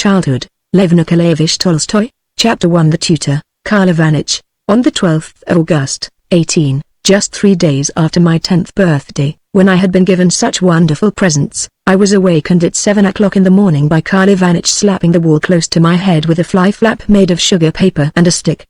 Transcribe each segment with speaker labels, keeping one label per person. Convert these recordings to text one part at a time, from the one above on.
Speaker 1: Childhood, Lev Nikolayevich Tolstoy, Chapter 1. The Tutor, Karl Ivanich. On the 12th of August, 18, just 3 days after my 10th birthday, when I had been given such wonderful presents, I was awakened at 7 o'clock in the morning by Karl Ivanich slapping the wall close to my head with a fly flap made of sugar paper and a stick.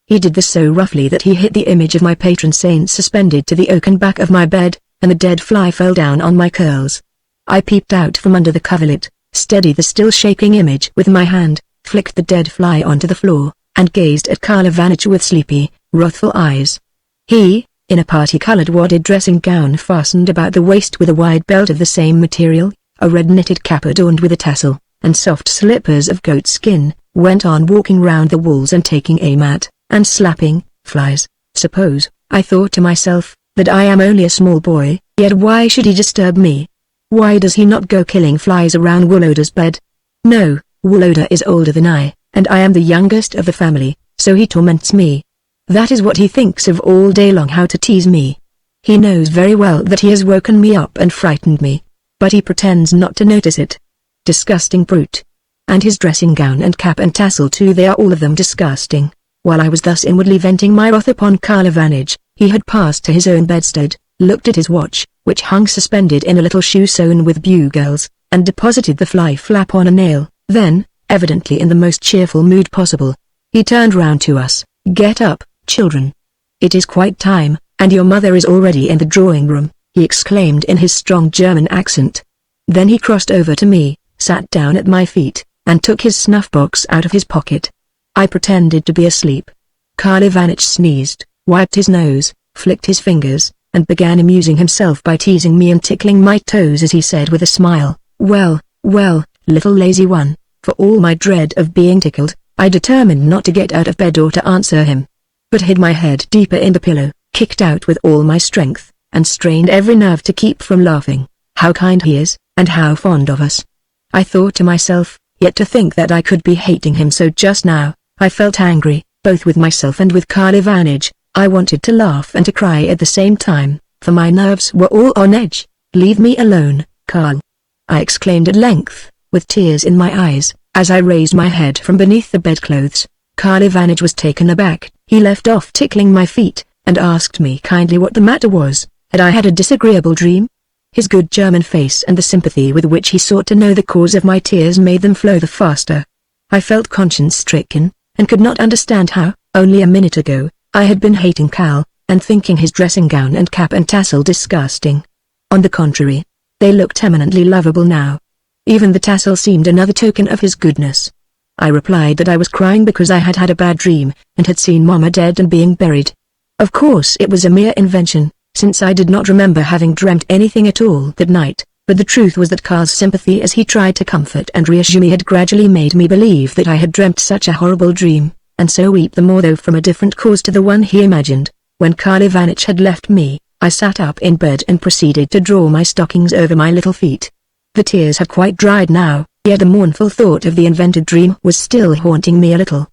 Speaker 1: He did this so roughly that he hit the image of my patron saint suspended to the oaken back of my bed, and the dead fly fell down on my curls. I peeped out from under the coverlet, steadied the still shaking image with my hand, flicked the dead fly onto the floor, and gazed at Karl Ivanich with sleepy, wrathful eyes. He, in a party-colored wadded dressing gown fastened about the waist with a wide belt of the same material, a red knitted cap adorned with a tassel, and soft slippers of goat skin, went on walking round the walls and taking aim at, and slapping, flies. Suppose, I thought to myself, that I am only a small boy, yet why should he disturb me? Why does he not go killing flies around Woloda's bed? No, Woloda is older than I, and I am the youngest of the family, so he torments me. That is what he thinks of all day long, how to tease me. He knows very well that he has woken me up and frightened me, but he pretends not to notice it. Disgusting brute. And his dressing gown and cap and tassel too, they are all of them disgusting. While I was thus inwardly venting my wrath upon Karl Ivanich, he had passed to his own bedstead, looked at his watch, which hung suspended in a little shoe sewn with bugles, and deposited the fly flap on a nail. Then, evidently in the most cheerful mood possible, he turned round to us. "Get up, children. It is quite time, and your mother is already in the drawing room," he exclaimed in his strong German accent. Then he crossed over to me, sat down at my feet, and took his snuff-box out of his pocket. I pretended to be asleep. Karl Ivanich sneezed, wiped his nose, flicked his fingers, and began amusing himself by teasing me and tickling my toes as he said with a smile, "Well, well, little lazy one." For all my dread of being tickled, I determined not to get out of bed or to answer him, but hid my head deeper in the pillow, kicked out with all my strength, and strained every nerve to keep from laughing. How kind he is, and how fond of us. I thought to myself, yet to think that I could be hating him so just now. I felt angry, both with myself and with Karl Ivanich. I wanted to laugh and to cry at the same time, for my nerves were all on edge. "Leave me alone, Karl," I exclaimed at length, with tears in my eyes, as I raised my head from beneath the bedclothes. Karl Ivanich was taken aback. He left off tickling my feet, and asked me kindly what the matter was. Had I had a disagreeable dream? His good German face and the sympathy with which he sought to know the cause of my tears made them flow the faster. I felt conscience-stricken, and could not understand how, only a minute ago, I had been hating Karl, and thinking his dressing gown and cap and tassel disgusting. On the contrary, they looked eminently lovable now. Even the tassel seemed another token of his goodness. I replied that I was crying because I had had a bad dream, and had seen Mama dead and being buried. Of course it was a mere invention, since I did not remember having dreamt anything at all that night, but the truth was that Karl's sympathy as he tried to comfort and reassure me had gradually made me believe that I had dreamt such a horrible dream, and so weep the more though from a different cause to the one he imagined. When Karl Ivanich had left me, I sat up in bed and proceeded to draw my stockings over my little feet. The tears had quite dried now, yet the mournful thought of the invented dream was still haunting me a little.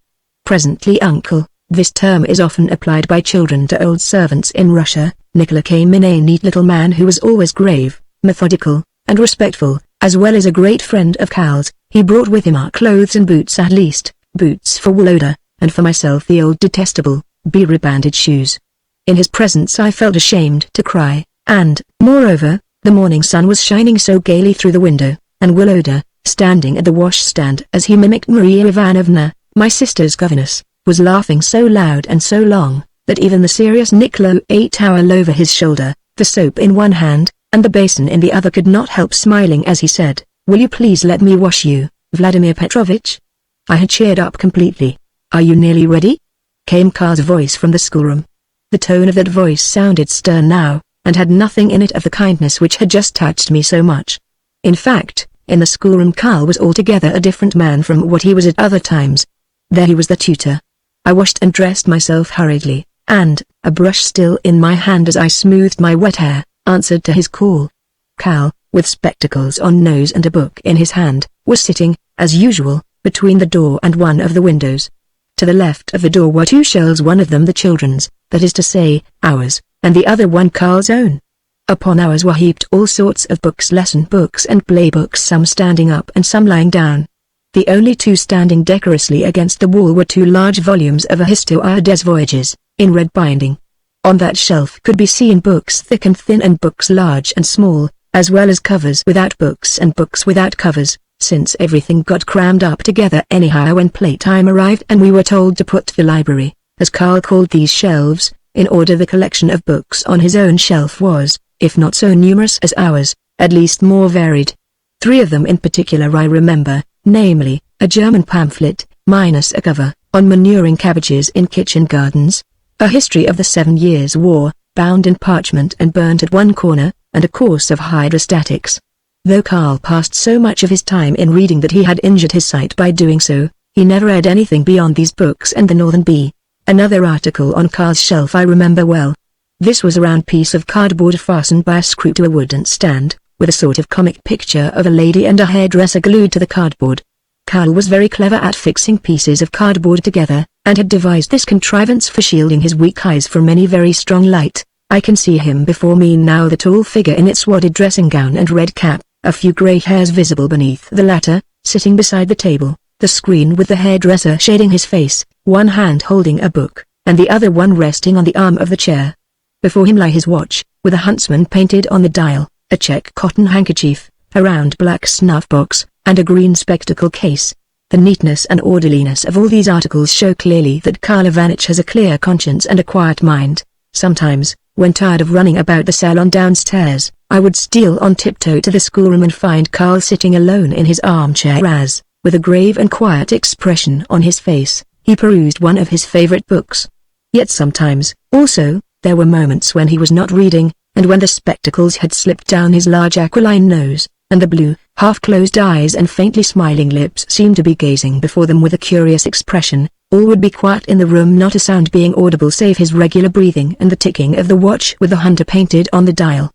Speaker 1: Presently, uncle, this term is often applied by children to old servants in Russia. Nikola came in, a neat little man who was always grave, methodical, and respectful, as well as a great friend of Karl's. He brought with him our clothes and boots, at least, boots for Woloda, and for myself the old detestable, beer-banded shoes. In his presence I felt ashamed to cry, and, moreover, the morning sun was shining so gaily through the window, and Woloda, standing at the washstand as he mimicked Maria Ivanovna, my sister's governess, was laughing so loud and so long, that even the serious Nikola towered over his shoulder, the soap in one hand, and the basin in the other, could not help smiling as he said, "Will you please let me wash you, Vladimir Petrovich?" I had cheered up completely. "Are you nearly ready?" came Karl's voice from the schoolroom. The tone of that voice sounded stern now, and had nothing in it of the kindness which had just touched me so much. In fact, in the schoolroom Karl was altogether a different man from what he was at other times. There he was, the tutor. I washed and dressed myself hurriedly, and, a brush still in my hand as I smoothed my wet hair, answered to his call. Karl, with spectacles on nose and a book in his hand, was sitting, as usual, between the door and one of the windows. To the left of the door were two shelves, one of them the children's, that is to say, ours, and the other one Karl's own. Upon ours were heaped all sorts of books, lesson books and play books, some standing up and some lying down. The only two standing decorously against the wall were two large volumes of a Histoire des Voyages, in red binding. On that shelf could be seen books thick and thin and books large and small, as well as covers without books and books without covers, since everything got crammed up together anyhow when playtime arrived and we were told to put the library, as Carl called these shelves, in order. The collection of books on his own shelf was, if not so numerous as ours, at least more varied. Three of them in particular I remember, namely, a German pamphlet, minus a cover, on manuring cabbages in kitchen gardens, a history of the 7 Years' War, bound in parchment and burnt at one corner, and a course of hydrostatics. Though Carl passed so much of his time in reading that he had injured his sight by doing so, he never read anything beyond these books and the Northern Bee. Another article on Carl's shelf I remember well. This was a round piece of cardboard fastened by a screw to a wooden stand, with a sort of comic picture of a lady and a hairdresser glued to the cardboard. Carl was very clever at fixing pieces of cardboard together, and had devised this contrivance for shielding his weak eyes from any very strong light. I can see him before me now, the tall figure in its wadded dressing gown and red cap, a few grey hairs visible beneath the latter, sitting beside the table, the screen with the hairdresser shading his face, one hand holding a book, and the other one resting on the arm of the chair. Before him lay his watch, with a huntsman painted on the dial, a check cotton handkerchief, a round black snuff box, and a green spectacle case. The neatness and orderliness of all these articles show clearly that Karl Ivanitch has a clear conscience and a quiet mind. Sometimes, when tired of running about the salon downstairs, I would steal on tiptoe to the schoolroom and find Karl sitting alone in his armchair as, with a grave and quiet expression on his face, he perused one of his favorite books. Yet sometimes, also, there were moments when he was not reading, and when the spectacles had slipped down his large aquiline nose, and the blue, half-closed eyes and faintly smiling lips seemed to be gazing before them with a curious expression. All would be quiet in the room, not a sound being audible save his regular breathing and the ticking of the watch with the hunter painted on the dial.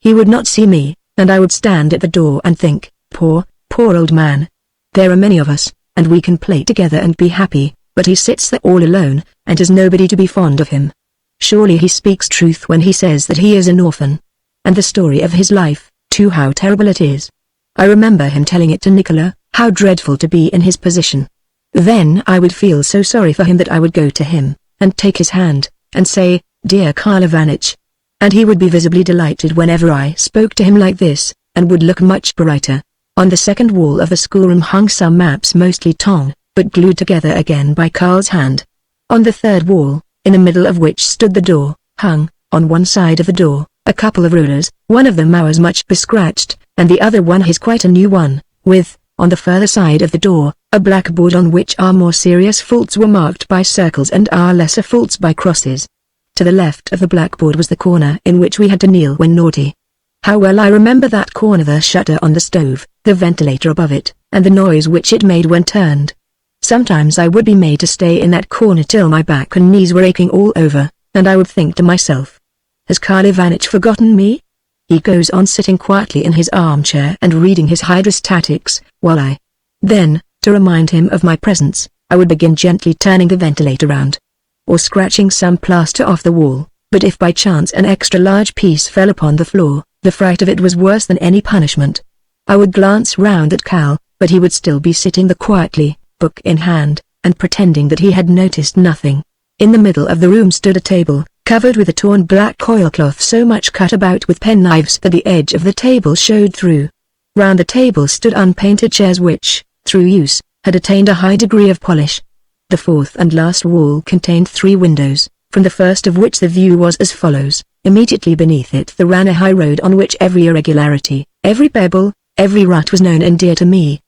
Speaker 1: He would not see me, and I would stand at the door and think, poor old man. There are many of us, and we can play together and be happy, but he sits there all alone, and has nobody to be fond of him. Surely he speaks truth when he says that he is an orphan. And the story of his life, too, how terrible it is. I remember him telling it to Nikola, how dreadful to be in his position. Then I would feel so sorry for him that I would go to him, and take his hand, and say, "Dear Karl Ivanitch." And he would be visibly delighted whenever I spoke to him like this, and would look much brighter. On the second wall of the schoolroom hung some maps, mostly tongue, but glued together again by Karl's hand. On the third wall, in the middle of which stood the door, hung, on one side of the door, a couple of rulers, one of them ours much bescratched, and the other one his quite a new one, with, on the further side of the door, a blackboard on which our more serious faults were marked by circles and our lesser faults by crosses. To the left of the blackboard was the corner in which we had to kneel when naughty. How well I remember that corner, the shutter on the stove, the ventilator above it, and the noise which it made when turned. Sometimes I would be made to stay in that corner till my back and knees were aching all over, and I would think to myself, has Karl Ivanitch forgotten me? He goes on sitting quietly in his armchair and reading his hydrostatics, while I. Then, to remind him of my presence, I would begin gently turning the ventilator round, or scratching some plaster off the wall, but if by chance an extra large piece fell upon the floor, the fright of it was worse than any punishment. I would glance round at Karl, but he would still be sitting there quietly, book in hand, and pretending that he had noticed nothing. In the middle of the room stood a table, covered with a torn black oilcloth so much cut about with penknives that the edge of the table showed through. Round the table stood unpainted chairs which, through use, had attained a high degree of polish. The fourth and last wall contained 3 windows, from the first of which the view was as follows. Immediately beneath it there ran a high road on which every irregularity, every pebble, every rut was known and dear to me.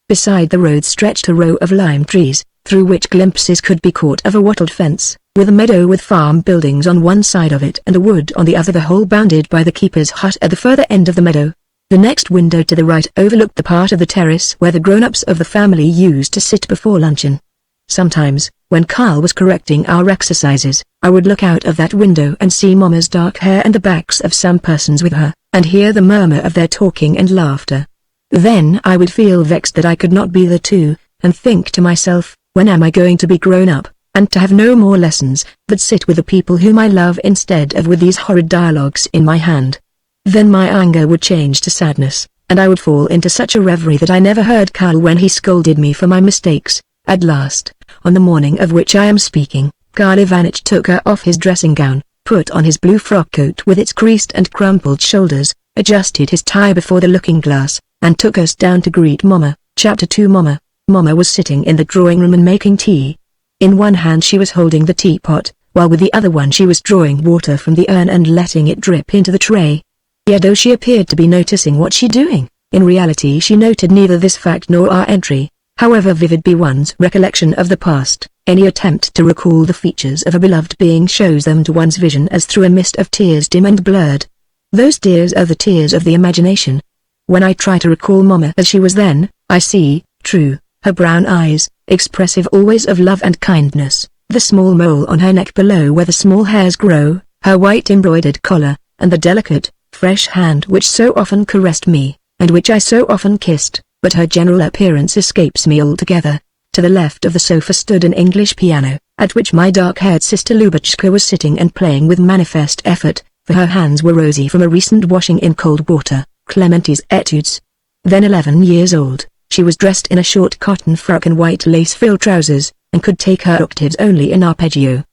Speaker 1: Beside the road stretched a row of lime trees, through which glimpses could be caught of a wattled fence, with a meadow with farm buildings on one side of it and a wood on the other, the whole bounded by the keeper's hut at the further end of the meadow. The next window to the right overlooked the part of the terrace where the grown-ups of the family used to sit before luncheon. Sometimes, when Karl was correcting our exercises, I would look out of that window and see Mamma's dark hair and the backs of some persons with her, and hear the murmur of their talking and laughter. Then I would feel vexed that I could not be there too, and think to myself, when am I going to be grown up, and to have no more lessons, but sit with the people whom I love instead of with these horrid dialogues in my hand? Then my anger would change to sadness, and I would fall into such a reverie that I never heard Karl when he scolded me for my mistakes. At last, on the morning of which I am speaking, Karl Ivanich took her off his dressing gown, put on his blue frock coat with its creased and crumpled shoulders, adjusted his tie before the looking-glass, and took us down to greet Mama. Chapter 2. Mama was sitting in the drawing room and making tea. In one hand she was holding the teapot, while with the other one she was drawing water from the urn and letting it drip into the tray. Yet though she appeared to be noticing what she doing, in reality she noted neither this fact nor our entry. However vivid be one's recollection of the past, any attempt to recall the features of a beloved being shows them to one's vision as through a mist of tears dim and blurred. Those tears are the tears of the imagination. When I try to recall Mama as she was then, I see, true, her brown eyes, expressive always of love and kindness, the small mole on her neck below where the small hairs grow, her white embroidered collar, and the delicate, fresh hand which so often caressed me, and which I so often kissed, but her general appearance escapes me altogether. To the left of the sofa stood an English piano, at which my dark-haired sister Lubotshka was sitting and playing with manifest effort, for her hands were rosy from a recent washing in cold water, Clementi's etudes. Then 11 years old, she was dressed in a short cotton frock and white lace-frilled trousers, and could take her octaves only in arpeggio.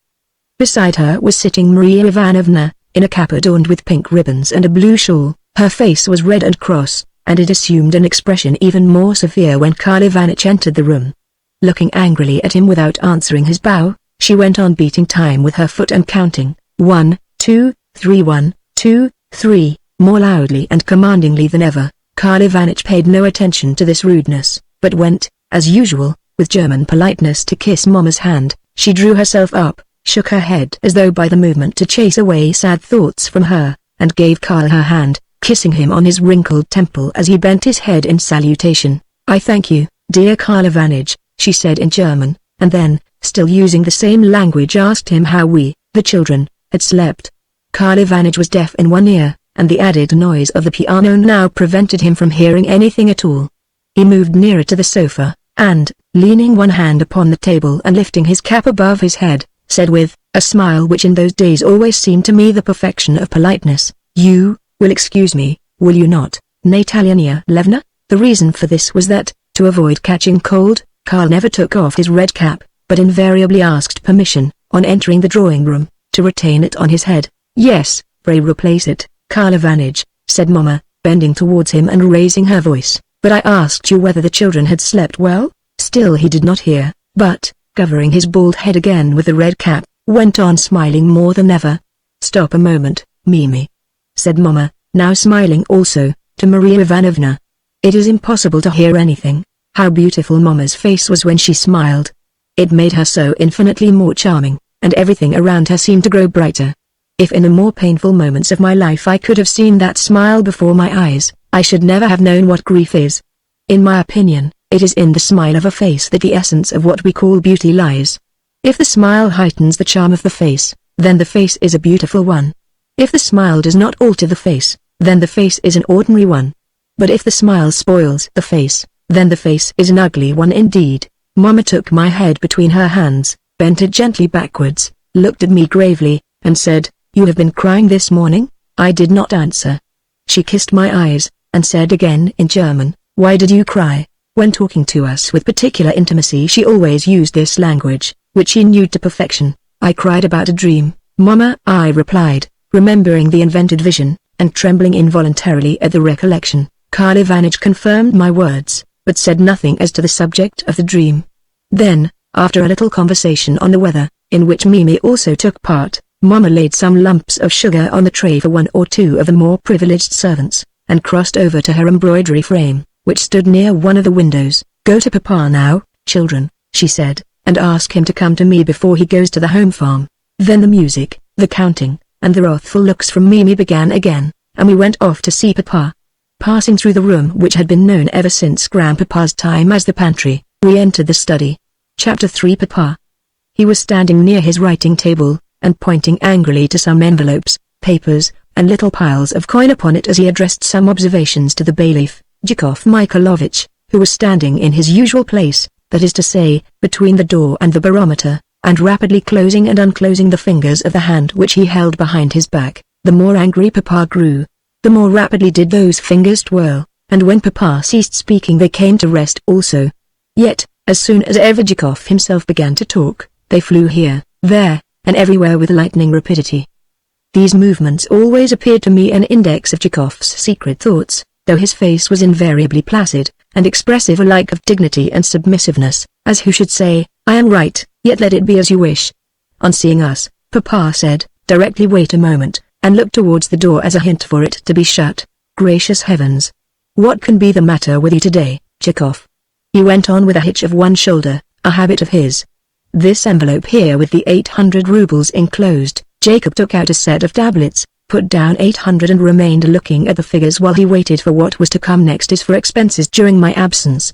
Speaker 1: Beside her was sitting Maria Ivanovna, in a cap adorned with pink ribbons and a blue shawl. Her face was red and cross, and it assumed an expression even more severe when Karl Ivanich entered the room. Looking angrily at him without answering his bow, she went on beating time with her foot and counting, 1, 2, 3, 1, 2, 3, more loudly and commandingly than ever. Karl Ivanich paid no attention to this rudeness, but went, as usual, with German politeness to kiss Mama's hand. She drew herself up, shook her head as though by the movement to chase away sad thoughts from her, and gave Karl her hand, kissing him on his wrinkled temple as he bent his head in salutation. "I thank you, dear Karl Ivanich," she said in German, and then, still using the same language, asked him how we, the children, had slept. Karl Ivanich was deaf in one ear, and the added noise of the piano now prevented him from hearing anything at all. He moved nearer to the sofa, and, leaning one hand upon the table and lifting his cap above his head, said with a smile which in those days always seemed to me the perfection of politeness, "You will excuse me, will you not, Natalia Levna?" The reason for this was that, to avoid catching cold, Karl never took off his red cap, but invariably asked permission, on entering the drawing room, to retain it on his head. "Yes, pray replace it, Karl Ivanich," said Mama, bending towards him and raising her voice, "but I asked you whether the children had slept well?" Still he did not hear, but, covering his bald head again with the red cap, went on smiling more than ever. "Stop a moment, Mimi," said Mama, now smiling also, to Maria Ivanovna. It is impossible to hear anything. How beautiful Mama's face was when she smiled. It made her so infinitely more charming, and everything around her seemed to grow brighter. If in the more painful moments of my life I could have seen that smile before my eyes, I should never have known what grief is. In my opinion, it is in the smile of a face that the essence of what we call beauty lies. If the smile heightens the charm of the face, then the face is a beautiful one. If the smile does not alter the face, then the face is an ordinary one. But if the smile spoils the face, then the face is an ugly one indeed. Mama took my head between her hands, bent it gently backwards, looked at me gravely, and said, "You have been crying this morning?" I did not answer. She kissed my eyes, and said again in German, "Why did you cry?" When talking to us with particular intimacy she always used this language, which she knew to perfection. "I cried about a dream, Mama," I replied, remembering the invented vision, and trembling involuntarily at the recollection. Karl Ivanich confirmed my words, but said nothing as to the subject of the dream. Then, after a little conversation on the weather, in which Mimi also took part, Mama laid some lumps of sugar on the tray for one or two of the more privileged servants, and crossed over to her embroidery frame, which stood near one of the windows. "Go to Papa now, children," she said, "and ask him to come to me before he goes to the home farm." Then the music, the counting, and the wrathful looks from Mimi began again, and we went off to see Papa. Passing through the room which had been known ever since Grandpapa's time as the pantry, we entered the study. Chapter 3. Papa. He was standing near his writing table, and pointing angrily to some envelopes, papers, and little piles of coin upon it as he addressed some observations to the bailiff, Zhukov Nikolayevich, who was standing in his usual place, that is to say, between the door and the barometer, and rapidly closing and unclosing the fingers of the hand which he held behind his back. The more angry Papa grew, the more rapidly did those fingers twirl, and when Papa ceased speaking they came to rest also. Yet, as soon as Evgikov himself began to talk, they flew here, there, and everywhere with lightning rapidity. These movements always appeared to me an index of Chekhov's secret thoughts, though his face was invariably placid, and expressive alike of dignity and submissiveness, as who should say, I am right, yet let it be as you wish. On seeing us, Papa said, directly wait a moment, and looked towards the door as a hint for it to be shut. Gracious heavens! What can be the matter with you today, Chekhov? He went on with a hitch of one shoulder, a habit of his. This envelope here with the 800 rubles enclosed. Jacob took out a set of tablets, put down 800 and remained looking at the figures while he waited for what was to come next is for expenses during my absence.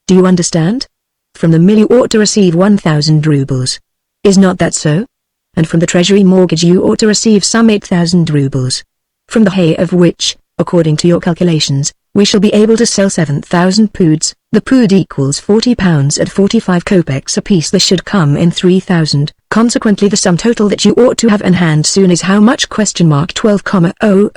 Speaker 1: Do you understand? From the mill you ought to receive 1,000 rubles. Is not that so? And from the treasury mortgage you ought to receive some 8,000 rubles. From the hay of which, according to your calculations, we shall be able to sell 7,000 poods. The pood equals 40 pounds at 45 kopecks apiece. This should come in 3,000. Consequently the sum total that you ought to have in hand soon is how much? 12,000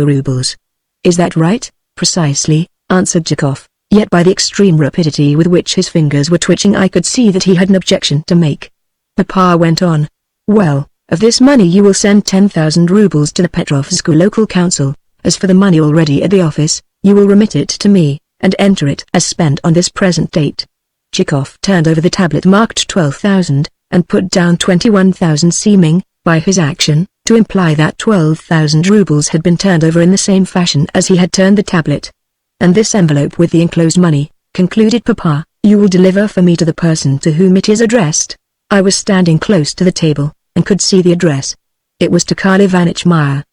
Speaker 1: rubles. Is that right? Precisely, answered Chekov, yet by the extreme rapidity with which his fingers were twitching I could see that he had an objection to make. Papa went on. Well, of this money you will send 10,000 rubles to the Petrovsk local council. As for the money already at the office, you will remit it to me, and enter it as spent on this present date. Chekov turned over the tablet marked 12,000, and put down 21,000 seeming, by his action, to imply that 12,000 rubles had been turned over in the same fashion as he had turned the tablet. And this envelope with the enclosed money, concluded Papa, you will deliver for me to the person to whom it is addressed. I was standing close to the table, and could see the address. It was to Karl Ivanich Meyer.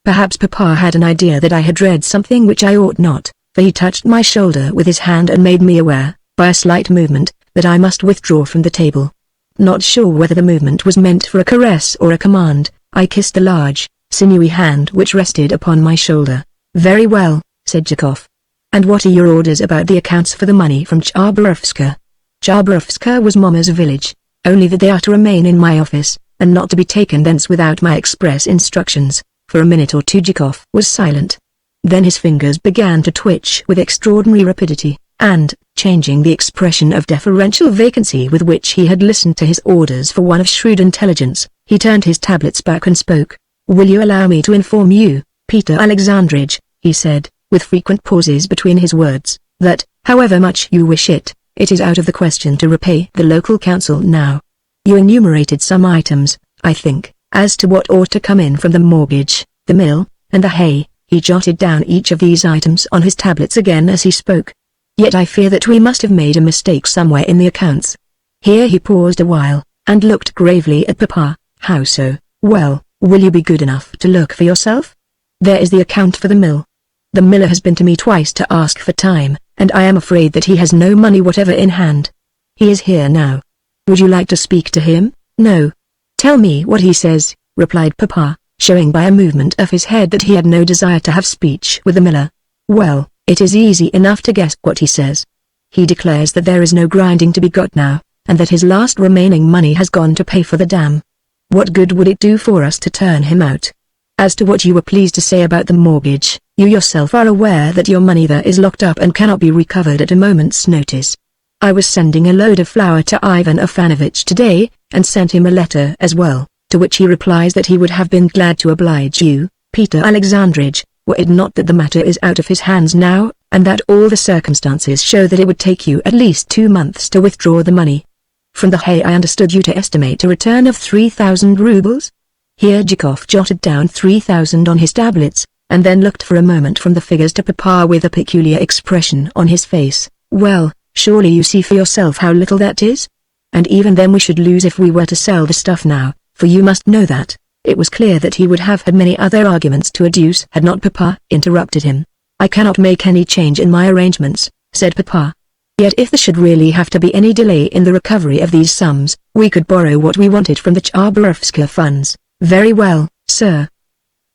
Speaker 1: Perhaps Papa had an idea that I had read something which I ought not, for he touched my shoulder with his hand and made me aware, by a slight movement, that I must withdraw from the table. Not sure whether the movement was meant for a caress or a command, I kissed the large, sinewy hand which rested upon my shoulder. Very well, said Chekov. And what are your orders about the accounts for the money from Chabarovska? Chabarovska was Mama's village, only that they are to remain in my office, and not to be taken thence without my express instructions. For a minute or two Chekov was silent. Then his fingers began to twitch with extraordinary rapidity, and, changing the expression of deferential vacancy with which he had listened to his orders for one of shrewd intelligence, he turned his tablets back and spoke. Will you allow me to inform you, Peter Alexandrovich, he said, with frequent pauses between his words, that, however much you wish it, it is out of the question to repay the local council now. You enumerated some items, I think, as to what ought to come in from the mortgage, the mill, and the hay. He jotted down each of these items on his tablets again as he spoke. Yet I fear that we must have made a mistake somewhere in the accounts. Here he paused a while, and looked gravely at Papa. How so? Well, will you be good enough to look for yourself? There is the account for the mill. The miller has been to me twice to ask for time, and I am afraid that he has no money whatever in hand. He is here now. Would you like to speak to him? No. Tell me what he says, replied Papa, showing by a movement of his head that he had no desire to have speech with the miller. Well, it is easy enough to guess what he says. He declares that there is no grinding to be got now, and that his last remaining money has gone to pay for the dam. What good would it do for us to turn him out? As to what you were pleased to say about the mortgage, you yourself are aware that your money there is locked up and cannot be recovered at a moment's notice. I was sending a load of flour to Ivan Afanovich today, and sent him a letter as well, to which he replies that he would have been glad to oblige you, Peter Alexandrovich, were it not that the matter is out of his hands now, and that all the circumstances show that it would take you at least 2 months to withdraw the money. From the hay I understood you to estimate a return of 3,000 rubles? Here Chekov jotted down 3,000 on his tablets, and then looked for a moment from the figures to Papa with a peculiar expression on his face. Well, surely you see for yourself how little that is? And even then we should lose if we were to sell the stuff now, for you must know that. It was clear that he would have had many other arguments to adduce had not Papa interrupted him. I cannot make any change in my arrangements, said Papa. Yet if there should really have to be any delay in the recovery of these sums, we could borrow what we wanted from the Chabarovska funds. Very well, sir.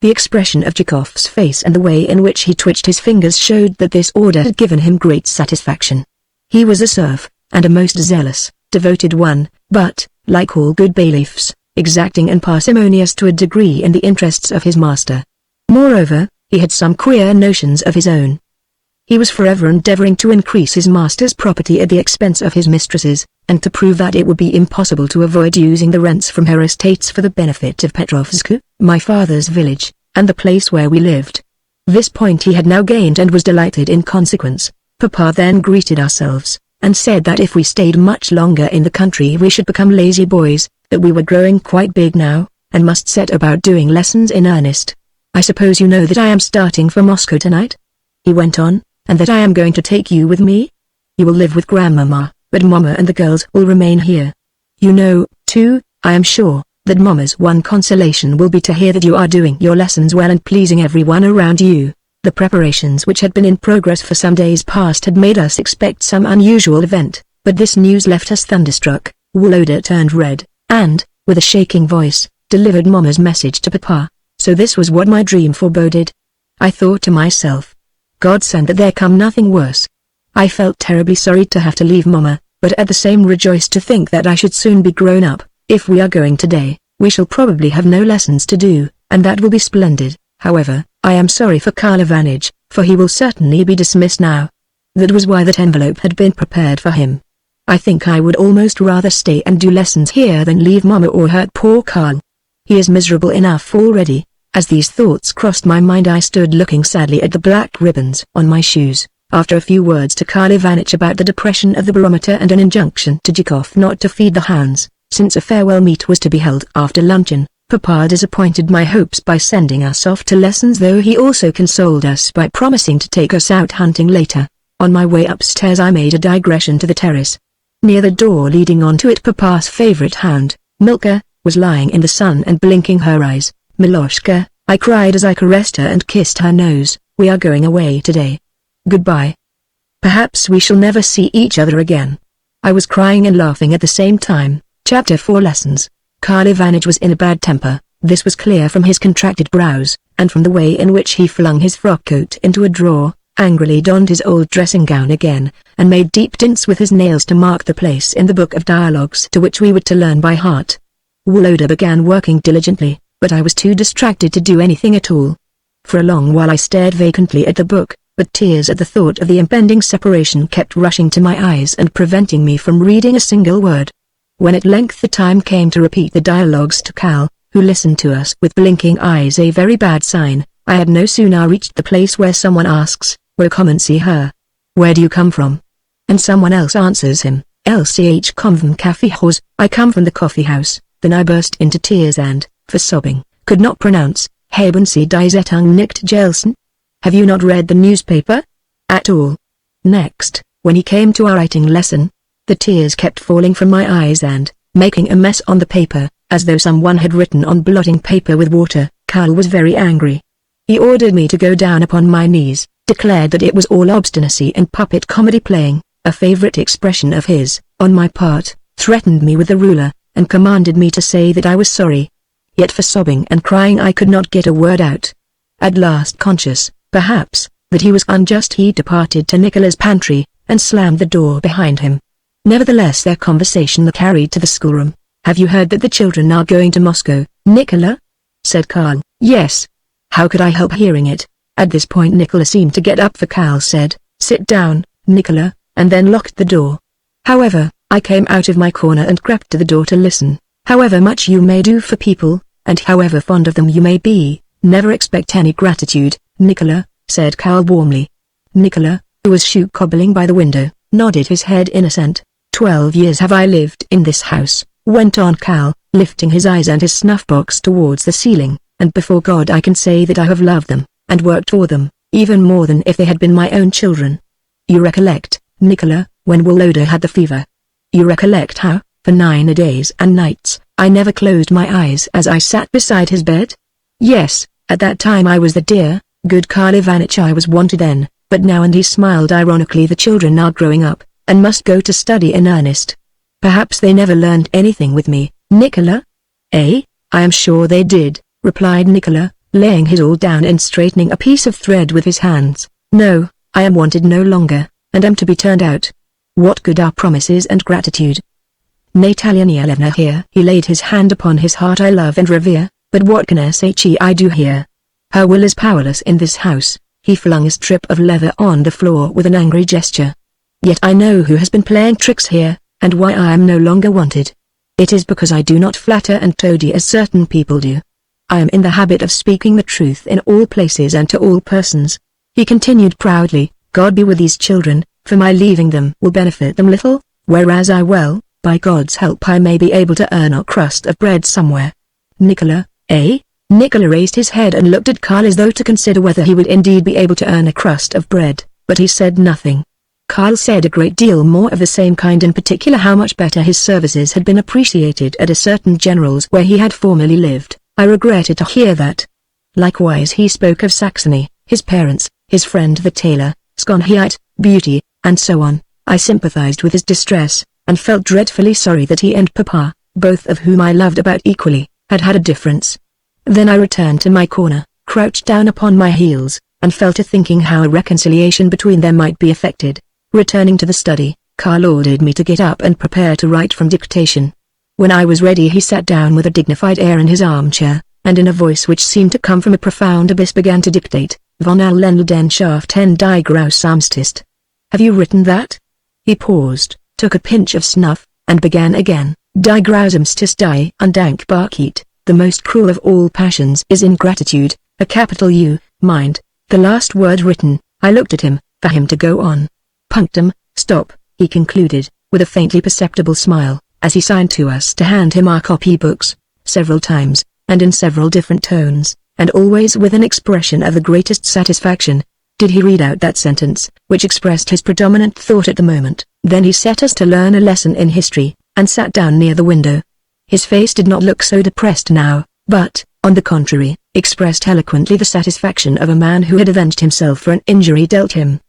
Speaker 1: The expression of Chekov's face and the way in which he twitched his fingers showed that this order had given him great satisfaction. He was a serf, and a most zealous, devoted one, but, like all good bailiffs, exacting and parsimonious to a degree in the interests of his master. Moreover, he had some queer notions of his own. He was forever endeavoring to increase his master's property at the expense of his mistress's, and to prove that it would be impossible to avoid using the rents from her estates for the benefit of Petrovsk, my father's village, and the place where we lived. This point he had now gained and was delighted in consequence. Papa then greeted ourselves, and said that if we stayed much longer in the country we should become lazy boys, that we were growing quite big now, and must set about doing lessons in earnest. I suppose you know that I am starting for Moscow tonight? He went on, and that I am going to take you with me? You will live with Grandmama, but Mama and the girls will remain here. You know, too, I am sure, that Mama's one consolation will be to hear that you are doing your lessons well and pleasing everyone around you. The preparations which had been in progress for some days past had made us expect some unusual event, but this news left us thunderstruck. Woloda turned red, and, with a shaking voice, delivered Mama's message to Papa. So this was what my dream foreboded. I thought to myself, God send that there come nothing worse. I felt terribly sorry to have to leave Mama, but at the same rejoiced to think that I should soon be grown up. If we are going today, we shall probably have no lessons to do, and that will be splendid. However, I am sorry for Karl Ivanich, for he will certainly be dismissed now. That was why that envelope had been prepared for him. I think I would almost rather stay and do lessons here than leave Mama or hurt poor Karl. He is miserable enough already. As these thoughts crossed my mind I stood looking sadly at the black ribbons on my shoes. After a few words to Karl Ivanich about the depression of the barometer and an injunction to Zhukov not to feed the hounds, since a farewell meet was to be held after luncheon, Papa disappointed my hopes by sending us off to lessons, though he also consoled us by promising to take us out hunting later. On my way upstairs I made a digression to the terrace. Near the door leading onto it Papa's favorite hound, Milka, was lying in the sun and blinking her eyes. Miloshka, I cried as I caressed her and kissed her nose, we are going away today. Goodbye. Perhaps we shall never see each other again. I was crying and laughing at the same time. Chapter 4 Lessons. Karl Ivanich was in a bad temper, this was clear from his contracted brows, and from the way in which he flung his frock coat into a drawer, angrily donned his old dressing gown again, and made deep dints with his nails to mark the place in the book of dialogues to which we were to learn by heart. Woloda began working diligently, but I was too distracted to do anything at all. For a long while I stared vacantly at the book, but tears at the thought of the impending separation kept rushing to my eyes and preventing me from reading a single word. When at length the time came to repeat the dialogues to Cal, who listened to us with blinking eyes, a very bad sign, I had no sooner reached the place where someone asks, "Well, come and see her. Where do you come from?" And someone else answers him, "LCH come from Coffee House." I come from the coffee house. Then I burst into tears and, for sobbing, could not pronounce, "Haben Sie die Zeitung nicht gelesen?" Have you not read the newspaper? At all. Next, when he came to our writing lesson, the tears kept falling from my eyes and, making a mess on the paper, as though someone had written on blotting paper with water. Karl was very angry. He ordered me to go down upon my knees, declared that it was all obstinacy and puppet comedy playing, a favorite expression of his, on my part, threatened me with the ruler, and commanded me to say that I was sorry. Yet for sobbing and crying I could not get a word out. At last, conscious, perhaps, that he was unjust, he departed to Nikola's pantry, and slammed the door behind him. Nevertheless their conversation carried to the schoolroom. "Have you heard that the children are going to Moscow, Nikola?" said Karl. "Yes." How could I help hearing it? At this point Nikola seemed to get up, for Karl said, "Sit down, Nikola," and then locked the door. However, I came out of my corner and crept to the door to listen. However much you may do for people, and however fond of them you may be, never expect any gratitude, Nikola, said Karl warmly. Nikola, who was shoe cobbling by the window, nodded his head in assent. 12 years have I lived in this house, went on Karl, lifting his eyes and his snuff-box towards the ceiling, and before God I can say that I have loved them, and worked for them, even more than if they had been my own children. You recollect, Nikola, when Woloda had the fever? You recollect how, for 9 days and nights, I never closed my eyes as I sat beside his bed? Yes, at that time I was the dear, good Karl Ivanich I was wanted then, but now, and he smiled ironically, the children are growing up, and must go to study in earnest. Perhaps they never learned anything with me, Nikola? Eh, I am sure they did, replied Nikola, laying his awl down and straightening a piece of thread with his hands. No, I am wanted no longer, and am to be turned out. What good are promises and gratitude? Natalia Nielevna here. He laid his hand upon his heart. I love and revere, but what can I do here? Her will is powerless in this house. He flung a strip of leather on the floor with an angry gesture. Yet I know who has been playing tricks here, and why I am no longer wanted. It is because I do not flatter and toady as certain people do. I am in the habit of speaking the truth in all places and to all persons. He continued proudly, God be with these children, for my leaving them will benefit them little, whereas by God's help I may be able to earn a crust of bread somewhere. Nikola, eh? Nikola raised his head and looked at Karl as though to consider whether he would indeed be able to earn a crust of bread, but he said nothing. Karl said a great deal more of the same kind, in particular how much better his services had been appreciated at a certain general's where he had formerly lived. I regretted to hear that. Likewise he spoke of Saxony, his parents, his friend the tailor, Skonheit, beauty, and so on. I sympathized with his distress, and felt dreadfully sorry that he and Papa, both of whom I loved about equally, had had a difference. Then I returned to my corner, crouched down upon my heels, and fell to thinking how a reconciliation between them might be effected. Returning to the study, Karl ordered me to get up and prepare to write from dictation. When I was ready he sat down with a dignified air in his armchair, and in a voice which seemed to come from a profound abyss began to dictate, Von allen den Schaft en die Grausamstist. Have you written that? He paused, took a pinch of snuff, and began again, Die Grausamstist die Undankbarkeit. The most cruel of all passions is ingratitude, a capital U, mind, the last word written. I looked at him, for him to go on. Punctum, stop, he concluded, with a faintly perceptible smile, as he signed to us to hand him our copybooks, several times, and in several different tones, and always with an expression of the greatest satisfaction. Did he read out that sentence, which expressed his predominant thought at the moment? Then he set us to learn a lesson in history, and sat down near the window. His face did not look so depressed now, but, on the contrary, expressed eloquently the satisfaction of a man who had avenged himself for an injury dealt him.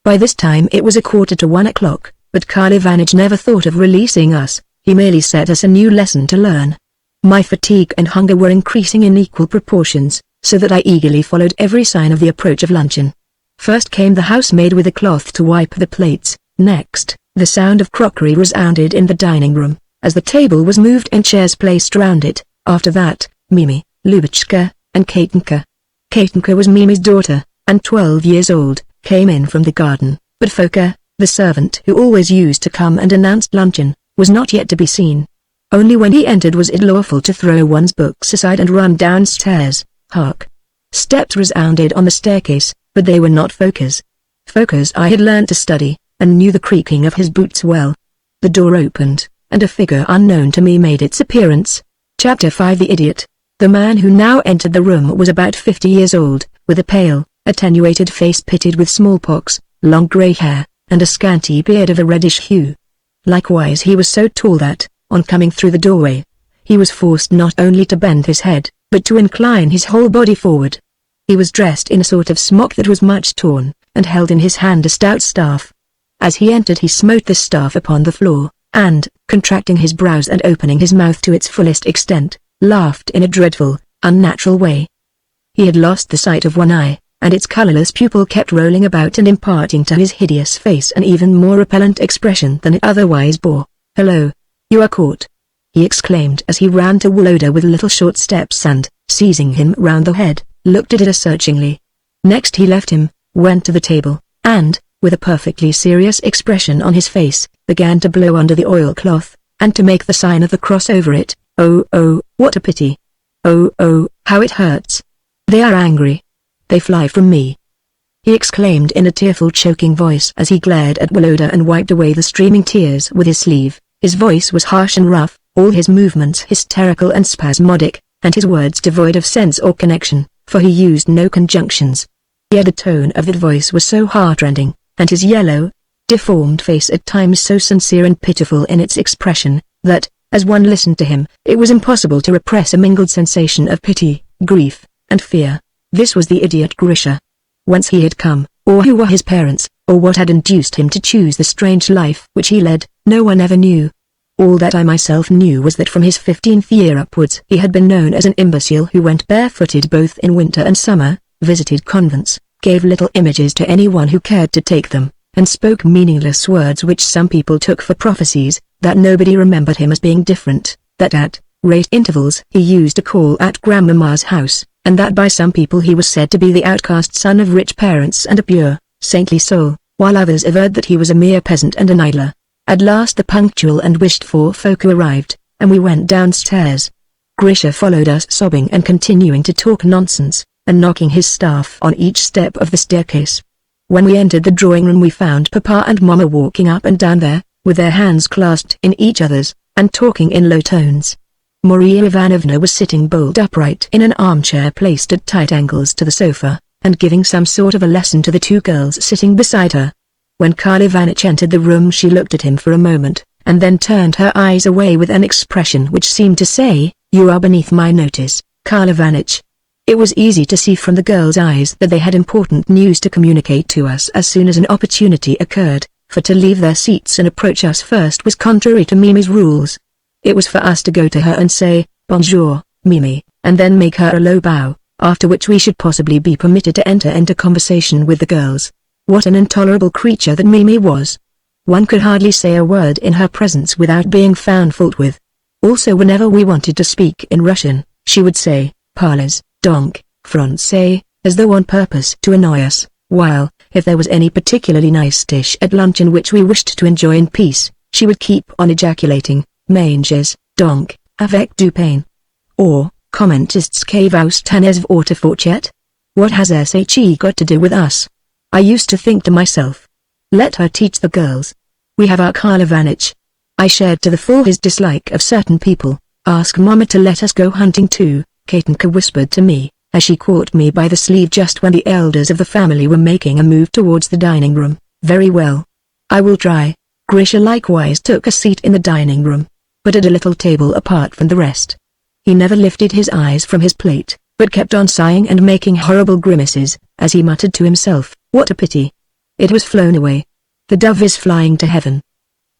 Speaker 1: By this time it was 1:45, but Karl Ivanitch never thought of releasing us, he merely set us a new lesson to learn. My fatigue and hunger were increasing in equal proportions, so that I eagerly followed every sign of the approach of luncheon. First came the housemaid with a cloth to wipe the plates, next, the sound of crockery resounded in the dining room, as the table was moved and chairs placed round it. After that, Mimi, Lubitschka, and Katinka. Katinka was Mimi's daughter, and 12 years old, came in from the garden, but Foka, the servant who always used to come and announce luncheon, was not yet to be seen. Only when he entered was it lawful to throw one's books aside and run downstairs. Hark! Steps resounded on the staircase, but they were not Foka's. Foka's I had learned to study, and knew the creaking of his boots well. The door opened, and a figure unknown to me made its appearance. Chapter 5 The Idiot. The man who now entered the room was about 50 years old, with a pale, attenuated face pitted with smallpox, long grey hair, and a scanty beard of a reddish hue. Likewise he was so tall that, on coming through the doorway, he was forced not only to bend his head, but to incline his whole body forward. He was dressed in a sort of smock that was much torn, and held in his hand a stout staff. As he entered he smote the staff upon the floor, and, contracting his brows and opening his mouth to its fullest extent, laughed in a dreadful, unnatural way. He had lost the sight of one eye, and its colorless pupil kept rolling about and imparting to his hideous face an even more repellent expression than it otherwise bore. "Hello! You are caught!" he exclaimed as he ran to Woloda with little short steps and, seizing him round the head, looked at it searchingly. Next he left him, went to the table, and, with a perfectly serious expression on his face, began to blow under the oilcloth, and to make the sign of the cross over it. Oh, what a pity! Oh, how it hurts! They are angry. They fly from me!" he exclaimed in a tearful choking voice as he glared at Woloda and wiped away the streaming tears with his sleeve. His voice was harsh and rough, all his movements hysterical and spasmodic, and his words devoid of sense or connection, for he used no conjunctions. Yet the tone of that voice was so heartrending, and his yellow, deformed face at times so sincere and pitiful in its expression, that, as one listened to him, it was impossible to repress a mingled sensation of pity, grief, and fear. This was the idiot Grisha. Whence he had come, or who were his parents, or what had induced him to choose the strange life which he led, no one ever knew. All that I myself knew was that from his 15th year upwards he had been known as an imbecile who went barefooted both in winter and summer, visited convents, gave little images to anyone who cared to take them, and spoke meaningless words which some people took for prophecies, that nobody remembered him as being different, that at great intervals he used to call at grandmamma's house, and that by some people he was said to be the outcast son of rich parents and a pure, saintly soul, while others averred that he was a mere peasant and an idler. At last the punctual and wished-for folk arrived, and we went downstairs. Grisha followed us sobbing and continuing to talk nonsense, and knocking his staff on each step of the staircase. When we entered the drawing room we found Papa and Mama walking up and down there, with their hands clasped in each other's, and talking in low tones. Maria Ivanovna was sitting bolt upright in an armchair placed at tight angles to the sofa, and giving some sort of a lesson to the two girls sitting beside her. When Karl Ivanich entered the room she looked at him for a moment, and then turned her eyes away with an expression which seemed to say, "You are beneath my notice, Karl Ivanich." It was easy to see from the girls' eyes that they had important news to communicate to us as soon as an opportunity occurred, for to leave their seats and approach us first was contrary to Mimi's rules. It was for us to go to her and say, "Bonjour, Mimi," and then make her a low bow, after which we should possibly be permitted to enter into conversation with the girls. What an intolerable creature that Mimi was! One could hardly say a word in her presence without being found fault with. Also whenever we wanted to speak in Russian, she would say, "Parlez, donc, français," as though on purpose to annoy us, while, if there was any particularly nice dish at luncheon which we wished to enjoy in peace, she would keep on ejaculating, "Mangez, donc, avec du pain." Or, "Commentists que vous tenez votre fourchette?" What has she got to do with us? I used to think to myself. Let her teach the girls. We have our Karl Ivanich. I shared to the full his dislike of certain people. "Ask Mama to let us go hunting too," Katinka whispered to me, as she caught me by the sleeve just when the elders of the family were making a move towards the dining room. "Very well. I will try." Grisha likewise took a seat in the dining room, but at a little table apart from the rest. He never lifted his eyes from his plate, but kept on sighing and making horrible grimaces, as he muttered to himself, "What a pity! It was flown away. The dove is flying to heaven.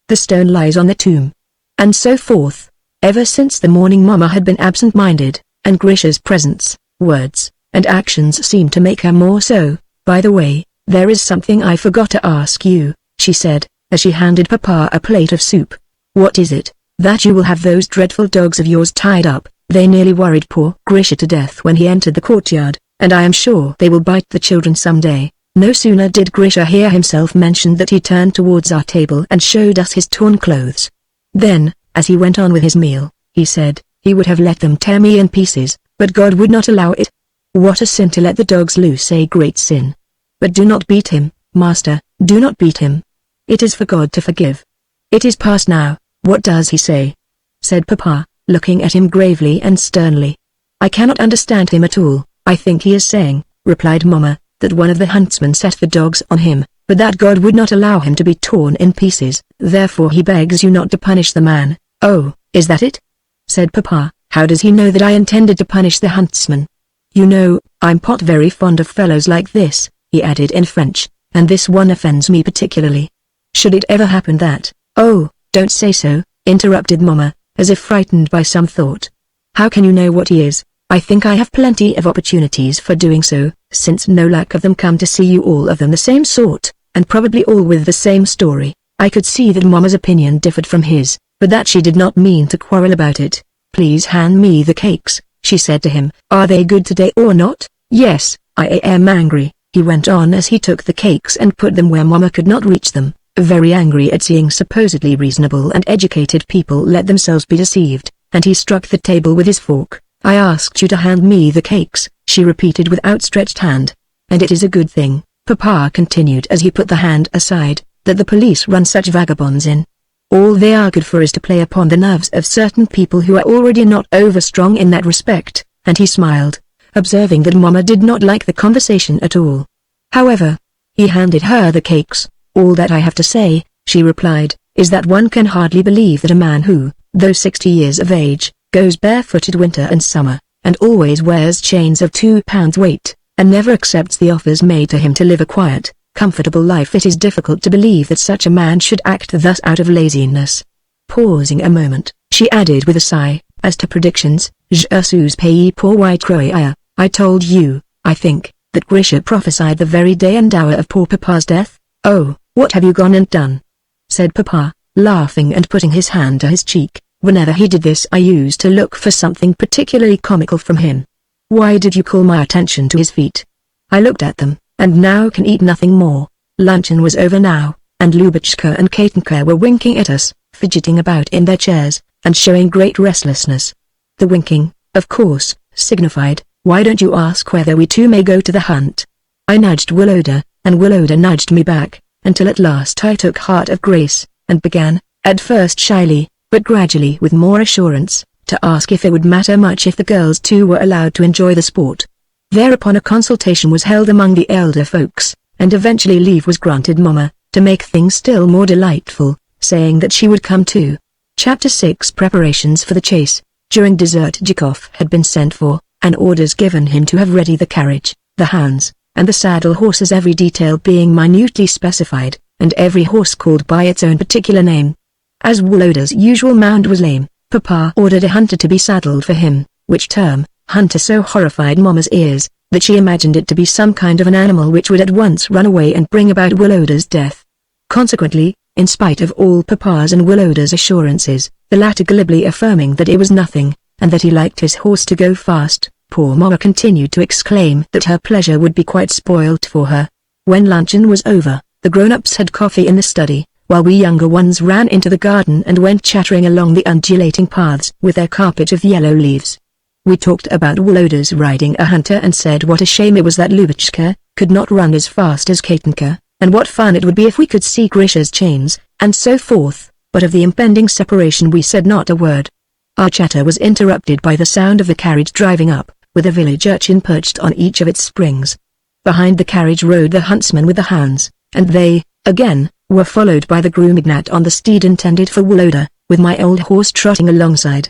Speaker 1: The stone lies on the tomb." And so forth. Ever since the morning Mama had been absent-minded, and Grisha's presence, words, and actions seemed to make her more so. "By the way, there is something I forgot to ask you," she said, as she handed Papa a plate of soup. "What is it?" "That you will have those dreadful dogs of yours tied up. They nearly worried poor Grisha to death when he entered the courtyard, and I am sure they will bite the children some day." No sooner did Grisha hear himself mentioned that he turned towards our table and showed us his torn clothes. Then, as he went on with his meal, he said, he would have let them tear me in pieces, but God would not allow it. What a sin to let the dogs loose, a great sin. But do not beat him, master, do not beat him. It is for God to forgive. It is past now. What does he say?" said Papa, looking at him gravely and sternly. "I cannot understand him at all." "I think he is saying," replied Mama, "that one of the huntsmen set the dogs on him, but that God would not allow him to be torn in pieces, therefore he begs you not to punish the man." "Oh, is that it?" said Papa. "How does he know that I intended to punish the huntsman?" "You know, I'm not very fond of fellows like this," he added in French, "and this one offends me particularly. Should it ever happen that—" "Oh, don't say so," interrupted Mama, as if frightened by some thought. "How can you know what he is? I think I have plenty of opportunities for doing so, since no lack of them come to see you, all of them the same sort, and probably all with the same story." I could see that Mama's opinion differed from his, but that she did not mean to quarrel about it. "Please hand me the cakes," she said to him. "Are they good today or not?" "Yes, I am angry," he went on as he took the cakes and put them where Mama could not reach them, very angry at seeing supposedly reasonable and educated people let themselves be deceived, and he struck the table with his fork. "I asked you to hand me the cakes," she repeated with outstretched hand. "And it is a good thing," Papa continued as he put the hand aside, "that the police run such vagabonds in. All they are good for is to play upon the nerves of certain people who are already not overstrong in that respect," and he smiled, observing that Mama did not like the conversation at all. However, he handed her the cakes. "All that I have to say," she replied, "is that one can hardly believe that a man who, though 60 years of age, goes barefooted winter and summer, and always wears chains of 2 pounds weight, and never accepts the offers made to him to live a quiet, comfortable life. It is difficult to believe that such a man should act thus out of laziness." Pausing a moment, she added with a sigh, "As to predictions, je suis payé pour y croire. I told you, I think, that Grisha prophesied the very day and hour of poor Papa's death." "Oh, what have you gone and done?" said Papa, laughing and putting his hand to his cheek. Whenever he did this I used to look for something particularly comical from him. Why did you call my attention to his feet? I looked at them, and now can eat nothing more. Luncheon was over now, and Lubotshka and Katenka were winking at us, fidgeting about in their chairs, and showing great restlessness. The winking, of course, signified, "Why don't you ask whether we too may go to the hunt?" I nudged Woloda, and Woloda nudged me back, until at last I took heart of grace, and began, at first shyly, but gradually with more assurance, to ask if it would matter much if the girls too were allowed to enjoy the sport. Thereupon a consultation was held among the elder folks, and eventually leave was granted Mama, to make things still more delightful, saying that she would come too. Chapter 6 Preparations for the chase. During dessert Zhukov had been sent for, and orders given him to have ready the carriage, the hounds, and the saddle horses, every detail being minutely specified, and every horse called by its own particular name. As Woloda's usual mount was lame, Papa ordered a hunter to be saddled for him, which term, hunter, so horrified Mama's ears, that she imagined it to be some kind of an animal which would at once run away and bring about Woloda's death. Consequently, in spite of all Papa's and Woloda's assurances, the latter glibly affirming that it was nothing, and that he liked his horse to go fast, poor Mama continued to exclaim that her pleasure would be quite spoilt for her. When luncheon was over, the grown-ups had coffee in the study, while we younger ones ran into the garden and went chattering along the undulating paths with their carpet of yellow leaves. We talked about Woloda's riding a hunter and said what a shame it was that Lubotshka could not run as fast as Katenka, and what fun it would be if we could see Grisha's chains, and so forth, but of the impending separation we said not a word. Our chatter was interrupted by the sound of the carriage driving up, with a village urchin perched on each of its springs. Behind the carriage rode the huntsman with the hounds, and they, again, were followed by the groom Ignat on the steed intended for Woloda, with my old horse trotting alongside.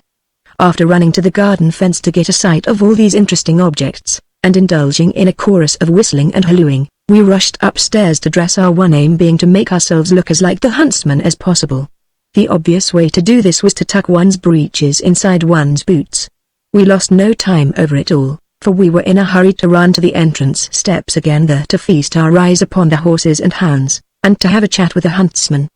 Speaker 1: After running to the garden fence to get a sight of all these interesting objects, and indulging in a chorus of whistling and hallooing, we rushed upstairs to dress, our one aim being to make ourselves look as like the huntsman as possible. The obvious way to do this was to tuck one's breeches inside one's boots. We lost no time over it all, for we were in a hurry to run to the entrance steps again, there to feast our eyes upon the horses and hounds, and to have a chat with the huntsman.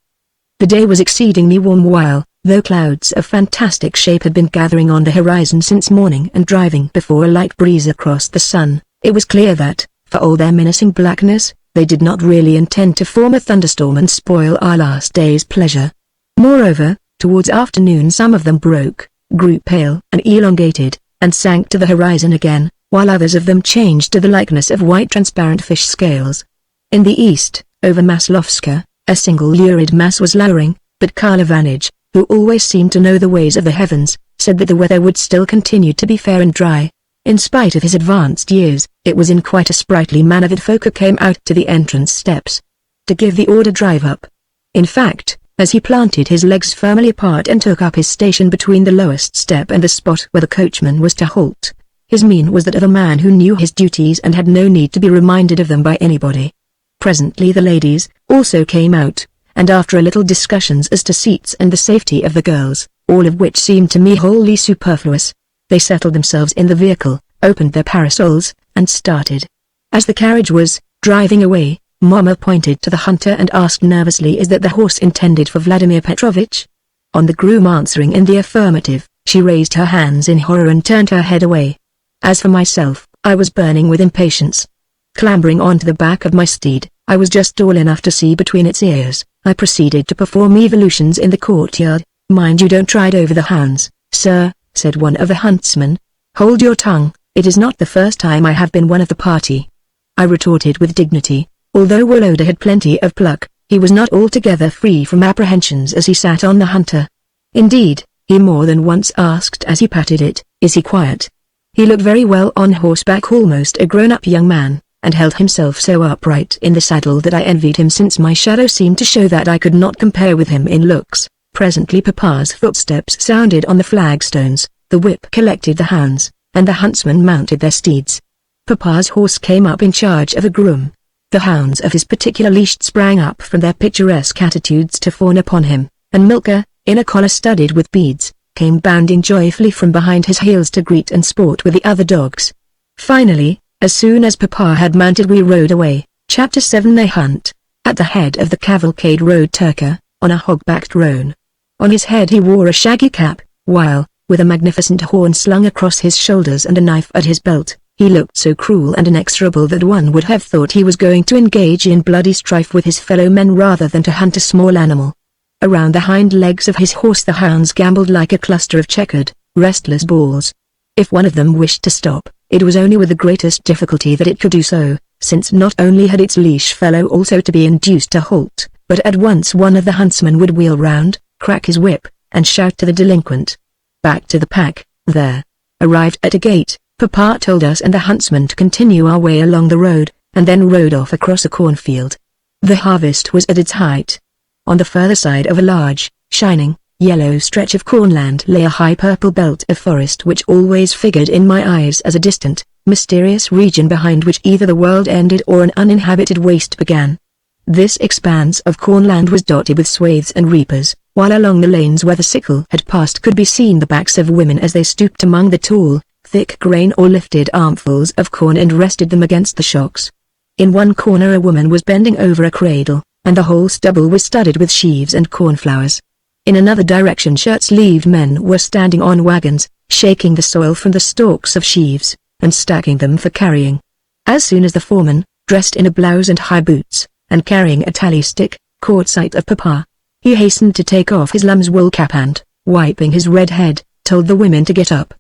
Speaker 1: The day was exceedingly warm while, though clouds of fantastic shape had been gathering on the horizon since morning and driving before a light breeze across the sun, it was clear that, for all their menacing blackness, they did not really intend to form a thunderstorm and spoil our last day's pleasure. Moreover, towards afternoon some of them grew pale and elongated, and sank to the horizon again, while others of them changed to the likeness of white transparent fish scales. In the east, over Maslovska, a single lurid mass was lowering, but Nikolayevich, who always seemed to know the ways of the heavens, said that the weather would still continue to be fair and dry. In spite of his advanced years, it was in quite a sprightly manner that Foka came out to the entrance steps to give the order drive up. In fact, as he planted his legs firmly apart and took up his station between the lowest step and the spot where the coachman was to halt, his mien was that of a man who knew his duties and had no need to be reminded of them by anybody. Presently the ladies also came out, and after a little discussions as to seats and the safety of the girls, all of which seemed to me wholly superfluous, they settled themselves in the vehicle, opened their parasols, and started. As the carriage was driving away, Mama pointed to the hunter and asked nervously, "Is that the horse intended for Vladimir Petrovich?" On the groom answering in the affirmative, she raised her hands in horror and turned her head away. As for myself, I was burning with impatience. Clambering onto the back of my steed, I was just tall enough to see between its ears. I proceeded to perform evolutions in the courtyard. "Mind you don't ride over the hounds, sir," said one of the huntsmen. "Hold your tongue, it is not the first time I have been one of the party," I retorted with dignity. Although Woloda had plenty of pluck, he was not altogether free from apprehensions as he sat on the hunter. Indeed, he more than once asked as he patted it, "Is he quiet?" He looked very well on horseback, almost a grown-up young man, and held himself so upright in the saddle that I envied him, since my shadow seemed to show that I could not compare with him in looks. Presently Papa's footsteps sounded on the flagstones, the whip collected the hounds, and the huntsmen mounted their steeds. Papa's horse came up in charge of a groom. The hounds of his particular leash sprang up from their picturesque attitudes to fawn upon him, and Milka, in a collar studded with beads, came bounding joyfully from behind his heels to greet and sport with the other dogs. Finally, as soon as Papa had mounted, we rode away. Chapter 7 The Hunt. At the head of the cavalcade rode Turka, on a hog-backed roan. On his head he wore a shaggy cap, while, with a magnificent horn slung across his shoulders and a knife at his belt. He looked so cruel and inexorable that one would have thought he was going to engage in bloody strife with his fellow men rather than to hunt a small animal. Around the hind legs of his horse the hounds gambled like a cluster of checkered, restless balls. If one of them wished to stop, it was only with the greatest difficulty that it could do so, since not only had its leash fellow also to be induced to halt, but at once one of the huntsmen would wheel round, crack his whip, and shout to the delinquent. Back to the pack, there. Arrived at a gate, Papa told us and the huntsman to continue our way along the road, and then rode off across a cornfield. The harvest was at its height. On the further side of a large, shining, yellow stretch of cornland lay a high purple belt of forest which always figured in my eyes as a distant, mysterious region behind which either the world ended or an uninhabited waste began. This expanse of cornland was dotted with swathes and reapers, while along the lanes where the sickle had passed could be seen the backs of women as they stooped among the tall, thick grain or lifted armfuls of corn and rested them against the shocks. In one corner a woman was bending over a cradle, and the whole stubble was studded with sheaves and cornflowers. In another direction shirt-sleeved men were standing on wagons, shaking the soil from the stalks of sheaves, and stacking them for carrying. As soon as the foreman, dressed in a blouse and high boots, and carrying a tally stick, caught sight of Papa, he hastened to take off his lamb's wool cap and, wiping his red head, told the women to get up.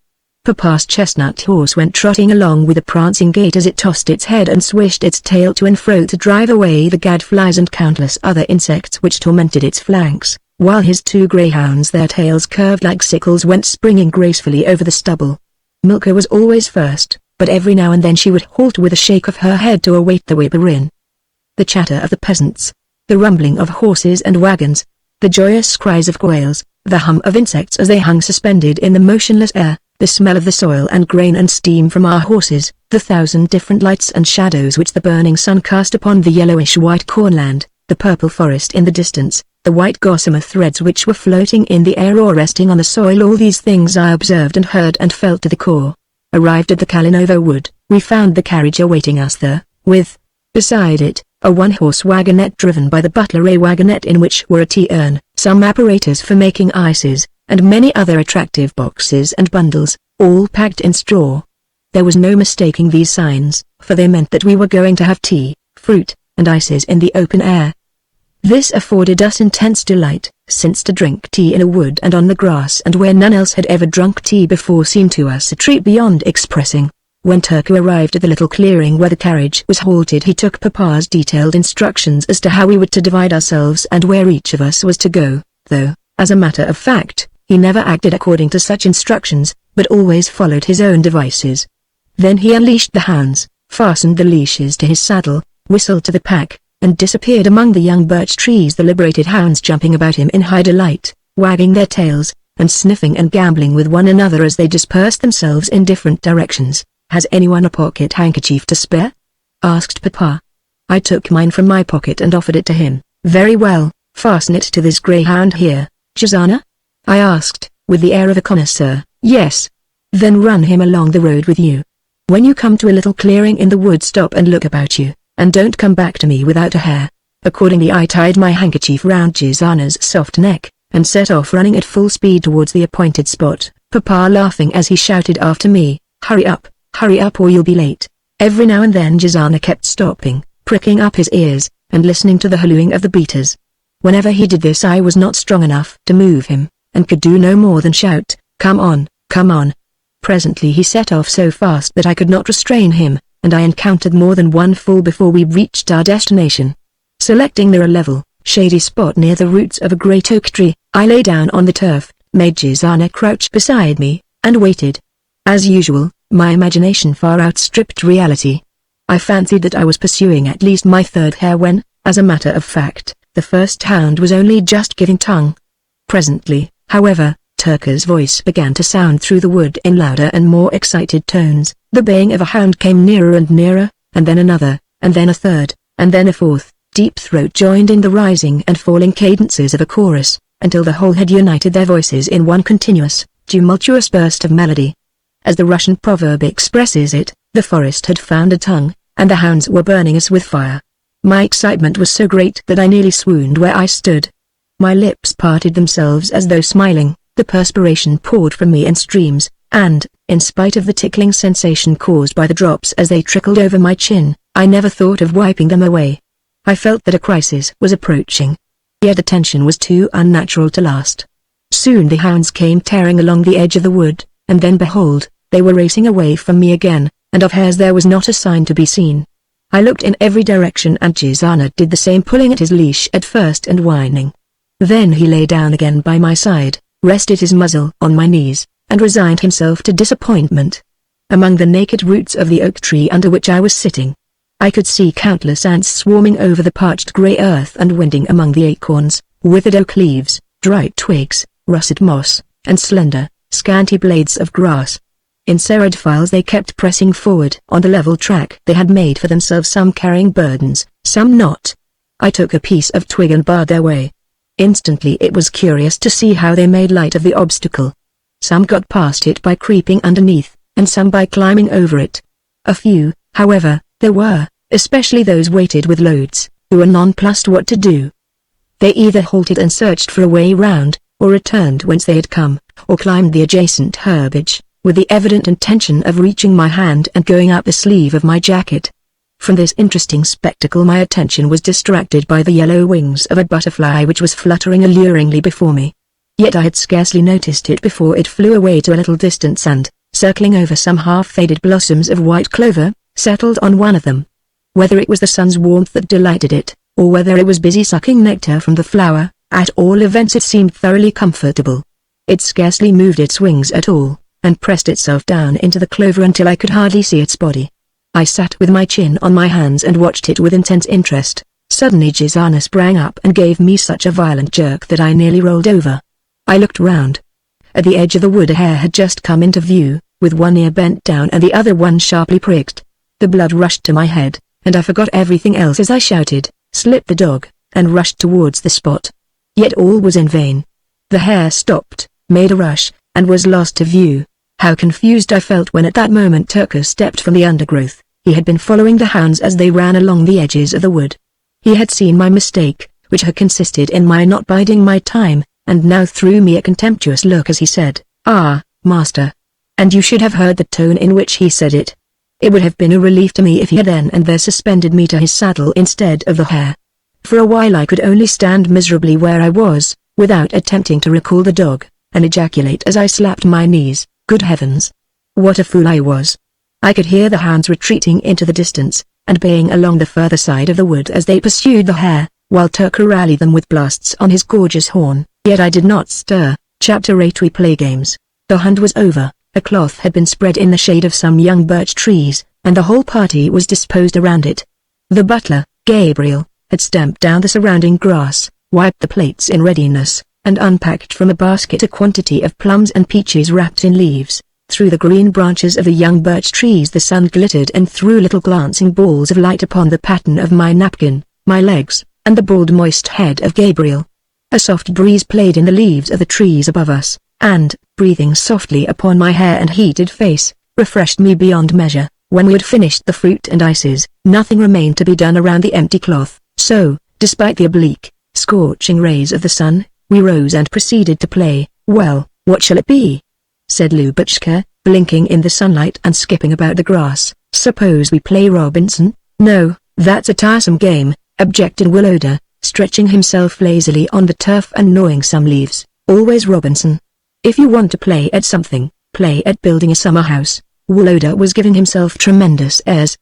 Speaker 1: Papa's chestnut horse went trotting along with a prancing gait as it tossed its head and swished its tail to and fro to drive away the gadflies and countless other insects which tormented its flanks, while his two greyhounds, their tails curved like sickles, went springing gracefully over the stubble. Milka was always first, but every now and then she would halt with a shake of her head to await the whipper in. The chatter of the peasants, the rumbling of horses and wagons, the joyous cries of quails, the hum of insects as they hung suspended in the motionless air, the smell of the soil and grain and steam from our horses, the thousand different lights and shadows which the burning sun cast upon the yellowish-white cornland, the purple forest in the distance, the white gossamer threads which were floating in the air or resting on the soil, all these things I observed and heard and felt to the core. Arrived at the Kalinovo wood, we found the carriage awaiting us there, with, beside it, a one-horse wagonette driven by the butler, a wagonette in which were a tea urn, some apparatus for making ices, and many other attractive boxes and bundles, all packed in straw. There was no mistaking these signs, for they meant that we were going to have tea, fruit, and ices in the open air. This afforded us intense delight, since to drink tea in a wood and on the grass and where none else had ever drunk tea before seemed to us a treat beyond expressing. When Turku arrived at the little clearing where the carriage was halted, he took Papa's detailed instructions as to how we were to divide ourselves and where each of us was to go, though, as a matter of fact, he never acted according to such instructions, but always followed his own devices. Then he unleashed the hounds, fastened the leashes to his saddle, whistled to the pack, and disappeared among the young birch trees, the liberated hounds jumping about him in high delight, wagging their tails, and sniffing and gambling with one another as they dispersed themselves in different directions. "Has anyone a pocket handkerchief to spare?" asked Papa. I took mine from my pocket and offered it to him. "Very well, fasten it to this greyhound here, Jazana?" I asked, with the air of a connoisseur. "Yes." "Then run him along the road with you. When you come to a little clearing in the wood, stop and look about you, and don't come back to me without a hair." Accordingly I tied my handkerchief round Jazana's soft neck, and set off running at full speed towards the appointed spot, Papa laughing as he shouted after me, "Hurry up or you'll be late." Every now and then Jazana kept stopping, pricking up his ears, and listening to the hallooing of the beaters. Whenever he did this I was not strong enough to move him, and could do no more than shout, "Come on, come on." Presently he set off so fast that I could not restrain him, and I encountered more than one fool before we reached our destination. Selecting a level, shady spot near the roots of a great oak tree, I lay down on the turf, made Jazana crouch beside me, and waited. As usual, my imagination far outstripped reality. I fancied that I was pursuing at least my third hare when, as a matter of fact, the first hound was only just giving tongue. Presently, however, Turka's voice began to sound through the wood in louder and more excited tones. The baying of a hound came nearer and nearer, and then another, and then a third, and then a fourth. Deep throat joined in the rising and falling cadences of a chorus, until the whole had united their voices in one continuous, tumultuous burst of melody. As the Russian proverb expresses it, the forest had found a tongue, and the hounds were burning us with fire. My excitement was so great that I nearly swooned where I stood. My lips parted themselves as though smiling, The perspiration poured from me in streams, and, in spite of the tickling sensation caused by the drops as they trickled over my chin, I never thought of wiping them away. I felt that a crisis was approaching. Yet the tension was too unnatural to last. Soon the hounds came tearing along the edge of the wood, and then behold, they were racing away from me again, and of hares there was not a sign to be seen. I looked in every direction and Gizana did the same, pulling at his leash at first and whining. Then he lay down again by my side, rested his muzzle on my knees, and resigned himself to disappointment. Among the naked roots of the oak tree under which I was sitting, I could see countless ants swarming over the parched grey earth and winding among the acorns, withered oak leaves, dry twigs, russet moss, and slender, scanty blades of grass. In serried files they kept pressing forward on the level track they had made for themselves, some carrying burdens, some not. I took a piece of twig and barred their way. Instantly it was curious to see how they made light of the obstacle. Some got past it by creeping underneath, and some by climbing over it. A few, however, there were, especially those weighted with loads, who were nonplussed what to do. They either halted and searched for a way round, or returned whence they had come, or climbed the adjacent herbage, with the evident intention of reaching my hand and going up the sleeve of my jacket. From this interesting spectacle my attention was distracted by the yellow wings of a butterfly which was fluttering alluringly before me. Yet I had scarcely noticed it before it flew away to a little distance and, circling over some half-faded blossoms of white clover, settled on one of them. Whether it was the sun's warmth that delighted it, or whether it was busy sucking nectar from the flower, at all events it seemed thoroughly comfortable. It scarcely moved its wings at all, and pressed itself down into the clover until I could hardly see its body. I sat with my chin on my hands and watched it with intense interest. Suddenly Gizana sprang up and gave me such a violent jerk that I nearly rolled over. I looked round. At the edge of the wood a hare had just come into view, with one ear bent down and the other one sharply pricked. The blood rushed to my head, and I forgot everything else as I shouted, "Slip the dog," and rushed towards the spot. Yet all was in vain. The hare stopped, made a rush, and was lost to view. How confused I felt when at that moment Turco stepped from the undergrowth. He had been following the hounds as they ran along the edges of the wood. He had seen my mistake, which had consisted in my not biding my time, and now threw me a contemptuous look as he said, "Ah, master." And you should have heard the tone in which he said it. It would have been a relief to me if he had then and there suspended me to his saddle instead of the hare. For a while I could only stand miserably where I was, without attempting to recall the dog, and ejaculate as I slapped my knees, "Good heavens! What a fool I was!" I could hear the hounds retreating into the distance, and baying along the further side of the wood as they pursued the hare, while Turco rallied them with blasts on his gorgeous horn, yet I did not stir. Chapter 8 We Play Games. The hunt was over. A cloth had been spread in the shade of some young birch trees, and the whole party was disposed around it. The butler, Gabriel, had stamped down the surrounding grass, wiped the plates in readiness, and unpacked from a basket a quantity of plums and peaches wrapped in leaves. Through the green branches of the young birch trees the sun glittered and threw little glancing balls of light upon the pattern of my napkin, my legs, and the bald moist head of Gabriel. A soft breeze played in the leaves of the trees above us, and, breathing softly upon my hair and heated face, refreshed me beyond measure. When we had finished the fruit and ices, nothing remained to be done around the empty cloth, so, despite the oblique, scorching rays of the sun, we rose and proceeded to play. "Well, what shall it be?" said Lubotshka, blinking in the sunlight and skipping about the grass. "Suppose we play Robinson?" "No, that's a tiresome game," objected Woloda, stretching himself lazily on the turf and gnawing some leaves. "Always Robinson. If you want to play at something, play at building a summer house." Woloda was giving himself tremendous airs.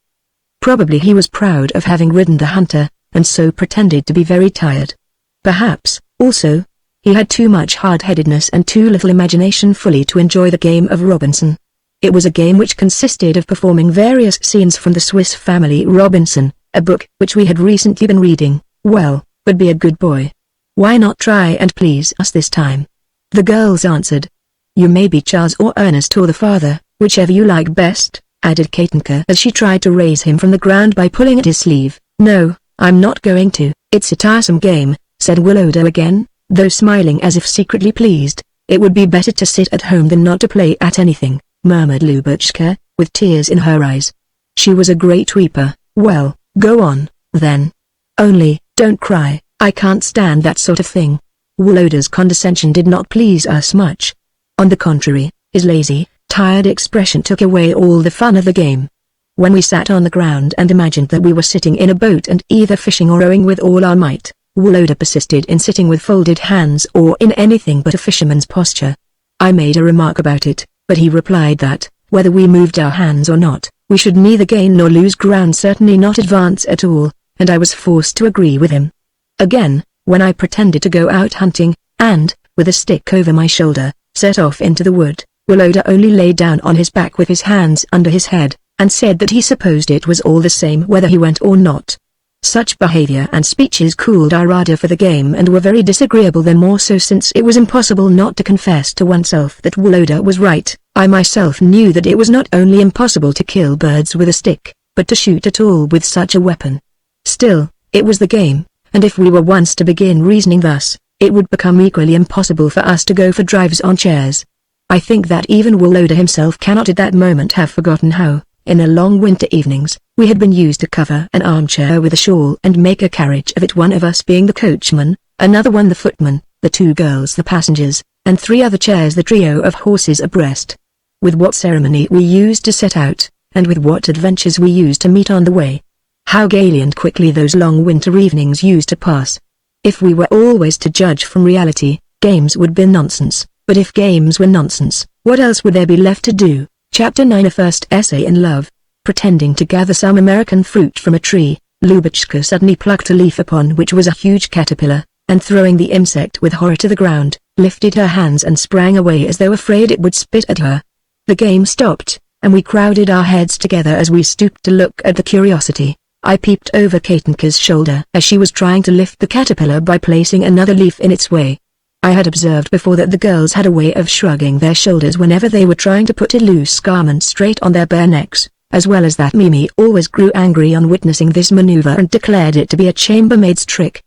Speaker 1: Probably he was proud of having ridden the hunter, and so pretended to be very tired. Perhaps, also, he had too much hard-headedness and too little imagination fully to enjoy the game of Robinson. It was a game which consisted of performing various scenes from the Swiss Family Robinson, a book which we had recently been reading. "Well, but be a good boy. Why not try and please us this time?" The girls answered. "You may be Charles or Ernest or the father, whichever you like best," added Katinka as she tried to raise him from the ground by pulling at his sleeve. "No, I'm not going to." "It's a tiresome game," said Woloda again, though smiling as if secretly pleased. "It would be better to sit at home than not to play at anything," murmured Lubotshka, with tears in her eyes. She was a great weeper. "Well, go on, then. Only, don't cry, I can't stand that sort of thing." Woloda's condescension did not please us much. On the contrary, his lazy, tired expression took away all the fun of the game. When we sat on the ground and imagined that we were sitting in a boat and either fishing or rowing with all our might, Woloda persisted in sitting with folded hands or in anything but a fisherman's posture. I made a remark about it, but he replied that, whether we moved our hands or not, we should neither gain nor lose ground, certainly not advance at all, and I was forced to agree with him. Again, when I pretended to go out hunting, and, with a stick over my shoulder, set off into the wood, Woloda only lay down on his back with his hands under his head, and said that he supposed it was all the same whether he went or not. Such behavior and speeches cooled our ardor for the game and were very disagreeable, the more so since it was impossible not to confess to oneself that Woloda was right. I myself knew that it was not only impossible to kill birds with a stick, but to shoot at all with such a weapon. Still, it was the game, and if we were once to begin reasoning thus, it would become equally impossible for us to go for drives on chairs. I think that even Woloda himself cannot at that moment have forgotten how, in the long winter evenings, we had been used to cover an armchair with a shawl and make a carriage of it, one of us being the coachman, another one the footman, the two girls the passengers, and three other chairs the trio of horses abreast. With what ceremony we used to set out, and with what adventures we used to meet on the way. How gaily and quickly those long winter evenings used to pass. If we were always to judge from reality, games would be nonsense, but if games were nonsense, what else would there be left to do? Chapter 9, a first essay in love. Pretending to gather some American fruit from a tree, Lubotshka suddenly plucked a leaf upon which was a huge caterpillar, and throwing the insect with horror to the ground, lifted her hands and sprang away as though afraid it would spit at her. The game stopped, and we crowded our heads together as we stooped to look at the curiosity. I peeped over Katinka's shoulder as she was trying to lift the caterpillar by placing another leaf in its way. I had observed before that the girls had a way of shrugging their shoulders whenever they were trying to put a loose garment straight on their bare necks, as well as that Mimi always grew angry on witnessing this maneuver and declared it to be a chambermaid's trick.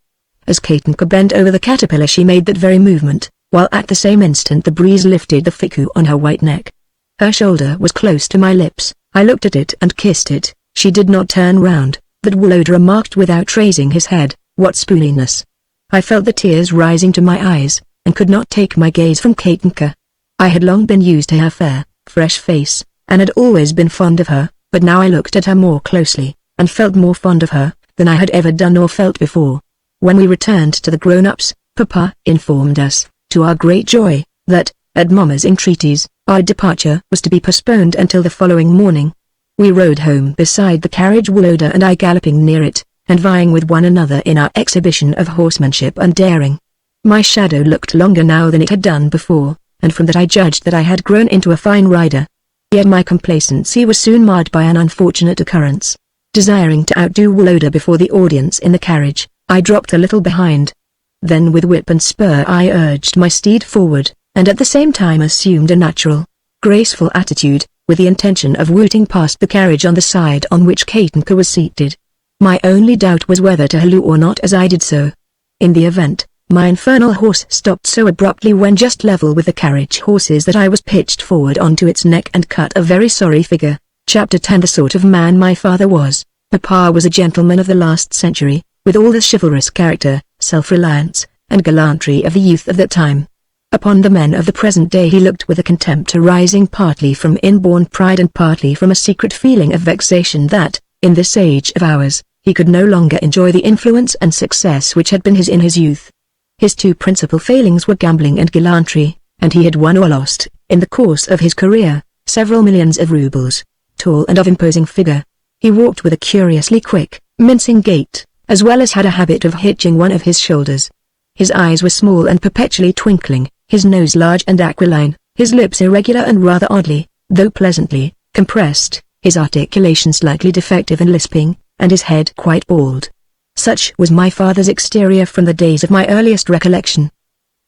Speaker 1: As Katinka bent over the caterpillar she made that very movement, while at the same instant the breeze lifted the fichu on her white neck. Her shoulder was close to my lips. I looked at it and kissed it. She did not turn round, but Woloda remarked without raising his head, "What spooniness." I felt the tears rising to my eyes, and could not take my gaze from Katinka. I had long been used to her fair, fresh face, and had always been fond of her, but now I looked at her more closely, and felt more fond of her, than I had ever done or felt before. When we returned to the grown-ups, Papa informed us, to our great joy, that, at Mamma's entreaties, our departure was to be postponed until the following morning. We rode home beside the carriage, Woloda and I galloping near it, and vying with one another in our exhibition of horsemanship and daring. My shadow looked longer now than it had done before, and from that I judged that I had grown into a fine rider. Yet my complacency was soon marred by an unfortunate occurrence. Desiring to outdo Woloda before the audience in the carriage, I dropped a little behind. Then with whip and spur I urged my steed forward, and at the same time assumed a natural, graceful attitude, with the intention of wooting past the carriage on the side on which Katinka was seated. My only doubt was whether to halloo or not as I did so. In the event, my infernal horse stopped so abruptly when just level with the carriage horses that I was pitched forward onto its neck and cut a very sorry figure. Chapter 10, the sort of man my father was. Papa was a gentleman of the last century, with all the chivalrous character, self-reliance, and gallantry of the youth of that time. Upon the men of the present day he looked with a contempt arising partly from inborn pride and partly from a secret feeling of vexation that, in this age of ours, he could no longer enjoy the influence and success which had been his in his youth. His two principal failings were gambling and gallantry, and he had won or lost, in the course of his career, several millions of rubles. Tall and of imposing figure, he walked with a curiously quick, mincing gait, as well as had a habit of hitching one of his shoulders. His eyes were small and perpetually twinkling, his nose large and aquiline, his lips irregular and rather oddly, though pleasantly, compressed, his articulation slightly defective and lisping, and his head quite bald. Such was my father's exterior from the days of my earliest recollection.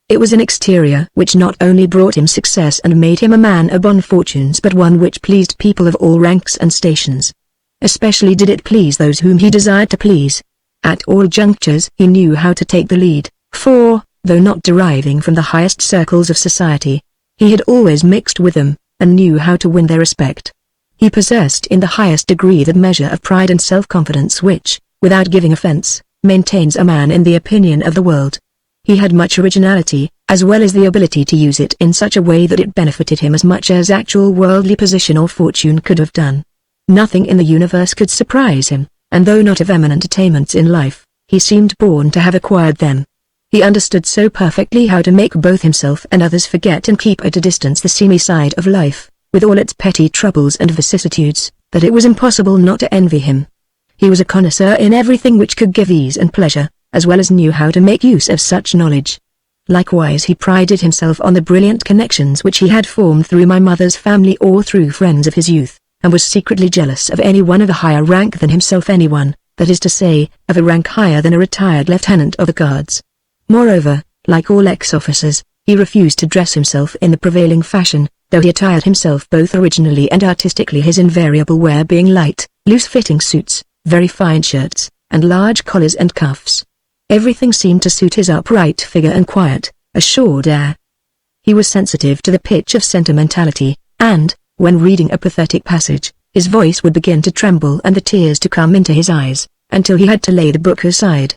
Speaker 1: It was an exterior which not only brought him success and made him a man of bon fortunes, but one which pleased people of all ranks and stations. Especially did it please those whom he desired to please. At all junctures he knew how to take the lead, for, though not deriving from the highest circles of society, he had always mixed with them, and knew how to win their respect. He possessed in the highest degree that measure of pride and self-confidence which, without giving offense, maintains a man in the opinion of the world. He had much originality, as well as the ability to use it in such a way that it benefited him as much as actual worldly position or fortune could have done. Nothing in the universe could surprise him, and though not of eminent attainments in life, he seemed born to have acquired them. He understood so perfectly how to make both himself and others forget and keep at a distance the seamy side of life, with all its petty troubles and vicissitudes, that it was impossible not to envy him. He was a connoisseur in everything which could give ease and pleasure, as well as knew how to make use of such knowledge. Likewise he prided himself on the brilliant connections which he had formed through my mother's family or through friends of his youth, and was secretly jealous of anyone of a higher rank than himself, anyone, that is to say, of a rank higher than a retired lieutenant of the guards. Moreover, like all ex-officers, he refused to dress himself in the prevailing fashion, though he attired himself both originally and artistically, his invariable wear being light, loose-fitting suits, very fine shirts, and large collars and cuffs. Everything seemed to suit his upright figure and quiet, assured air. He was sensitive to the pitch of sentimentality, and, when reading a pathetic passage, his voice would begin to tremble and the tears to come into his eyes, until he had to lay the book aside.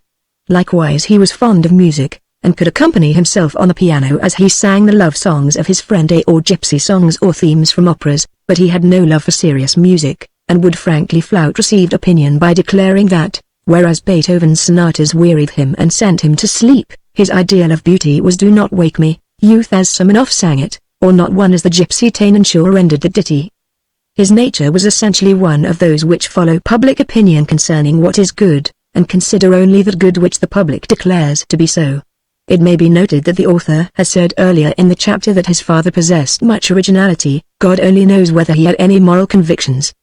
Speaker 1: Likewise he was fond of music, and could accompany himself on the piano as he sang the love songs of his friend A or gypsy songs or themes from operas, but he had no love for serious music, and would frankly flout received opinion by declaring that, whereas Beethoven's sonatas wearied him and sent him to sleep, his ideal of beauty was "Do not wake me, youth," as Simonov sang it, or "Not one," as the gypsy Tainenshaw rendered the ditty. His nature was essentially one of those which follow public opinion concerning what is good, and consider only that good which the public declares to be so. It may be noted that the author has said earlier in the chapter that his father possessed much originality. God only knows whether he had any moral convictions.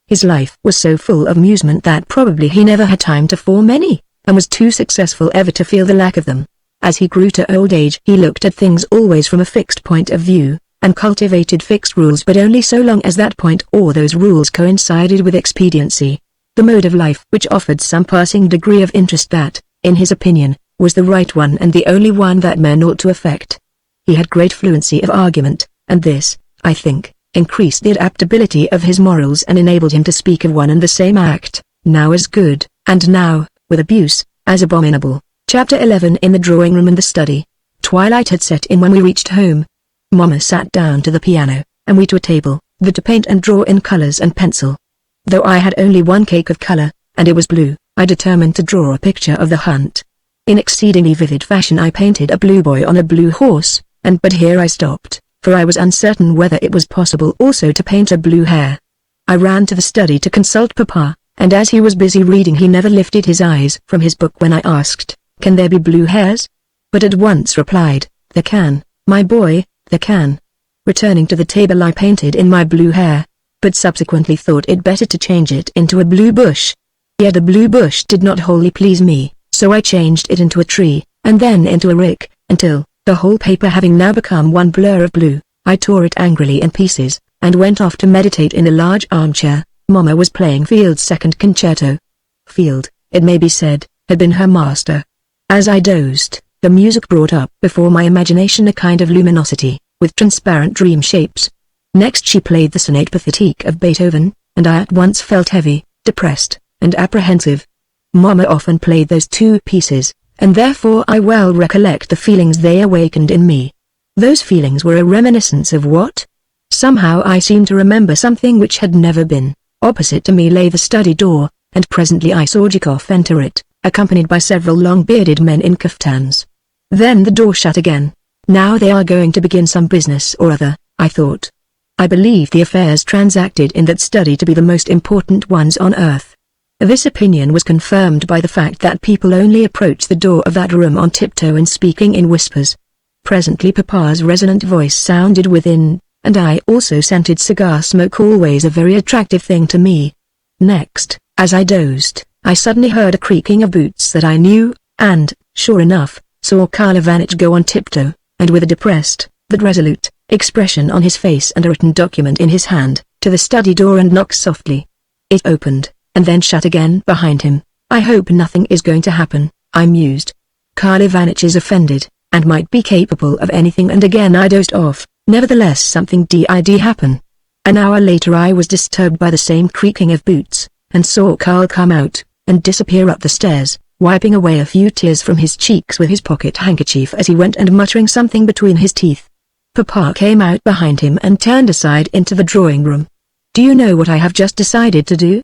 Speaker 1: His life was so full of amusement that probably he never had time to form any, and was too successful ever to feel the lack of them. As he grew to old age he looked at things always from a fixed point of view, and cultivated fixed rules, but only so long as that point or those rules coincided with expediency. The mode of life which offered some passing degree of interest that, in his opinion, was the right one and the only one that men ought to affect. He had great fluency of argument, and this, I think, increased the adaptability of his morals and enabled him to speak of one and the same act, now as good, and now, with abuse, as abominable. Chapter 11. In the drawing room and the study. Twilight had set in when we reached home. Mamma sat down to the piano, and we to a table, to paint and draw in colors and pencil. Though I had only one cake of color, and it was blue, I determined to draw a picture of the hunt. In exceedingly vivid fashion I painted a blue boy on a blue horse, but here I stopped, for I was uncertain whether it was possible also to paint a blue hare. I ran to the study to consult Papa, and as he was busy reading he never lifted his eyes from his book when I asked, "Can there be blue hares?" But at once replied, "There can, my boy, there can." Returning to the table I painted in my blue hare, but subsequently thought it better to change it into a blue bush. Yet a blue bush did not wholly please me, so I changed it into a tree, and then into a rick, until, the whole paper having now become one blur of blue, I tore it angrily in pieces, and went off to meditate in a large armchair. Mamma was playing Field's second concerto. Field, it may be said, had been her master. As I dozed, the music brought up before my imagination a kind of luminosity, with transparent dream shapes. Next she played the Sonate Pathétique of Beethoven, and I at once felt heavy, depressed, and apprehensive. Mamma often played those two pieces, and therefore I well recollect the feelings they awakened in me. Those feelings were a reminiscence of what? Somehow I seemed to remember something which had never been. Opposite to me lay the study door, and presently I saw Zhukov enter it, accompanied by several long-bearded men in kaftans. Then the door shut again. Now they are going to begin some business or other, I thought. I believed the affairs transacted in that study to be the most important ones on earth. This opinion was confirmed by the fact that people only approached the door of that room on tiptoe and speaking in whispers. Presently Papa's resonant voice sounded within, and I also scented cigar smoke, always a very attractive thing to me. Next, as I dozed, I suddenly heard a creaking of boots that I knew, and, sure enough, saw Karl Ivanitch go on tiptoe, and with a depressed, but resolute, expression on his face and a written document in his hand, to the study door and knock softly. It opened, and then shut again behind him. I hope nothing is going to happen, I mused. Karl Ivanitch is offended, and might be capable of anything, and again I dozed off. Nevertheless something did happen. An hour later I was disturbed by the same creaking of boots, and saw Karl come out, and disappear up the stairs, wiping away a few tears from his cheeks with his pocket handkerchief as he went and muttering something between his teeth. Papa came out behind him and turned aside into the drawing room. "Do you know what I have just decided to do?"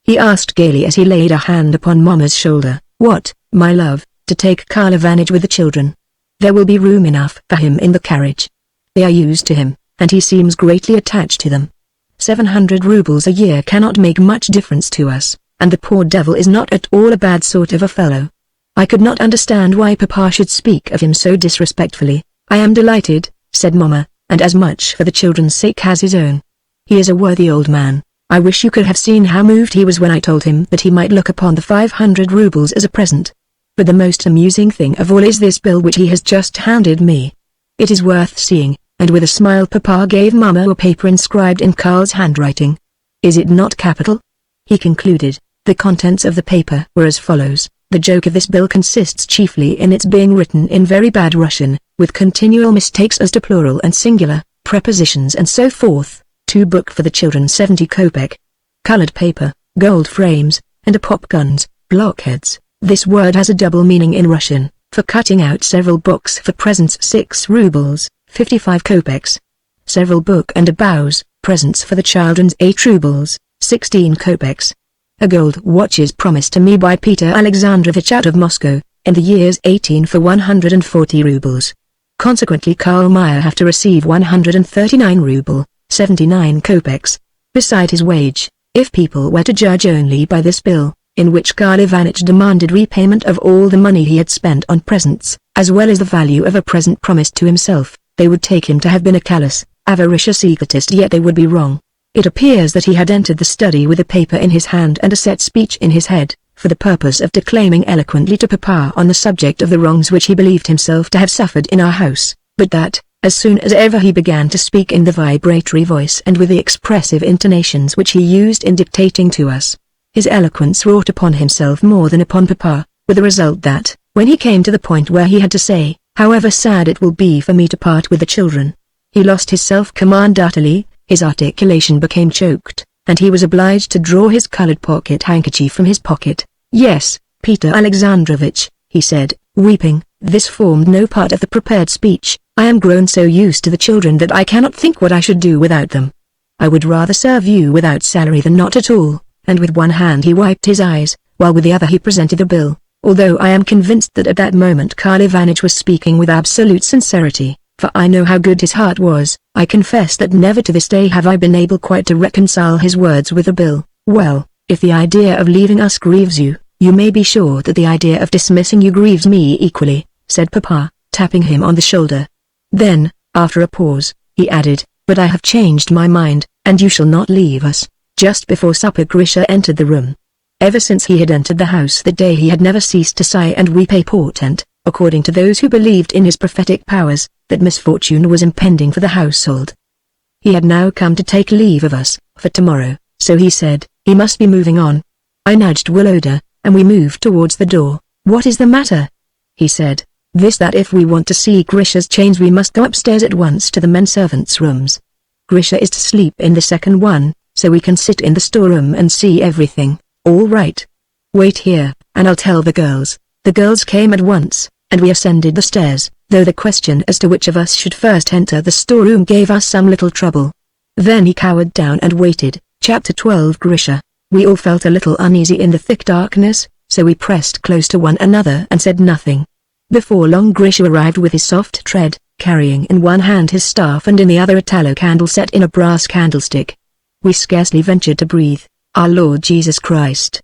Speaker 1: he asked gaily as he laid a hand upon Mama's shoulder. "What, my love?" "To take Karl Ivanich with the children. There will be room enough for him in the carriage. They are used to him, and he seems greatly attached to them. 700 rubles a year cannot make much difference to us, and the poor devil is not at all a bad sort of a fellow." I could not understand why Papa should speak of him so disrespectfully. "I am delighted," said Mama, "and as much for the children's sake as his own. He is a worthy old man. I wish you could have seen how moved he was when I told him that he might look upon the 500 rubles as a present. But the most amusing thing of all is this bill which he has just handed me. It is worth seeing," and with a smile Papa gave Mama a paper inscribed in Karl's handwriting. "Is it not capital?" he concluded. The contents of the paper were as follows. The joke of this bill consists chiefly in its being written in very bad Russian, with continual mistakes as to plural and singular, prepositions and so forth. 2 book for the children 70 kopeck. Colored paper, gold frames, and a pop guns, blockheads. This word has a double meaning in Russian. For cutting out several books for presents 6 rubles, 55 kopecks. Several book and a bows, presents for the children's 8 rubles, 16 kopecks. A gold watch is promised to me by Peter Alexandrovich out of Moscow, in the years 18 for 140 rubles. Consequently Karl Meyer have to receive 139 ruble, 79 kopecks, beside his wage, if people were to judge only by this bill, in which Karl Ivanich demanded repayment of all the money he had spent on presents, as well as the value of a present promised to himself, they would take him to have been a callous, avaricious egotist, yet they would be wrong. It appears that he had entered the study with a paper in his hand and a set speech in his head, for the purpose of declaiming eloquently to Papa on the subject of the wrongs which he believed himself to have suffered in our house, but that, as soon as ever he began to speak in the vibratory voice and with the expressive intonations which he used in dictating to us, his eloquence wrought upon himself more than upon Papa, with the result that, when he came to the point where he had to say, "However sad it will be for me to part with the children," he lost his self-command utterly, his articulation became choked, and he was obliged to draw his colored pocket handkerchief from his pocket. "Yes, Peter Alexandrovich," he said, weeping, "this formed no part of the prepared speech. I am grown so used to the children that I cannot think what I should do without them. I would rather serve you without salary than not at all," and with one hand he wiped his eyes, while with the other he presented the bill, although I am convinced that at that moment Karl Ivanich was speaking with absolute sincerity, for I know how good his heart was. I confess that never to this day have I been able quite to reconcile his words with the bill. "Well, if the idea of leaving us grieves you, you may be sure that the idea of dismissing you grieves me equally," said Papa, tapping him on the shoulder. Then, after a pause, he added, "But I have changed my mind, and you shall not leave us." Just before supper Grisha entered the room. Ever since he had entered the house that day he had never ceased to sigh and weep, a portent, according to those who believed in his prophetic powers, that misfortune was impending for the household. He had now come to take leave of us, for tomorrow, so he said, he must be moving on. I nudged Woloda, and we moved towards the door. "What is the matter?" he said. "This, that if we want to see Grisha's chains we must go upstairs at once to the men servants' rooms. Grisha is to sleep in the second one, so we can sit in the storeroom and see everything." "All right. Wait here, and I'll tell the girls." The girls came at once, and we ascended the stairs, though the question as to which of us should first enter the storeroom gave us some little trouble. Then he cowered down and waited. Chapter 12 Grisha. We all felt a little uneasy in the thick darkness, so we pressed close to one another and said nothing. Before long Grisha arrived with his soft tread, carrying in one hand his staff and in the other a tallow candle set in a brass candlestick. We scarcely ventured to breathe. "Our Lord Jesus Christ,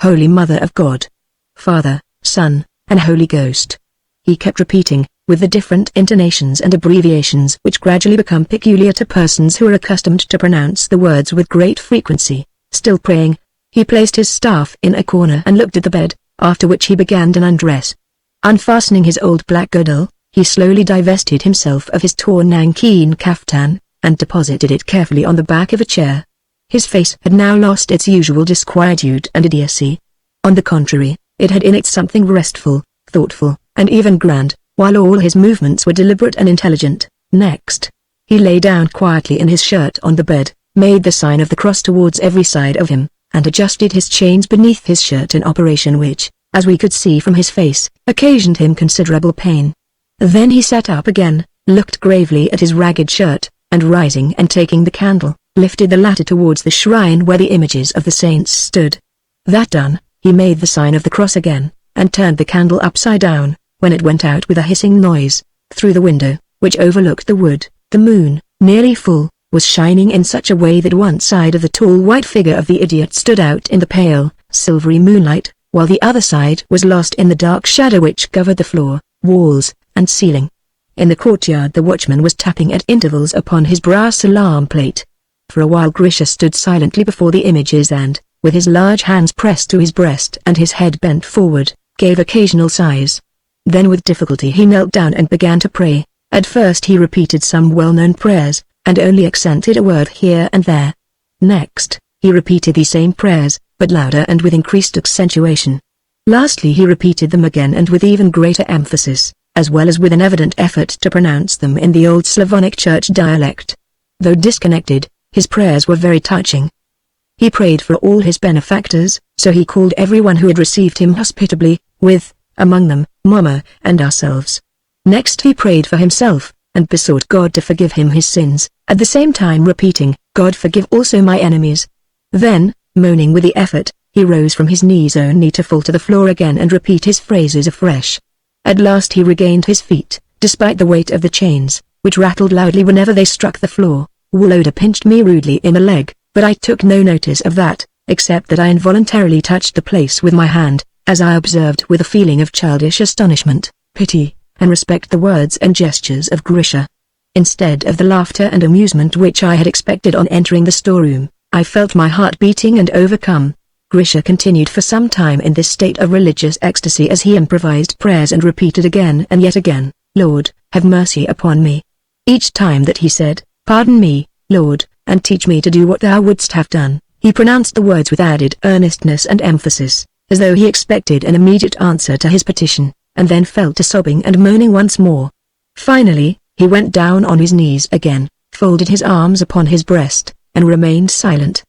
Speaker 1: Holy Mother of God, Father, Son, and Holy Ghost," he kept repeating, with the different intonations and abbreviations which gradually become peculiar to persons who are accustomed to pronounce the words with great frequency. Still praying, he placed his staff in a corner and looked at the bed, after which he began an undress. Unfastening his old black girdle, he slowly divested himself of his torn nankeen kaftan, and deposited it carefully on the back of a chair. His face had now lost its usual disquietude and idiocy. On the contrary, it had in it something restful, thoughtful, and even grand, while all his movements were deliberate and intelligent. Next, he lay down quietly in his shirt on the bed, made the sign of the cross towards every side of him, and adjusted his chains beneath his shirt, an operation which, as we could see from his face, occasioned him considerable pain. Then he sat up again, looked gravely at his ragged shirt, and rising and taking the candle, lifted the latter towards the shrine where the images of the saints stood. That done, he made the sign of the cross again, and turned the candle upside down, when it went out with a hissing noise. Through the window, which overlooked the wood, the moon, nearly full, was shining in such a way that one side of the tall white figure of the idiot stood out in the pale, silvery moonlight, while the other side was lost in the dark shadow which covered the floor, walls, and ceiling. In the courtyard the watchman was tapping at intervals upon his brass alarm plate. For a while Grisha stood silently before the images and, with his large hands pressed to his breast and his head bent forward, gave occasional sighs. Then with difficulty he knelt down and began to pray. At first he repeated some well-known prayers, and only accented a word here and there. Next, he repeated these same prayers, but louder and with increased accentuation. Lastly he repeated them again and with even greater emphasis, as well as with an evident effort to pronounce them in the old Slavonic church dialect. Though disconnected, his prayers were very touching. He prayed for all his benefactors, so he called everyone who had received him hospitably, with, among them, Mama and ourselves. Next he prayed for himself, and besought God to forgive him his sins, at the same time repeating, God forgive also my enemies. Then, moaning with the effort, he rose from his knees only to fall to the floor again and repeat his phrases afresh. At last he regained his feet, despite the weight of the chains, which rattled loudly whenever they struck the floor. Woloda pinched me rudely in the leg, but I took no notice of that, except that I involuntarily touched the place with my hand, as I observed with a feeling of childish astonishment, pity, and respect the words and gestures of Grisha. Instead of the laughter and amusement which I had expected on entering the storeroom, I felt my heart beating and overcome. Grisha continued for some time in this state of religious ecstasy as he improvised prayers and repeated again and yet again, Lord, have mercy upon me. Each time that he said, Pardon me, Lord, and teach me to do what thou wouldst have done, he pronounced the words with added earnestness and emphasis, as though he expected an immediate answer to his petition, and then fell to sobbing and moaning once more. Finally, he went down on his knees again, folded his arms upon his breast, and remained silent.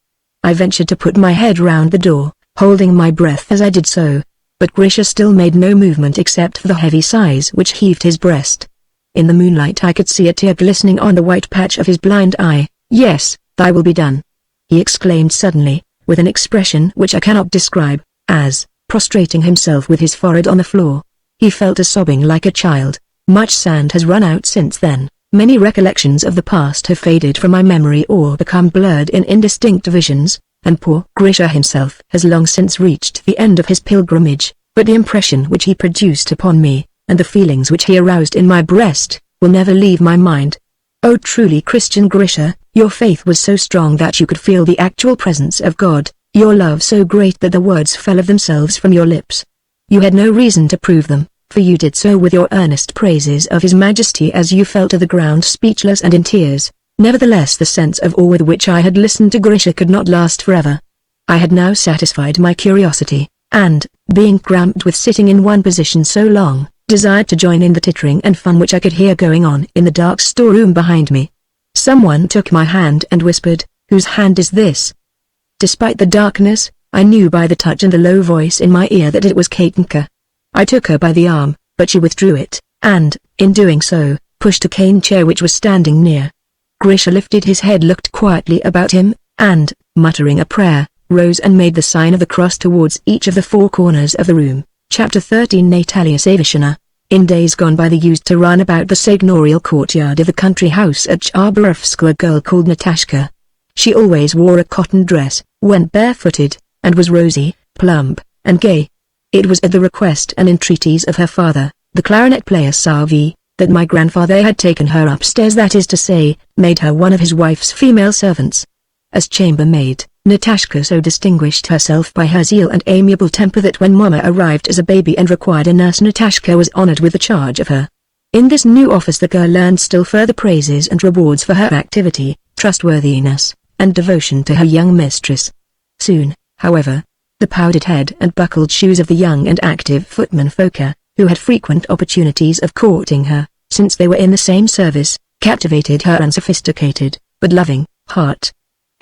Speaker 1: I ventured to put my head round the door, holding my breath as I did so, but Grisha still made no movement except for the heavy sighs which heaved his breast. In the moonlight I could see a tear glistening on the white patch of his blind eye. Yes, thy will be done, he exclaimed suddenly, with an expression which I cannot describe, as, prostrating himself with his forehead on the floor, he fell to sobbing like a child. Much sand has run out since then. Many recollections of the past have faded from my memory or become blurred in indistinct visions, and poor Grisha himself has long since reached the end of his pilgrimage, but the impression which he produced upon me, and the feelings which he aroused in my breast, will never leave my mind. O truly Christian Grisha, your faith was so strong that you could feel the actual presence of God, your love so great that the words fell of themselves from your lips. You had no reason to prove them, for you did so with your earnest praises of His Majesty as you fell to the ground speechless and in tears. Nevertheless the sense of awe with which I had listened to Grisha could not last forever. I had now satisfied my curiosity, and, being cramped with sitting in one position so long, desired to join in the tittering and fun which I could hear going on in the dark storeroom behind me. Someone took my hand and whispered, "Whose hand is this?" Despite the darkness, I knew by the touch and the low voice in my ear that it was Katinka. I took her by the arm, but she withdrew it, and, in doing so, pushed a cane chair which was standing near. Grisha lifted his head, looked quietly about him, and, muttering a prayer, rose and made the sign of the cross towards each of the four corners of the room. Chapter 13 Natalia Savishina. In days gone by they used to run about the seigneurial courtyard of the country house at Chabarovsk a girl called Natashka. She always wore a cotton dress, went barefooted, and was rosy, plump, and gay. It was at the request and entreaties of her father, the clarinet player Savi, that my grandfather had taken her upstairs, that is to say, made her one of his wife's female servants. As chambermaid, Natashka so distinguished herself by her zeal and amiable temper that when Mama arrived as a baby and required a nurse, Natashka was honored with the charge of her. In this new office the girl learned still further praises and rewards for her activity, trustworthiness, and devotion to her young mistress. Soon, however, the powdered head and buckled shoes of the young and active footman Foka, who had frequent opportunities of courting her, since they were in the same service, captivated her unsophisticated, but loving, heart.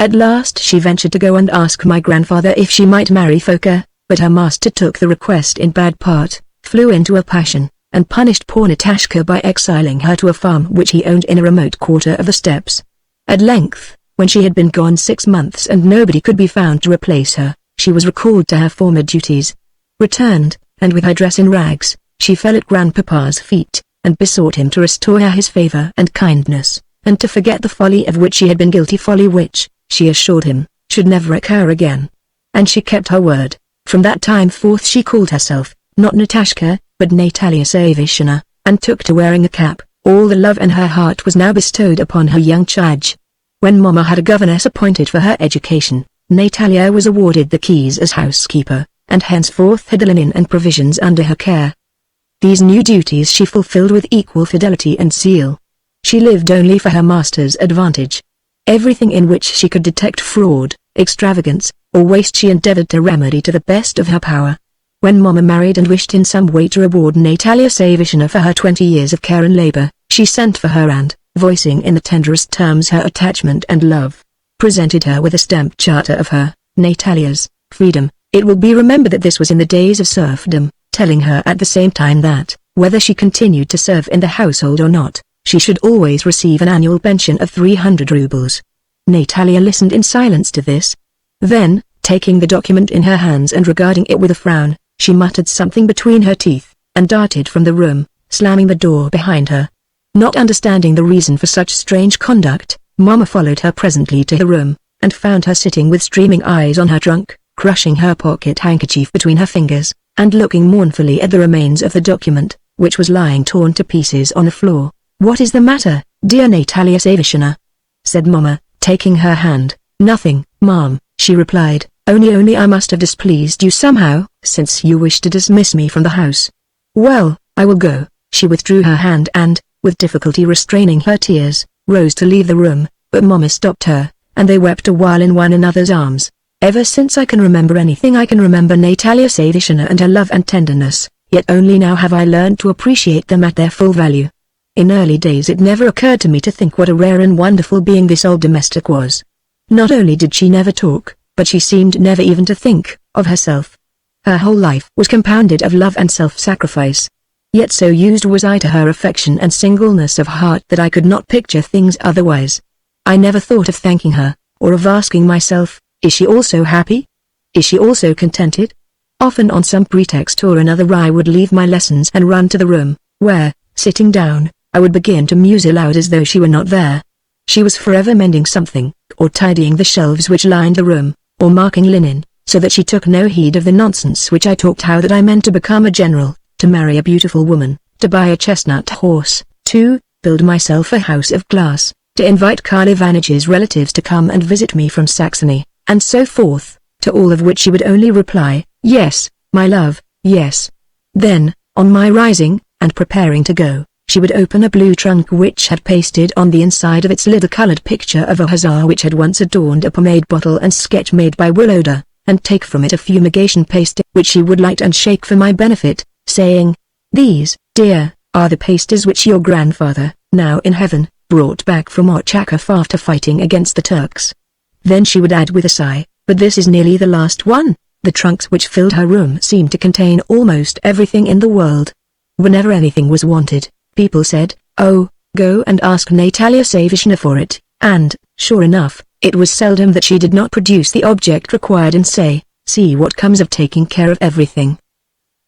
Speaker 1: At last she ventured to go and ask my grandfather if she might marry Foka, but her master took the request in bad part, flew into a passion, and punished poor Natashka by exiling her to a farm which he owned in a remote quarter of the steppes. At length, when she had been gone 6 months and nobody could be found to replace her, she was recalled to her former duties. Returned, and with her dress in rags, she fell at grandpapa's feet, and besought him to restore her his favor and kindness, and to forget the folly of which she had been guilty, folly which, she assured him, should never occur again. And she kept her word. From that time forth she called herself, not Natashka, but Natalia Savishna, and took to wearing a cap. All the love in her heart was now bestowed upon her young charge. When Mama had a governess appointed for her education, Natalia was awarded the keys as housekeeper, and henceforth had the linen and provisions under her care. These new duties she fulfilled with equal fidelity and zeal. She lived only for her master's advantage. Everything in which she could detect fraud, extravagance, or waste she endeavored to remedy to the best of her power. When Mama married and wished in some way to reward Natalia Savishna for her 20 years of care and labor, she sent for her and, voicing in the tenderest terms her attachment and love, presented her with a stamped charter of her, Natalia's, freedom. It will be remembered that this was in the days of serfdom, telling her at the same time that, whether she continued to serve in the household or not, she should always receive an annual pension of 300 rubles. Natalia listened in silence to this. Then, taking the document in her hands and regarding it with a frown, she muttered something between her teeth, and darted from the room, slamming the door behind her. Not understanding the reason for such strange conduct, Mama followed her presently to her room, and found her sitting with streaming eyes on her trunk, crushing her pocket handkerchief between her fingers, and looking mournfully at the remains of the document, which was lying torn to pieces on the floor. "What is the matter, dear Natalia Savishna?" said Mama, taking her hand. "Nothing, Mom," she replied, only I must have displeased you somehow, since you wish to dismiss me from the house." "Well, I will go." She withdrew her hand and, with difficulty restraining her tears, rose to leave the room, but Mama stopped her, and they wept a while in one another's arms. "Ever since I can remember anything I can remember Natalia Savishna and her love and tenderness, yet only now have I learned to appreciate them at their full value. In early days it never occurred to me to think what a rare and wonderful being this old domestic was. Not only did she never talk, but she seemed never even to think of herself. Her whole life was compounded of love and self-sacrifice. Yet so used was I to her affection and singleness of heart that I could not picture things otherwise. I never thought of thanking her, or of asking myself, is she also happy? Is she also contented? Often on some pretext or another I would leave my lessons and run to the room, where, sitting down, I would begin to muse aloud as though she were not there. She was forever mending something, or tidying the shelves which lined the room, or marking linen, so that she took no heed of the nonsense which I talked, how that I meant to become a general, to marry a beautiful woman, to buy a chestnut horse, to build myself a house of glass, to invite Karl Ivanich's relatives to come and visit me from Saxony, and so forth, to all of which she would only reply, "Yes, my love, yes." Then, on my rising, and preparing to go, she would open a blue trunk which had pasted on the inside of its lid a colored picture of a hussar which had once adorned a pomade bottle and sketch made by Willoda, and take from it a fumigation paste which she would light and shake for my benefit, saying, "These, dear, are the pastes which your grandfather, now in heaven, brought back from Ochakov after fighting against the Turks." Then she would add with a sigh, "But this is nearly the last one." The trunks which filled her room seemed to contain almost everything in the world. Whenever anything was wanted, people said, "Oh, go and ask Natalia Savishna for it," and, sure enough, it was seldom that she did not produce the object required and say, "See what comes of taking care of everything."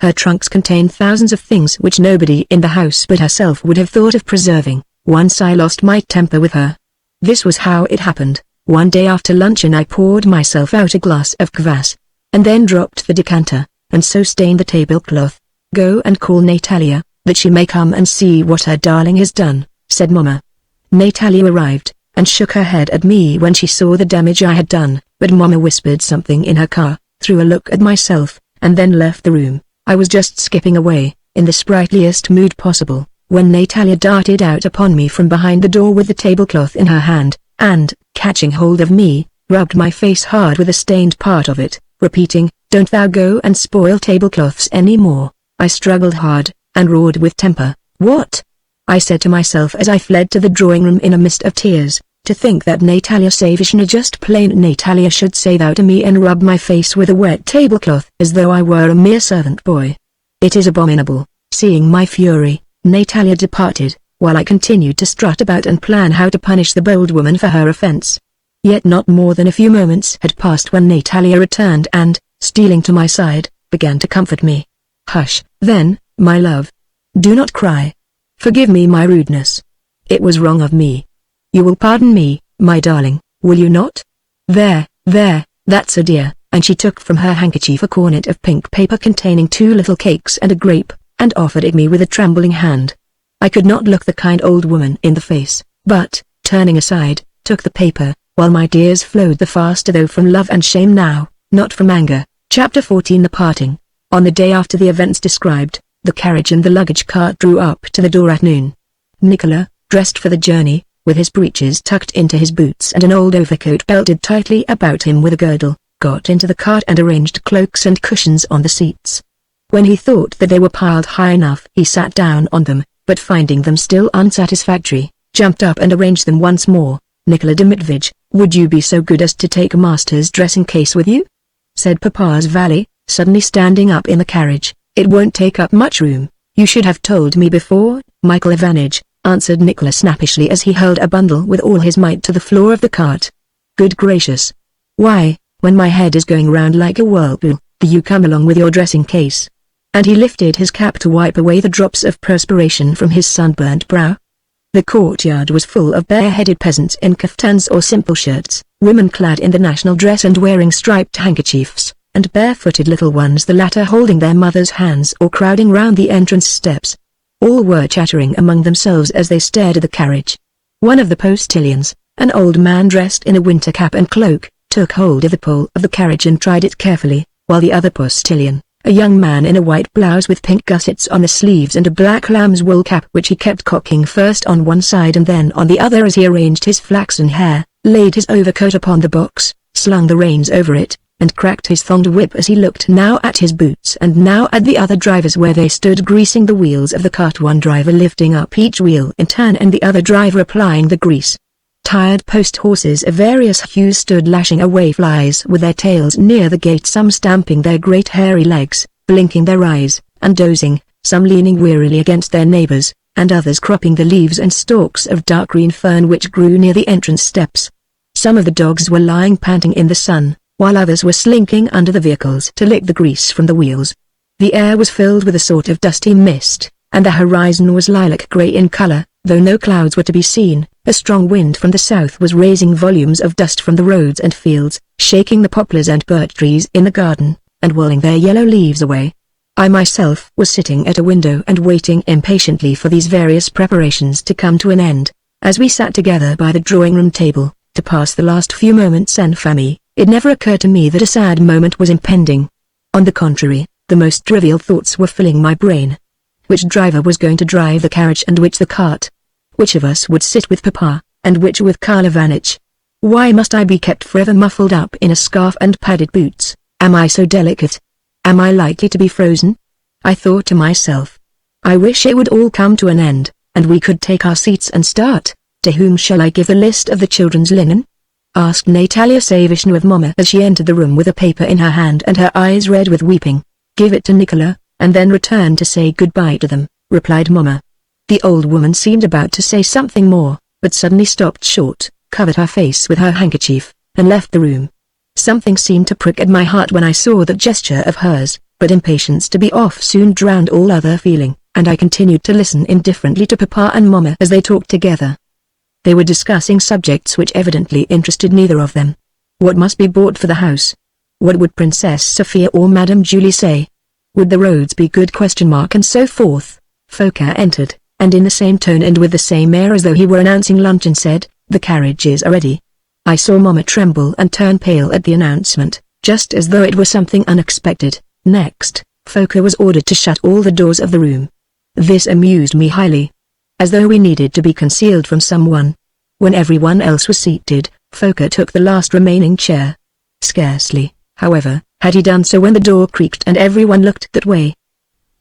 Speaker 1: Her trunks contained thousands of things which nobody in the house but herself would have thought of preserving. Once I lost my temper with her. This was how it happened. One day after luncheon I poured myself out a glass of kvass, and then dropped the decanter, and so stained the tablecloth. "Go and call Natalia, that she may come and see what her darling has done," said Mama. Natalia arrived, and shook her head at me when she saw the damage I had done, but Mama whispered something in her car, threw a look at myself, and then left the room. I was just skipping away, in the sprightliest mood possible, when Natalia darted out upon me from behind the door with the tablecloth in her hand, and, catching hold of me, rubbed my face hard with a stained part of it, repeating, "Don't thou go and spoil tablecloths any more." I struggled hard, and roared with temper. "What?" I said to myself as I fled to the drawing room in a mist of tears. To think that Natalia Savishna, just plain Natalia, should say that to me and rub my face with a wet tablecloth as though I were a mere servant boy. It is abominable. Seeing my fury, Natalia departed, while I continued to strut about and plan how to punish the bold woman for her offense. Yet not more than a few moments had passed when Natalia returned and, stealing to my side, began to comfort me. "Hush, then, my love. Do not cry. Forgive me my rudeness. It was wrong of me. You will pardon me, my darling, will you not? There, that's a dear," and she took from her handkerchief a cornet of pink paper containing 2 little cakes and a grape, and offered it me with a trembling hand. I could not look the kind old woman in the face, but, turning aside, took the paper, while my tears flowed the faster, though from love and shame now, not from anger. Chapter 14. The Parting. On the day after the events described, the carriage and the luggage cart drew up to the door at noon. Nikola, dressed for the journey, with his breeches tucked into his boots and an old overcoat belted tightly about him with a girdle, got into the cart and arranged cloaks and cushions on the seats. When he thought that they were piled high enough, he sat down on them, but finding them still unsatisfactory, jumped up and arranged them once more. "Nikola Dmitrievich, would you be so good as to take a master's dressing case with you?" said Papa's valet, suddenly standing up in the carriage. "It won't take up much room." "You should have told me before, Michael Ivanich," answered Nikola snappishly as he hurled a bundle with all his might to the floor of the cart. "Good gracious! Why, when my head is going round like a whirlpool, do you come along with your dressing case?" And he lifted his cap to wipe away the drops of perspiration from his sunburnt brow. The courtyard was full of bare-headed peasants in kaftans or simple shirts, women clad in the national dress and wearing striped handkerchiefs, and barefooted little ones, the latter holding their mothers' hands or crowding round the entrance steps. All were chattering among themselves as they stared at the carriage. One of the postilions, an old man dressed in a winter cap and cloak, took hold of the pole of the carriage and tried it carefully, while the other postilion, a young man in a white blouse with pink gussets on the sleeves and a black lamb's wool cap which he kept cocking first on one side and then on the other as he arranged his flaxen hair, laid his overcoat upon the box, slung the reins over it, and cracked his thonged whip as he looked now at his boots and now at the other drivers where they stood greasing the wheels of the cart, one driver lifting up each wheel in turn and the other driver applying the grease. Tired post horses of various hues stood lashing away flies with their tails near the gate, some stamping their great hairy legs, blinking their eyes, and dozing, some leaning wearily against their neighbors, and others cropping the leaves and stalks of dark green fern which grew near the entrance steps. Some of the dogs were lying panting in the sun, while others were slinking under the vehicles to lick the grease from the wheels. The air was filled with a sort of dusty mist, and the horizon was lilac-grey in color, though no clouds were to be seen. A strong wind from the south was raising volumes of dust from the roads and fields, shaking the poplars and birch trees in the garden, and whirling their yellow leaves away. I myself was sitting at a window and waiting impatiently for these various preparations to come to an end. As we sat together by the drawing-room table, to pass the last few moments en famille, it never occurred to me that a sad moment was impending. On the contrary, the most trivial thoughts were filling my brain. Which driver was going to drive the carriage and which the cart? Which of us would sit with Papa, and which with Karl Ivanich? Why must I be kept forever muffled up in a scarf and padded boots? Am I so delicate? Am I likely to be frozen? I thought to myself. I wish it would all come to an end, and we could take our seats and start. To whom shall I give the list of the children's linen? Asked Natalia Savishna of Mama as she entered the room with a paper in her hand and her eyes red with weeping. Give it to Nikola, and then return to say goodbye to them, replied Mama. The old woman seemed about to say something more, but suddenly stopped short, covered her face with her handkerchief, and left the room. Something seemed to prick at my heart when I saw that gesture of hers, but impatience to be off soon drowned all other feeling, and I continued to listen indifferently to Papa and Mama as they talked together. They were discussing subjects which evidently interested neither of them. What must be bought for the house? What would Princess Sophia or Madame Julie say? Would the roads be good ? And so forth. Foka entered, and in the same tone and with the same air as though he were announcing luncheon said, "The carriages are ready." I saw Mama tremble and turn pale at the announcement, just as though it were something unexpected. Next, Foka was ordered to shut all the doors of the room. This amused me highly. As though we needed to be concealed from someone. When everyone else was seated, Foka took the last remaining chair. Scarcely, however, had he done so when the door creaked and everyone looked that way.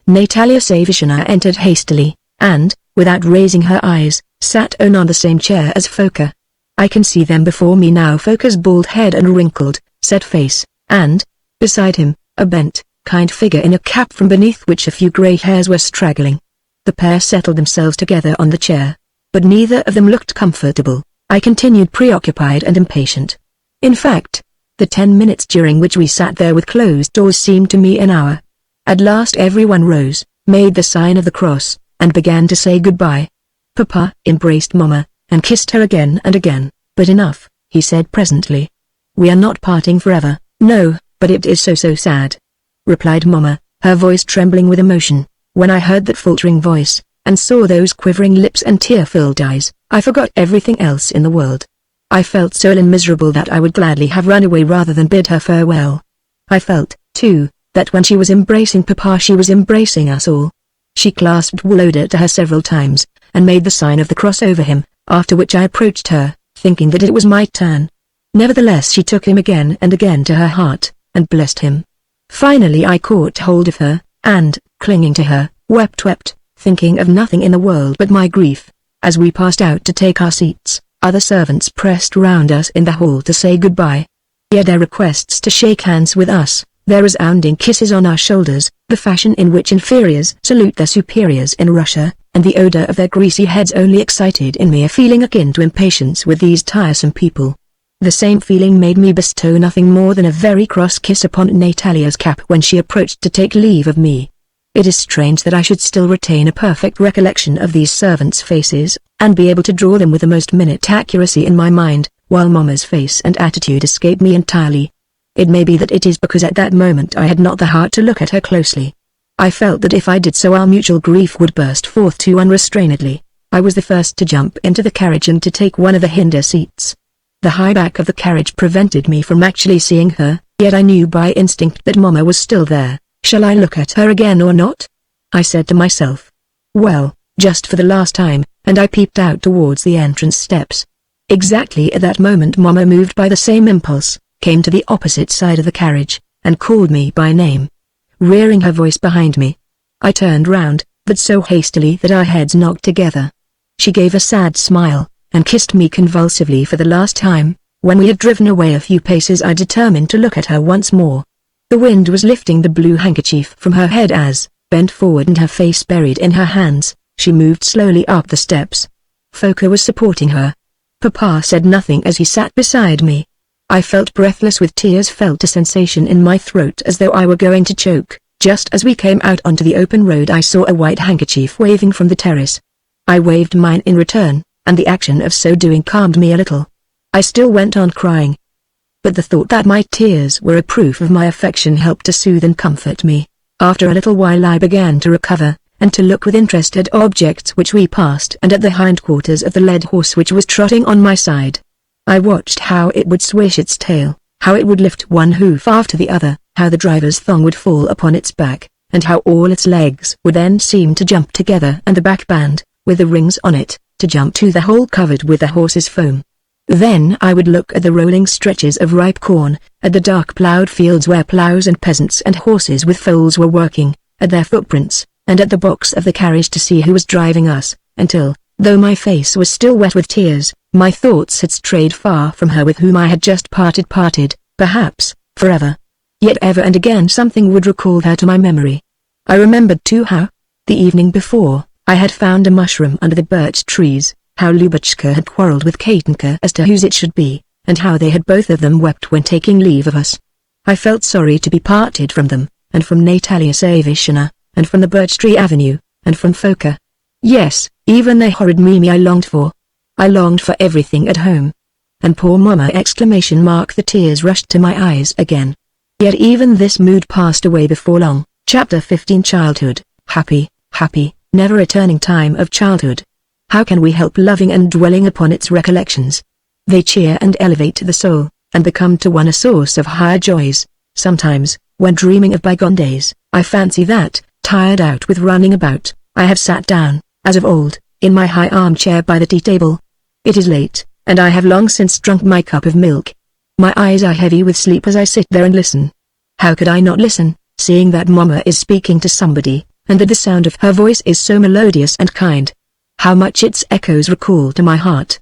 Speaker 1: Natalia Savishna entered hastily, and, without raising her eyes, sat on the same chair as Foka. I can see them before me now: Foka's bald head and wrinkled, set face, and, beside him, a bent, kind figure in a cap from beneath which a few grey hairs were straggling. The pair settled themselves together on the chair, but neither of them looked comfortable. I continued preoccupied and impatient. In fact, the 10 minutes during which we sat there with closed doors seemed to me an hour. At last everyone rose, made the sign of the cross, and began to say goodbye. Papa embraced Mama, and kissed her again and again. But enough, he said presently. We are not parting forever. No, but it is so sad, replied Mama, her voice trembling with emotion. When I heard that faltering voice, and saw those quivering lips and tear-filled eyes, I forgot everything else in the world. I felt so ill and miserable that I would gladly have run away rather than bid her farewell. I felt, too, that when she was embracing Papa she was embracing us all. She clasped Woloda to her several times, and made the sign of the cross over him, after which I approached her, thinking that it was my turn. Nevertheless she took him again and again to her heart, and blessed him. Finally I caught hold of her, and, clinging to her, wept, thinking of nothing in the world but my grief. As we passed out to take our seats, other servants pressed round us in the hall to say goodbye. Here their requests to shake hands with us, their resounding kisses on our shoulders, the fashion in which inferiors salute their superiors in Russia, and the odor of their greasy heads only excited in me a feeling akin to impatience with these tiresome people. The same feeling made me bestow nothing more than a very cross kiss upon Natalia's cap when she approached to take leave of me. It is strange that I should still retain a perfect recollection of these servants' faces, and be able to draw them with the most minute accuracy in my mind, while Mama's face and attitude escape me entirely. It may be that it is because at that moment I had not the heart to look at her closely. I felt that if I did so our mutual grief would burst forth too unrestrainedly. I was the first to jump into the carriage and to take one of the hinder seats. The high back of the carriage prevented me from actually seeing her, yet I knew by instinct that Mama was still there. Shall I look at her again or not? I said to myself. Well, just for the last time, and I peeped out towards the entrance steps. Exactly at that moment Mama, moved by the same impulse, came to the opposite side of the carriage, and called me by name, rearing her voice behind me. I turned round, but so hastily that our heads knocked together. She gave a sad smile, and kissed me convulsively for the last time. When we had driven away a few paces I determined to look at her once more. The wind was lifting the blue handkerchief from her head as, bent forward and her face buried in her hands, she moved slowly up the steps. Foka was supporting her. Papa said nothing as he sat beside me. I felt breathless with tears, felt a sensation in my throat as though I were going to choke. Just as we came out onto the open road I saw a white handkerchief waving from the terrace. I waved mine in return, and the action of so doing calmed me a little. I still went on crying, but the thought that my tears were a proof of my affection helped to soothe and comfort me. After a little while I began to recover, and to look with interest at objects which we passed and at the hindquarters of the led horse which was trotting on my side. I watched how it would swish its tail, how it would lift one hoof after the other, how the driver's thong would fall upon its back, and how all its legs would then seem to jump together, and the back band, with the rings on it, to jump to the hole covered with the horse's foam. Then I would look at the rolling stretches of ripe corn, at the dark ploughed fields where ploughs and peasants and horses with foals were working, at their footprints, and at the box of the carriage to see who was driving us, until, though my face was still wet with tears, my thoughts had strayed far from her with whom I had just parted, perhaps, forever. Yet ever and again something would recall her to my memory. I remembered too how, the evening before, I had found a mushroom under the birch trees, how Lubotshka had quarrelled with Katenka as to whose it should be, and how they had both of them wept when taking leave of us. I felt sorry to be parted from them, and from Natalia Savishna, and from the birch tree avenue, and from Foka. Yes, even the horrid Mimi I longed for. I longed for everything at home. And poor Mama! The tears rushed to my eyes again. Yet even this mood passed away before long. Chapter 15 Childhood. Happy, never returning time of childhood. How can we help loving and dwelling upon its recollections? They cheer and elevate the soul, and become to one a source of higher joys. Sometimes, when dreaming of bygone days, I fancy that, tired out with running about, I have sat down, as of old, in my high armchair by the tea-table. It is late, and I have long since drunk my cup of milk. My eyes are heavy with sleep as I sit there and listen. How could I not listen, seeing that Mama is speaking to somebody, and that the sound of her voice is so melodious and kind? How much its echoes recall to my heart.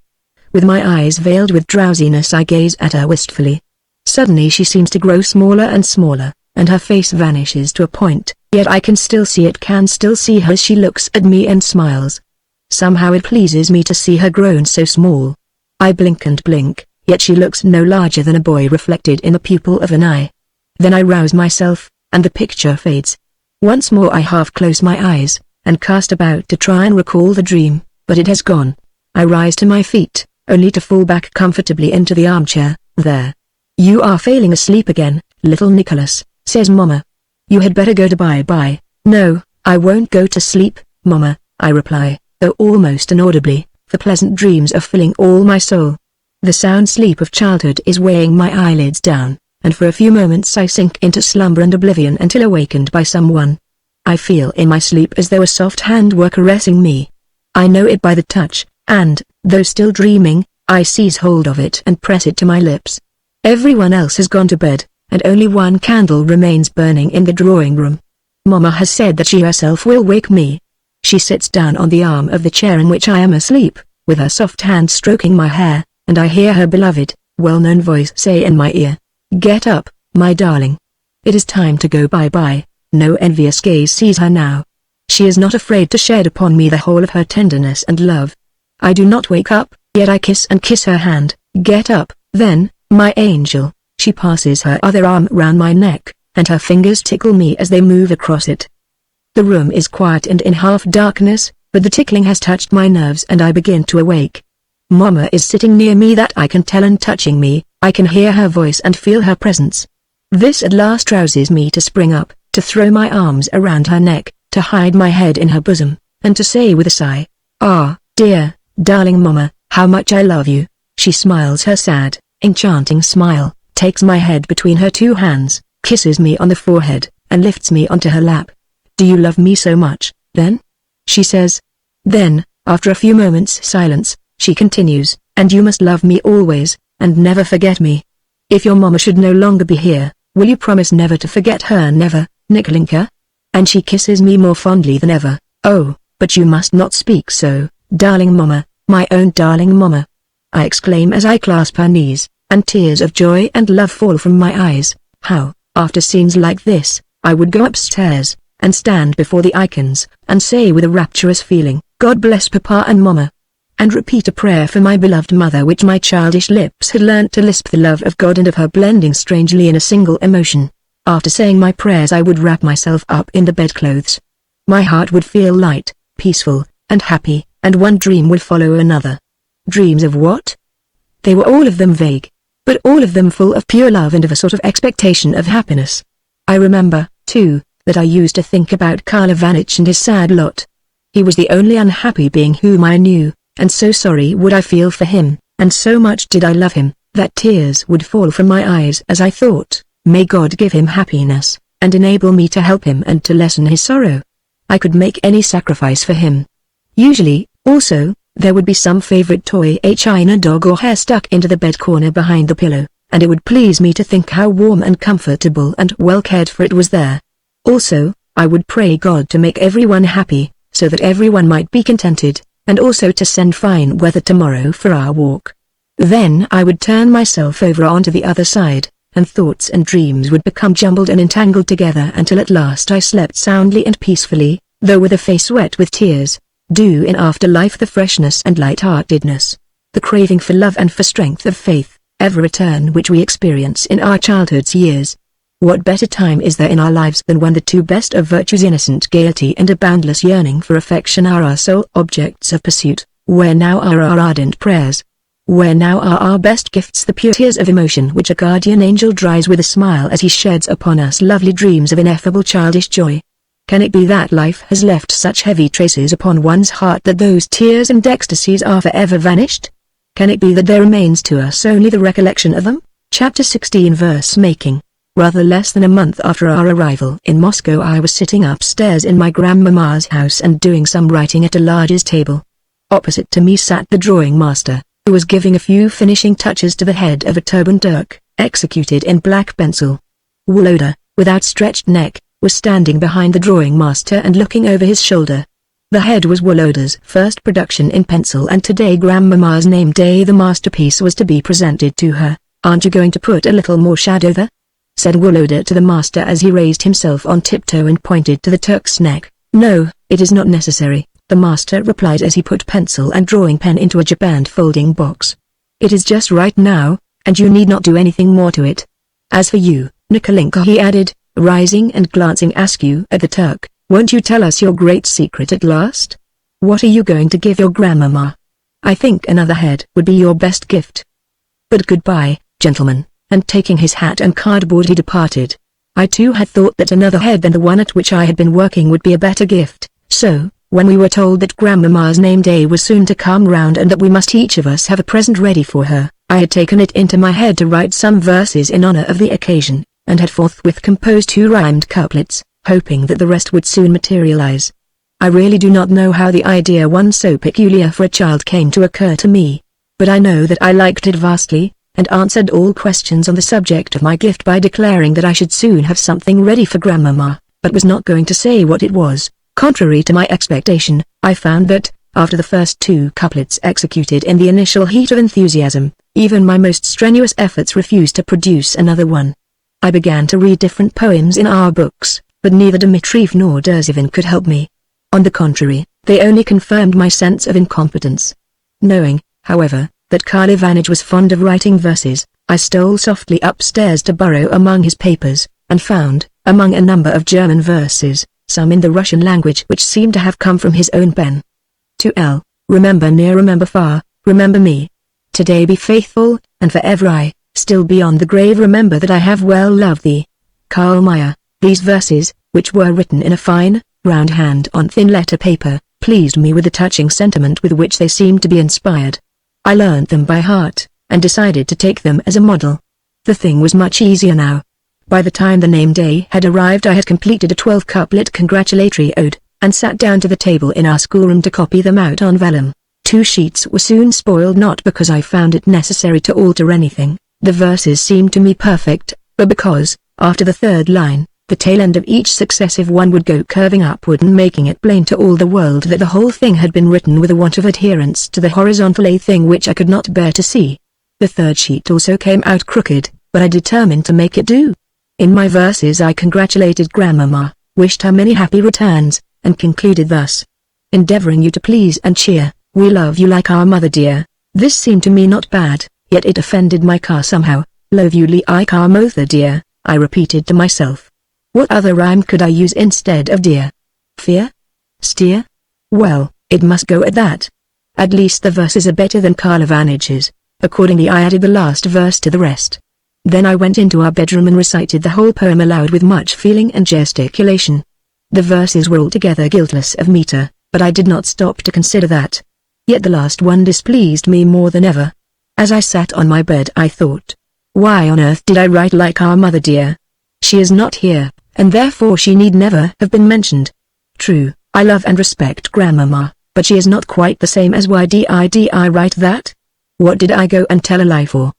Speaker 1: With my eyes veiled with drowsiness I gaze at her wistfully. Suddenly she seems to grow smaller and smaller, and her face vanishes to a point, yet I can still see her as she looks at me and smiles. Somehow it pleases me to see her grown so small. I blink and blink, yet she looks no larger than a boy reflected in the pupil of an eye. Then I rouse myself, and the picture fades. Once more I half close my eyes, and cast about to try and recall the dream, but it has gone. I rise to my feet, only to fall back comfortably into the armchair. There. "You are falling asleep again, little Nicholas," says Mama. "You had better go to bye-bye." "No, I won't go to sleep, Mama," I reply, though almost inaudibly, for pleasant dreams are filling all my soul. The sound sleep of childhood is weighing my eyelids down, and for a few moments I sink into slumber and oblivion until awakened by someone. I feel in my sleep as though a soft hand were caressing me. I know it by the touch, and, though still dreaming, I seize hold of it and press it to my lips. Everyone else has gone to bed, and only one candle remains burning in the drawing room. Mama has said that she herself will wake me. She sits down on the arm of the chair in which I am asleep, with her soft hand stroking my hair, and I hear her beloved, well-known voice say in my ear, "Get up, my darling. It is time to go bye-bye." No envious gaze sees her now. She is not afraid to shed upon me the whole of her tenderness and love. I do not wake up, yet I kiss her hand. "Get up, then, my angel." She passes her other arm round my neck, and her fingers tickle me as they move across it. The room is quiet and in half darkness, but the tickling has touched my nerves and I begin to awake. Mama is sitting near me that I can tell, and touching me, I can hear her voice and feel her presence. This at last rouses me to spring up, to throw my arms around her neck, to hide my head in her bosom, and to say with a sigh, "Ah, dear, darling Mama, how much I love you." She smiles her sad, enchanting smile, takes my head between her two hands, kisses me on the forehead, and lifts me onto her lap. "Do you love me so much, then?" she says. Then, after a few moments' silence, she continues, "And you must love me always, and never forget me. If your Mama should no longer be here, will you promise never to forget her? Never, Nikolinka?" And she kisses me more fondly than ever. "Oh, but you must not speak so, darling Mama, my own darling Mama," I exclaim as I clasp her knees, and tears of joy and love fall from my eyes. How, after scenes like this, I would go upstairs, and stand before the icons, and say with a rapturous feeling, "God bless Papa and Mama," and repeat a prayer for my beloved mother which my childish lips had learnt to lisp, the love of God and of her blending strangely in a single emotion. After saying my prayers I would wrap myself up in the bedclothes. My heart would feel light, peaceful, and happy, and one dream would follow another. Dreams of what? They were all of them vague, but all of them full of pure love and of a sort of expectation of happiness. I remember, too, that I used to think about Karl Ivanitch and his sad lot. He was the only unhappy being whom I knew, and so sorry would I feel for him, and so much did I love him, that tears would fall from my eyes as I thought, "May God give him happiness, and enable me to help him and to lessen his sorrow." I could make any sacrifice for him. Usually, also, there would be some favorite toy, a china dog or hare stuck into the bed corner behind the pillow, and it would please me to think how warm and comfortable and well cared for it was there. Also, I would pray God to make everyone happy, so that everyone might be contented, and also to send fine weather tomorrow for our walk. Then I would turn myself over onto the other side, and thoughts and dreams would become jumbled and entangled together until at last I slept soundly and peacefully, though with a face wet with tears, due in after life the freshness and light-heartedness, the craving for love and for strength of faith, ever return which we experience in our childhood's years. What better time is there in our lives than when the two best of virtues, innocent gaiety and a boundless yearning for affection, are our sole objects of pursuit? Where now are our ardent prayers? Where now are our best gifts, the pure tears of emotion which a guardian angel dries with a smile as he sheds upon us lovely dreams of ineffable childish joy? Can it be that life has left such heavy traces upon one's heart that those tears and ecstasies are forever vanished? Can it be that there remains to us only the recollection of them? Chapter 16, verse making. Rather less than a month after our arrival in Moscow, I was sitting upstairs in my grandmamma's house and doing some writing at a large table. Opposite to me sat the drawing master, who was giving a few finishing touches to the head of a turban Turk, executed in black pencil. Woloda, with outstretched neck, was standing behind the drawing master and looking over his shoulder. The head was Woloda's first production in pencil, and today Grandmama's name day the masterpiece was to be presented to her. "Aren't you going to put a little more shadow there?" said Woloda to the master as he raised himself on tiptoe and pointed to the Turk's neck. "No, it is not necessary," the master replied as he put pencil and drawing pen into a japanned folding box. "It is just right now, and you need not do anything more to it. As for you, Nikolinka," he added, rising and glancing askew at the Turk, "won't you tell us your great secret at last? What are you going to give your grandmama? I think another head would be your best gift. But goodbye, gentlemen," and taking his hat and cardboard he departed. I too had thought that another head than the one at which I had been working would be a better gift, so, when we were told that Grandmama's name day was soon to come round and that we must each of us have a present ready for her, I had taken it into my head to write some verses in honor of the occasion, and had forthwith composed 2 rhymed couplets, hoping that the rest would soon materialize. I really do not know how the idea, one so peculiar for a child, came to occur to me, but I know that I liked it vastly, and answered all questions on the subject of my gift by declaring that I should soon have something ready for Grandmama, but was not going to say what it was. Contrary to my expectation, I found that, after the first 2 couplets executed in the initial heat of enthusiasm, even my most strenuous efforts refused to produce another one. I began to read different poems in our books, but neither Dmitriev nor Derzivin could help me. On the contrary, they only confirmed my sense of incompetence. Knowing, however, that Karl Ivanitch was fond of writing verses, I stole softly upstairs to burrow among his papers, and found, among a number of German verses, some in the Russian language which seemed to have come from his own pen. To L. Remember near, remember far, remember me. Today be faithful, and forever I, still beyond the grave, remember that I have well loved thee. Karl Mayer. These verses, which were written in a fine, round hand on thin letter paper, pleased me with the touching sentiment with which they seemed to be inspired. I learned them by heart, and decided to take them as a model. The thing was much easier now. By the time the name day had arrived I had completed a 12-couplet congratulatory ode, and sat down to the table in our schoolroom to copy them out on vellum. 2 sheets were soon spoiled, not because I found it necessary to alter anything, the verses seemed to me perfect, but because, after the 3rd line, the tail end of each successive one would go curving upward and making it plain to all the world that the whole thing had been written with a want of adherence to the horizontal, a thing which I could not bear to see. The 3rd sheet also came out crooked, but I determined to make it do. In my verses I congratulated Grandmama, wished her many happy returns, and concluded thus: endeavoring you to please and cheer, we love you like our mother dear. This seemed to me not bad, yet it offended my car somehow. Love you like our mother dear, I repeated to myself. What other rhyme could I use instead of dear? Fear? Steer? Well, it must go at that. At least the verses are better than Karl Ivanitch's. Accordingly I added the last verse to the rest. Then I went into our bedroom and recited the whole poem aloud with much feeling and gesticulation. The verses were altogether guiltless of meter, but I did not stop to consider that. Yet the last one displeased me more than ever. As I sat on my bed I thought, why on earth did I write like our mother dear? She is not here, and therefore she need never have been mentioned. True, I love and respect Grandmama, but she is not quite the same as why did I write that? What did I go and tell a lie for?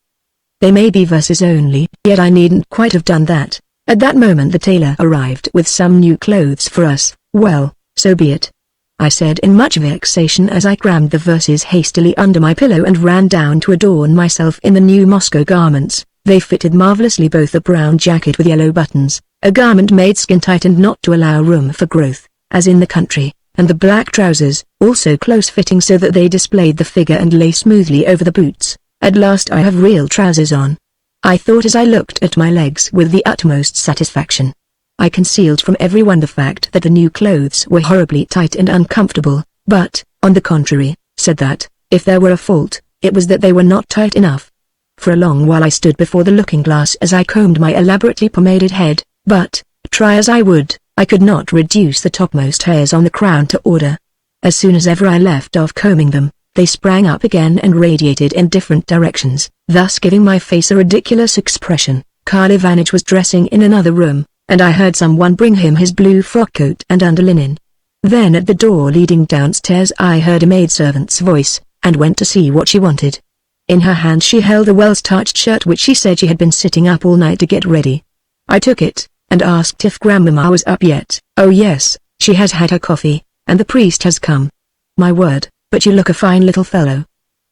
Speaker 1: They may be verses only, yet I needn't quite have done that. At that moment the tailor arrived with some new clothes for us. Well, so be it, I said in much vexation as I crammed the verses hastily under my pillow and ran down to adorn myself in the new Moscow garments. They fitted marvelously, both a brown jacket with yellow buttons, a garment made skin-tight and not to allow room for growth, as in the country, and the black trousers, also close-fitting so that they displayed the figure and lay smoothly over the boots. At last I have real trousers on, I thought as I looked at my legs with the utmost satisfaction. I concealed from everyone the fact that the new clothes were horribly tight and uncomfortable, but, on the contrary, said that, if there were a fault, it was that they were not tight enough. For a long while I stood before the looking-glass as I combed my elaborately pomaded head, but, try as I would, I could not reduce the topmost hairs on the crown to order. As soon as ever I left off combing them, they sprang up again and radiated in different directions, thus giving my face a ridiculous expression. Karl Ivanitch was dressing in another room, and I heard someone bring him his blue frock coat and underlinen. Then at the door leading downstairs I heard a maidservant's voice, and went to see what she wanted. In her hand she held a well-starched shirt which she said she had been sitting up all night to get ready. I took it, and asked if Grandmama was up yet. Oh yes, she has had her coffee, and the priest has come. My word, but you look a fine little fellow,"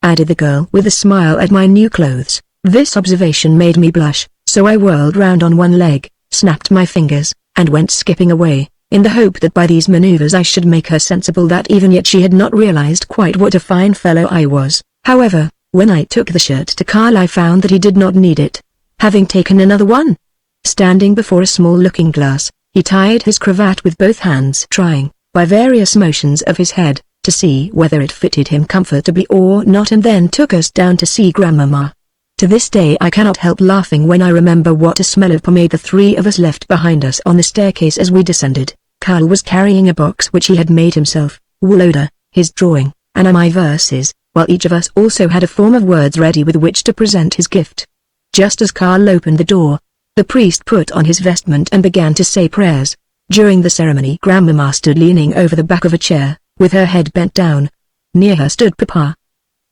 Speaker 1: added the girl with a smile at my new clothes. This observation made me blush, so I whirled round on one leg, snapped my fingers, and went skipping away, in the hope that by these maneuvers I should make her sensible that even yet she had not realized quite what a fine fellow I was. However, when I took the shirt to Karl I found that he did not need it, having taken another one. Standing before a small looking glass, he tied his cravat with both hands, trying, by various motions of his head, to see whether it fitted him comfortably or not, and then took us down to see Grandmama. To this day I cannot help laughing when I remember what a smell of pomade the three of us left behind us on the staircase as we descended. Karl was carrying a box which he had made himself, Woloda, his drawing, and my verses, while each of us also had a form of words ready with which to present his gift. Just as Karl opened the door, the priest put on his vestment and began to say prayers. During the ceremony Grandmama stood leaning over the back of a chair, with her head bent down. Near her stood Papa.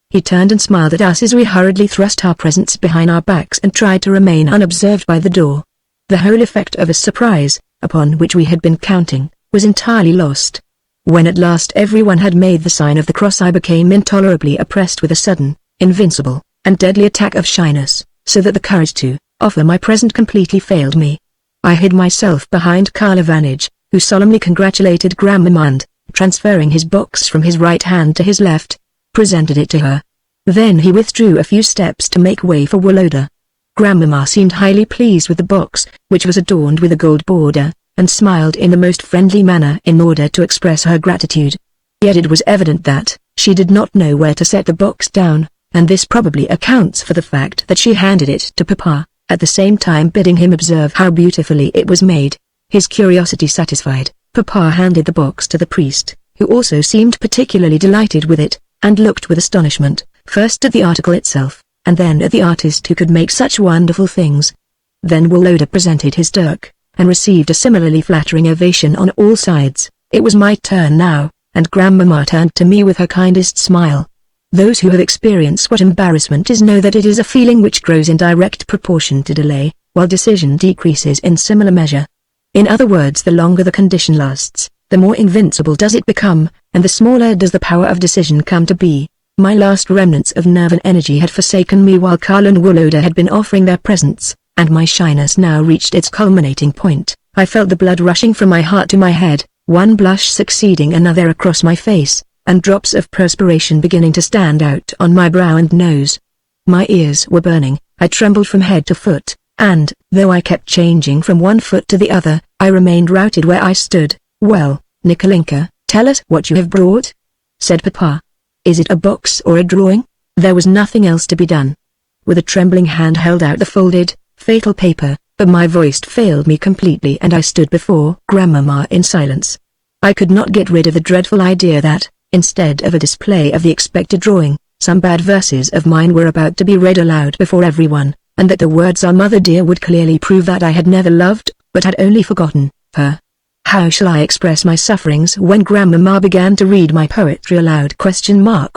Speaker 1: He turned and smiled at us as we hurriedly thrust our presents behind our backs and tried to remain unobserved by the door. The whole effect of a surprise, upon which we had been counting, was entirely lost. When at last everyone had made the sign of the cross I became intolerably oppressed with a sudden, invincible, and deadly attack of shyness, so that the courage to offer my present completely failed me. I hid myself behind Karl Ivanitch, who solemnly congratulated Grandmama and, transferring his box from his right hand to his left, presented it to her. Then he withdrew a few steps to make way for Woloda. Grandmama seemed highly pleased with the box, which was adorned with a gold border, and smiled in the most friendly manner in order to express her gratitude. Yet it was evident that she did not know where to set the box down, and this probably accounts for the fact that she handed it to Papa, at the same time bidding him observe how beautifully it was made. His curiosity satisfied, Papa handed the box to the priest, who also seemed particularly delighted with it, and looked with astonishment, first at the article itself, and then at the artist who could make such wonderful things. Then Woloda presented his dirk, and received a similarly flattering ovation on all sides. It was my turn now, and Grandmama turned to me with her kindest smile. Those who have experienced what embarrassment is know that it is a feeling which grows in direct proportion to delay, while decision decreases in similar measure. In other words, the longer the condition lasts, the more invincible does it become, and the smaller does the power of decision come to be. My last remnants of nerve and energy had forsaken me while Karl and Woloda had been offering their presents, and my shyness now reached its culminating point. I felt the blood rushing from my heart to my head, one blush succeeding another across my face, and drops of perspiration beginning to stand out on my brow and nose. My ears were burning, I trembled from head to foot, and, though I kept changing from one foot to the other, I remained routed where I stood. "Well, Nikolinka, tell us what you have brought," said Papa. "Is it a box or a drawing?" There was nothing else to be done. With a trembling hand held out the folded, fatal paper, but my voice failed me completely and I stood before Grandmama in silence. I could not get rid of the dreadful idea that, instead of a display of the expected drawing, some bad verses of mine were about to be read aloud before everyone, and that the words "Our Mother Dear" would clearly prove that I had never loved, but had only forgotten, her. How shall I express my sufferings when Grandmama began to read my poetry aloud?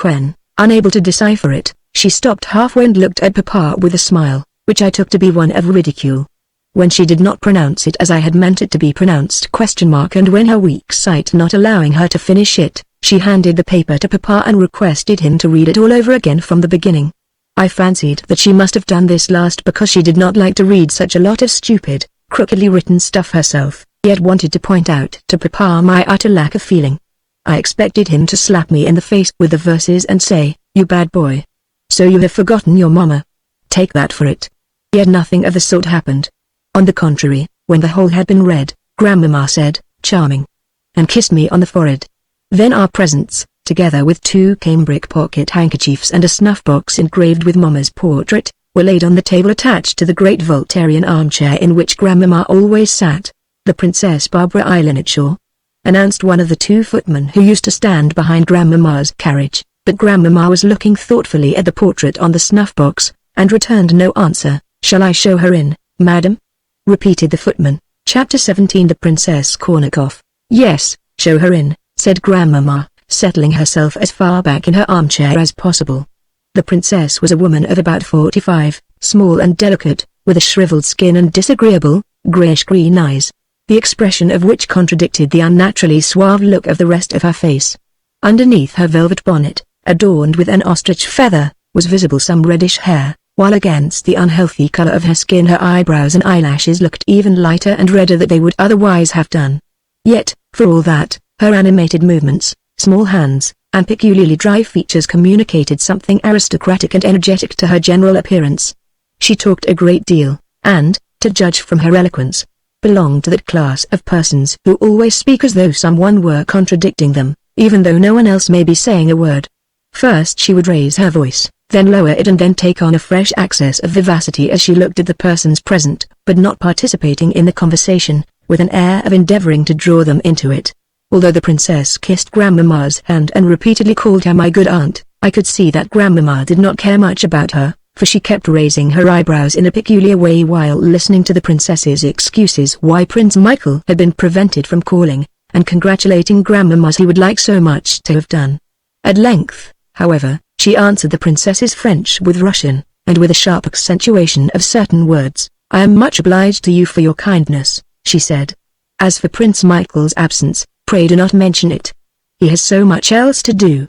Speaker 1: When, unable to decipher it, she stopped halfway and looked at Papa with a smile, which I took to be one of ridicule. When she did not pronounce it as I had meant it to be pronounced, and when her weak sight not allowing her to finish it, she handed the paper to Papa and requested him to read it all over again from the beginning. I fancied that she must have done this last because she did not like to read such a lot of stupid, crookedly written stuff herself, yet wanted to point out to Papa my utter lack of feeling. I expected him to slap me in the face with the verses and say, "You bad boy. So you have forgotten your mama. Take that for it." Yet nothing of the sort happened. On the contrary, when the whole had been read, Grandmama said, "Charming," and kissed me on the forehead. Then our presents, together with 2 cambric pocket handkerchiefs and a snuff box engraved with Mama's portrait, were laid on the table attached to the great Voltairean armchair in which Grandmama always sat. "The Princess Barbara Ilinitshaw," announced one of the 2 footmen who used to stand behind Grandmama's carriage, but Grandmama was looking thoughtfully at the portrait on the snuff box, and returned no answer. "Shall I show her in, madam?" repeated the footman. Chapter 17. The Princess Kornakoff. "Yes, show her in," said Grandmama, settling herself as far back in her armchair as possible. The princess was a woman of about 45, small and delicate, with a shriveled skin and disagreeable, grayish-green eyes. the expression of which contradicted the unnaturally suave look of the rest of her face. Underneath her velvet bonnet, adorned with an ostrich feather, was visible some reddish hair, while against the unhealthy color of her skin her eyebrows and eyelashes looked even lighter and redder than they would otherwise have done. Yet, for all that, her animated movements, small hands, and peculiarly dry features communicated something aristocratic and energetic to her general appearance. She talked a great deal, and, to judge from her eloquence, belonged to that class of persons who always speak as though someone were contradicting them, even though no one else may be saying a word. First she would raise her voice, then lower it, and then take on a fresh access of vivacity as she looked at the persons present, but not participating in the conversation, with an air of endeavoring to draw them into it. Although the princess kissed Grandmamma's hand and repeatedly called her my good aunt, I could see that Grandmamma did not care much about her, for she kept raising her eyebrows in a peculiar way while listening to the princess's excuses why Prince Michael had been prevented from calling, and congratulating Grandmamma as he would like so much to have done. At length, however, she answered the princess's French with Russian, and with a sharp accentuation of certain words. "I am much obliged to you for your kindness," she said. "As for Prince Michael's absence, pray do not mention it. He has so much else to do.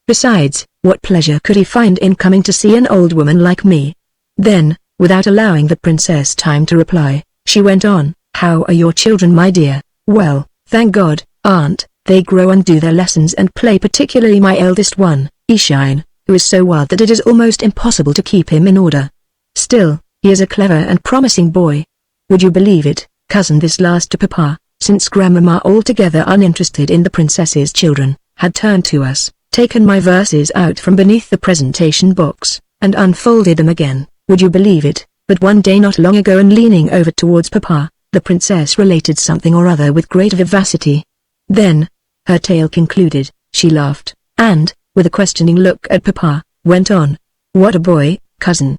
Speaker 1: Besides, what pleasure could he find in coming to see an old woman like me?" Then, without allowing the princess time to reply, she went on, "How are your children, my dear?" "Well, thank God, aunt, they grow and do their lessons and play, particularly my eldest one, Ishine, who is so wild that it is almost impossible to keep him in order. Still, he is a clever and promising boy. Would you believe it, cousin, this last to Papa, since Grandmamma, altogether uninterested in the princess's children, had turned to us, taken my verses out from beneath the presentation box, and unfolded them again, would you believe it, but one day not long ago, and leaning over towards Papa, the princess related something or other with great vivacity. Then, her tale concluded, she laughed, and, with a questioning look at Papa, went on, 'What a boy, cousin.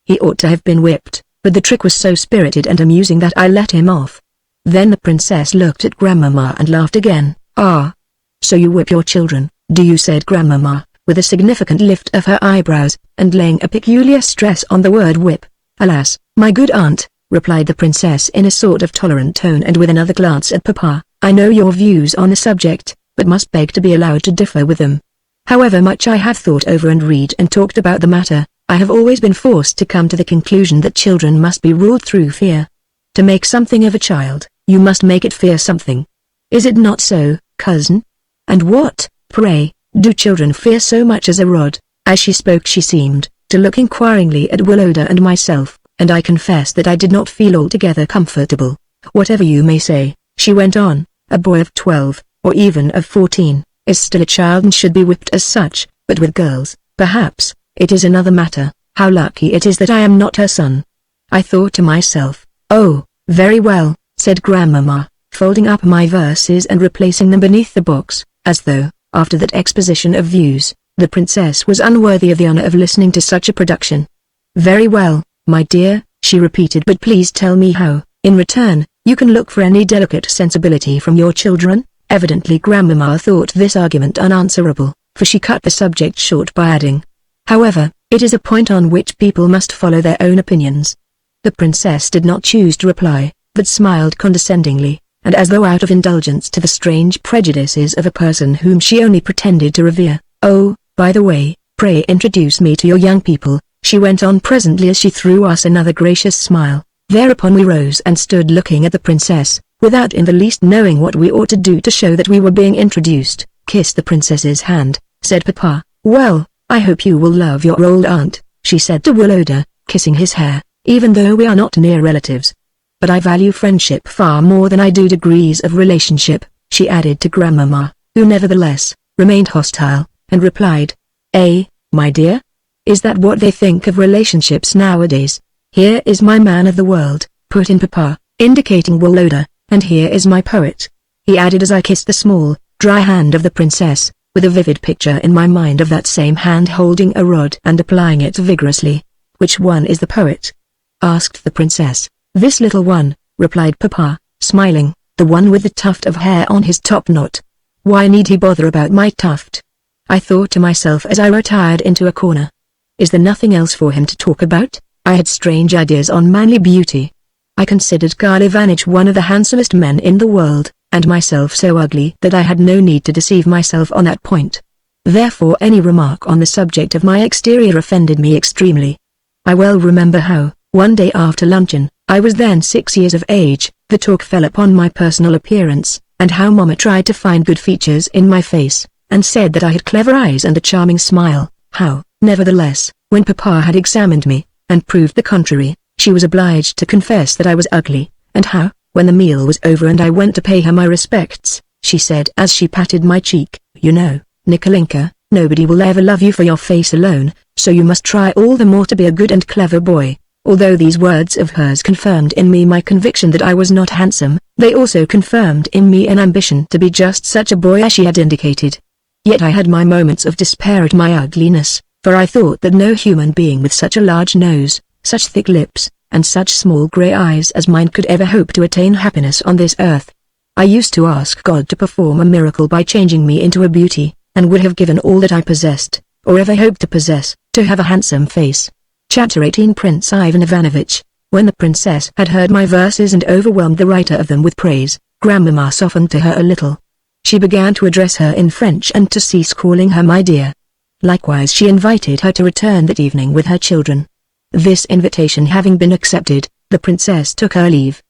Speaker 1: He ought to have been whipped, but the trick was so spirited and amusing that I let him off.' Then the princess looked at Grandmamma and laughed again. 'Ah, so you whip your children, do you?' said Grandmamma, with a significant lift of her eyebrows, and laying a peculiar stress on the word whip. 'Alas, my good aunt,' replied the princess in a sort of tolerant tone and with another glance at Papa, 'I know your views on the subject, but must beg to be allowed to differ with them. However much I have thought over and read and talked about the matter, I have always been forced to come to the conclusion that children must be ruled through fear. To make something of a child, you must make it fear something. Is it not so, cousin? And what, pray, do children fear so much as a rod?' As she spoke she seemed to look inquiringly at Woloda and myself, and I confess that I did not feel altogether comfortable. 'Whatever you may say,' she went on, 'a boy of 12, or even of 14, is still a child and should be whipped as such, but with girls, perhaps, it is another matter. How lucky it is that I am not her son.' I thought to myself, 'Oh, very well,' said Grandmamma, folding up my verses and replacing them beneath the box, as though, after that exposition of views, the princess was unworthy of the honor of listening to such a production. 'Very well, my dear,' she repeated, 'but please tell me how, in return, you can look for any delicate sensibility from your children?' Evidently Grandmamma thought this argument unanswerable, for she cut the subject short by adding, 'However, it is a point on which people must follow their own opinions.' The princess did not choose to reply, but smiled condescendingly, and as though out of indulgence to the strange prejudices of a person whom she only pretended to revere. 'Oh, by the way, pray introduce me to your young people,' she went on presently as she threw us another gracious smile. Thereupon we rose and stood looking at the princess, without in the least knowing what we ought to do to show that we were being introduced. "Kissed the princess's hand," said Papa. "Well, I hope you will love your old aunt," she said to Woloda, kissing his hair, "even though we are not near relatives. But I value friendship far more than I do degrees of relationship," she added to Grandmamma, who nevertheless remained hostile, and replied, "Eh, my dear? Is that what they think of relationships nowadays? Here is my man of the world," put in Papa, indicating Woloda, "and here is my poet," he added as I kissed the small, dry hand of the princess, with a vivid picture in my mind of that same hand holding a rod and applying it vigorously. "Which one is the poet?" asked the princess. "This little one," replied Papa, smiling, "the one with the tuft of hair on his top knot. Why need he bother about my tuft?" I thought to myself as I retired into a corner. Is there nothing else for him to talk about? I had strange ideas on manly beauty. I considered Karl Ivanitch one of the handsomest men in the world, and myself so ugly that I had no need to deceive myself on that point. Therefore any remark on the subject of my exterior offended me extremely. I well remember how, one day after luncheon, I was then 6 years of age, the talk fell upon my personal appearance, and how Mama tried to find good features in my face, and said that I had clever eyes and a charming smile. How, nevertheless, when Papa had examined me, and proved the contrary, she was obliged to confess that I was ugly, and how, when the meal was over and I went to pay her my respects, she said as she patted my cheek, "You know, Nikolinka, nobody will ever love you for your face alone, so you must try all the more to be a good and clever boy." Although these words of hers confirmed in me my conviction that I was not handsome, they also confirmed in me an ambition to be just such a boy as she had indicated. Yet I had my moments of despair at my ugliness, for I thought that no human being with such a large nose, such thick lips, and such small grey eyes as mine could ever hope to attain happiness on this earth. I used to ask God to perform a miracle by changing me into a beauty, and would have given all that I possessed, or ever hoped to possess, to have a handsome face. Chapter 18 Prince Ivan Ivanovich. When the princess had heard my verses and overwhelmed the writer of them with praise, Grandmamma softened to her a little. She began to address her in French and to cease calling her my dear. Likewise she invited her to return that evening with her children. This invitation having been accepted, the princess took her leave.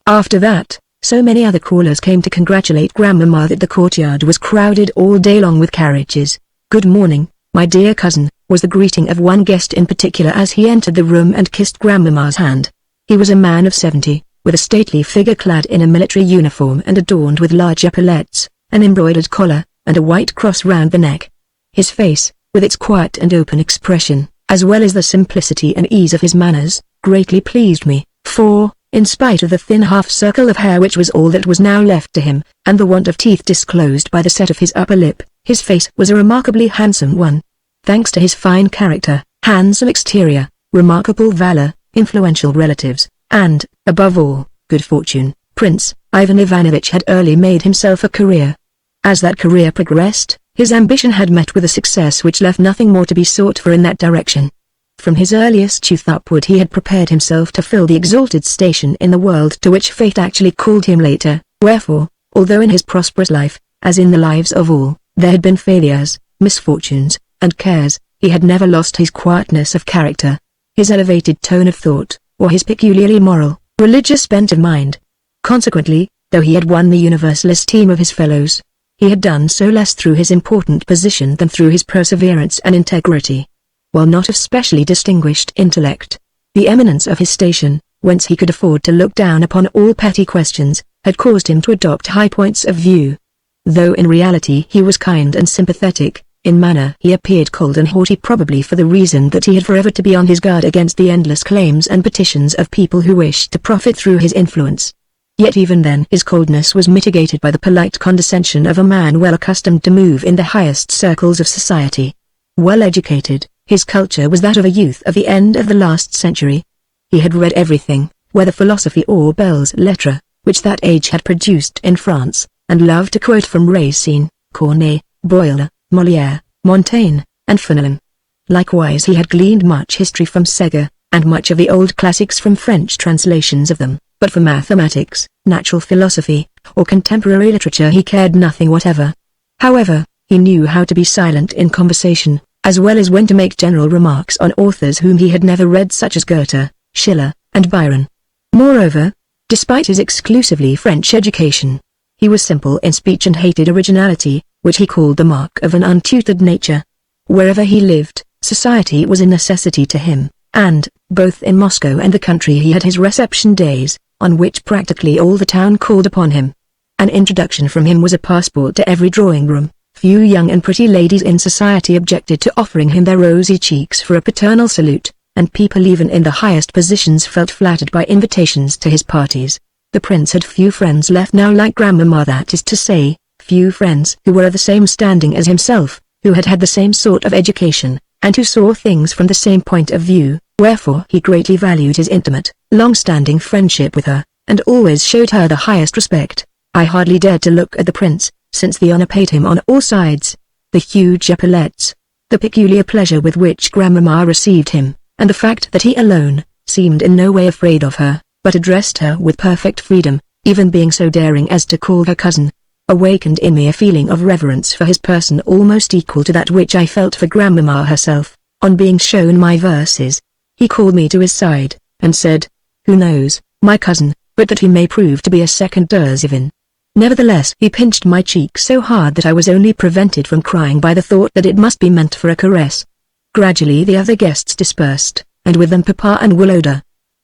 Speaker 1: After that, so many other callers came to congratulate Grandmamma that the courtyard was crowded all day long with carriages. "Good morning, my dear cousin," was the greeting of one guest in particular as he entered the room and kissed Grandmamma's hand. He was a man of 70, with a stately figure clad in a military uniform and adorned with large epaulettes, an embroidered collar, and a white cross round the neck. His face, with its quiet and open expression, as well as the simplicity and ease of his manners, greatly pleased me, for, in spite of the thin half-circle of hair which was all that was now left to him, and the want of teeth disclosed by the set of his upper lip, his face was a remarkably handsome one. Thanks to his fine character, handsome exterior, remarkable valor, influential relatives, and, above all, good fortune, Prince Ivan Ivanovich had early made himself a career. As that career progressed, his ambition had met with a success which left nothing more to be sought for in that direction. From his earliest youth upward he had prepared himself to fill the exalted station in the world to which fate actually called him later, wherefore, although in his prosperous life, as in the lives of all, there had been failures, misfortunes, and cares, he had never lost his quietness of character, his elevated tone of thought, or his peculiarly moral, religious bent of mind. Consequently, though he had won the universal esteem of his fellows, he had done so less through his important position than through his perseverance and integrity. While not of specially distinguished intellect, the eminence of his station, whence he could afford to look down upon all petty questions, had caused him to adopt high points of view. Though in reality he was kind and sympathetic, in manner he appeared cold and haughty, probably for the reason that he had forever to be on his guard against the endless claims and petitions of people who wished to profit through his influence. Yet even then his coldness was mitigated by the polite condescension of a man well accustomed to move in the highest circles of society. Well educated, his culture was that of a youth of the end of the last century. He had read everything, whether philosophy or belles lettres, which that age had produced in France, and loved to quote from Racine, Corneille, Boyle, Molière, Montaigne, and Fenelon. Likewise he had gleaned much history from Segur, and much of the old classics from French translations of them, but for mathematics, natural philosophy, or contemporary literature he cared nothing whatever. However, he knew how to be silent in conversation, as well as when to make general remarks on authors whom he had never read, such as Goethe, Schiller, and Byron. Moreover, despite his exclusively French education, he was simple in speech and hated originality, which he called the mark of an untutored nature. Wherever he lived, society was a necessity to him, and, both in Moscow and the country, he had his reception days, on which practically all the town called upon him. An introduction from him was a passport to every drawing room. Few young and pretty ladies in society objected to offering him their rosy cheeks for a paternal salute, and people even in the highest positions felt flattered by invitations to his parties. The prince had few friends left now, like Grandmamma, that is to say, few friends who were of the same standing as himself, who had had the same sort of education, and who saw things from the same point of view, wherefore he greatly valued his intimate, long-standing friendship with her, and always showed her the highest respect. I hardly dared to look at the prince, since the honor paid him on all sides. The huge epaulettes, the peculiar pleasure with which Grandmamma received him, and the fact that he alone seemed in no way afraid of her, but addressed her with perfect freedom, even being so daring as to call her cousin. Awakened in me a feeling of reverence for his person almost equal to that which I felt for Grandmamma herself, on being shown my verses. He called me to his side, and said, "Who knows, my cousin, but that he may prove to be a second Erzivin." Nevertheless he pinched my cheek so hard that I was only prevented from crying by the thought that it must be meant for a caress. Gradually the other guests dispersed, and with them Papa and Woloda.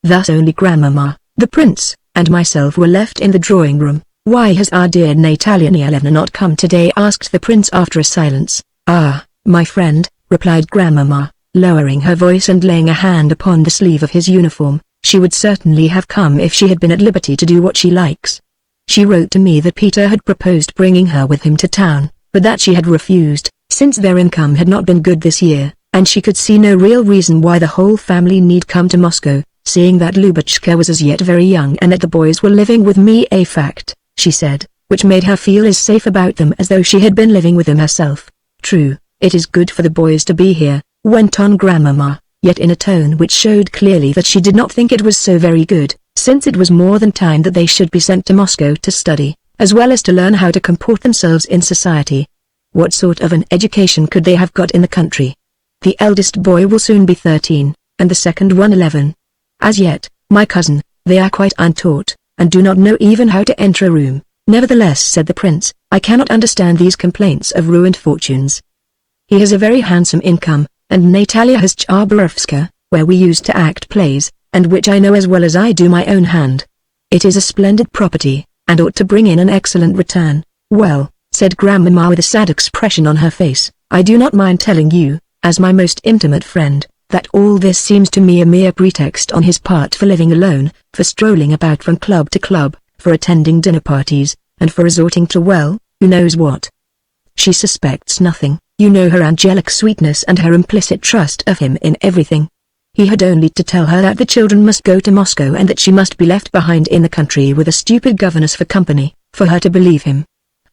Speaker 1: Thus only Grandmamma, the prince, and myself were left in the drawing room. "Why has our dear Natalia Nielevna not come today?" asked the prince after a silence. "Ah, my friend," replied Grandmamma, lowering her voice and laying a hand upon the sleeve of his uniform, "she would certainly have come if she had been at liberty to do what she likes. She wrote to me that Peter had proposed bringing her with him to town, but that she had refused, since their income had not been good this year, and she could see no real reason why the whole family need come to Moscow, seeing that Lubotshka was as yet very young and that the boys were living with me, a fact, she said, which made her feel as safe about them as though she had been living with them herself. True, it is good for the boys to be here," went on Grandmamma, yet in a tone which showed clearly that she did not think it was so very good, since it was more than time that they should be sent to Moscow to study, as well as to learn how to comport themselves in society. What sort of an education could they have got in the country? The eldest boy will soon be 13, and the second one 11. As yet, my cousin, they are quite untaught, and do not know even how to enter a room. Nevertheless, said the prince, I cannot understand these complaints of ruined fortunes. He has a very handsome income, and Natalia has Chabarovska, where we used to act plays, and which I know as well as I do my own hand. It is a splendid property, and ought to bring in an excellent return. Well, said Grandmamma with a sad expression on her face, I do not mind telling you, as my most intimate friend, that all this seems to me a mere pretext on his part for living alone, for strolling about from club to club, for attending dinner parties, and for resorting to who knows what. She suspects nothing, you know her angelic sweetness and her implicit trust of him in everything. He had only to tell her that the children must go to Moscow and that she must be left behind in the country with a stupid governess for company, for her to believe him.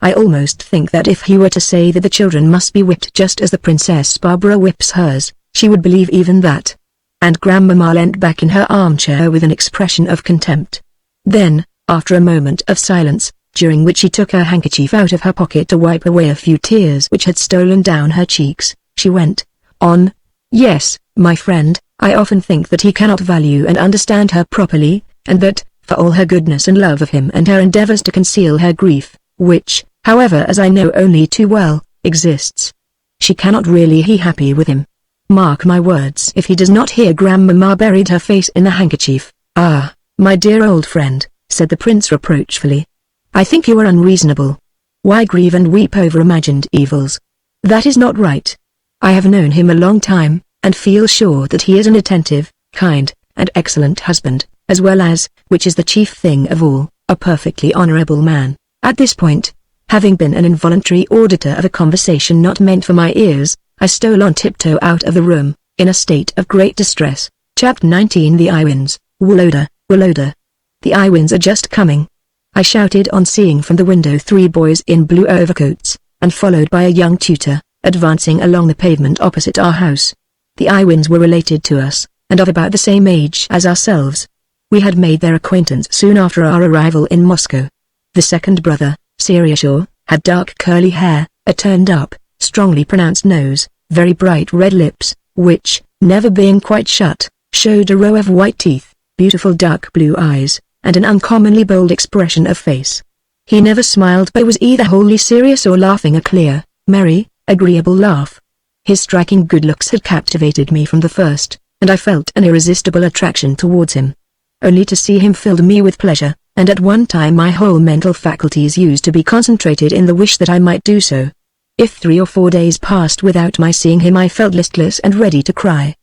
Speaker 1: I almost think that if he were to say that the children must be whipped just as the Princess Barbara whips hers, she would believe even that. And Grandmamma leant back in her armchair with an expression of contempt. Then, after a moment of silence, during which she took her handkerchief out of her pocket to wipe away a few tears which had stolen down her cheeks, she went on, Yes, my friend, I often think that he cannot value and understand her properly, and that, for all her goodness and love of him and her endeavors to conceal her grief, which, however as I know only too well, exists, she cannot really be happy with him. Mark my words. If he does not hear. Grandmamma buried her face in the handkerchief. Ah, my dear old friend, said the prince reproachfully. I think you are unreasonable. Why grieve and weep over imagined evils? That is not right. I have known him a long time, and feel sure that he is an attentive, kind, and excellent husband, as well as, which is the chief thing of all, a perfectly honorable man. At this point, having been an involuntary auditor of a conversation not meant for my ears, I stole on tiptoe out of the room, in a state of great distress. Chapter 19. The Iwins. Woloda, Woloda. The Iwins are just coming. I shouted on seeing from the window 3 boys in blue overcoats, and followed by a young tutor, advancing along the pavement opposite our house. The Iwins were related to us, and of about the same age as ourselves. We had made their acquaintance soon after our arrival in Moscow. The second brother, Serioshaw, had dark curly hair, a turned-up, strongly pronounced nose, very bright red lips, which, never being quite shut, showed a row of white teeth, beautiful dark blue eyes, and an uncommonly bold expression of face. He never smiled but was either wholly serious or laughing a clear, merry, agreeable laugh. His striking good looks had captivated me from the first, and I felt an irresistible attraction towards him. Only to see him filled me with pleasure, and at one time my whole mental faculties used to be concentrated in the wish that I might do so. If 3 or 4 days passed without my seeing him I felt listless and ready to cry.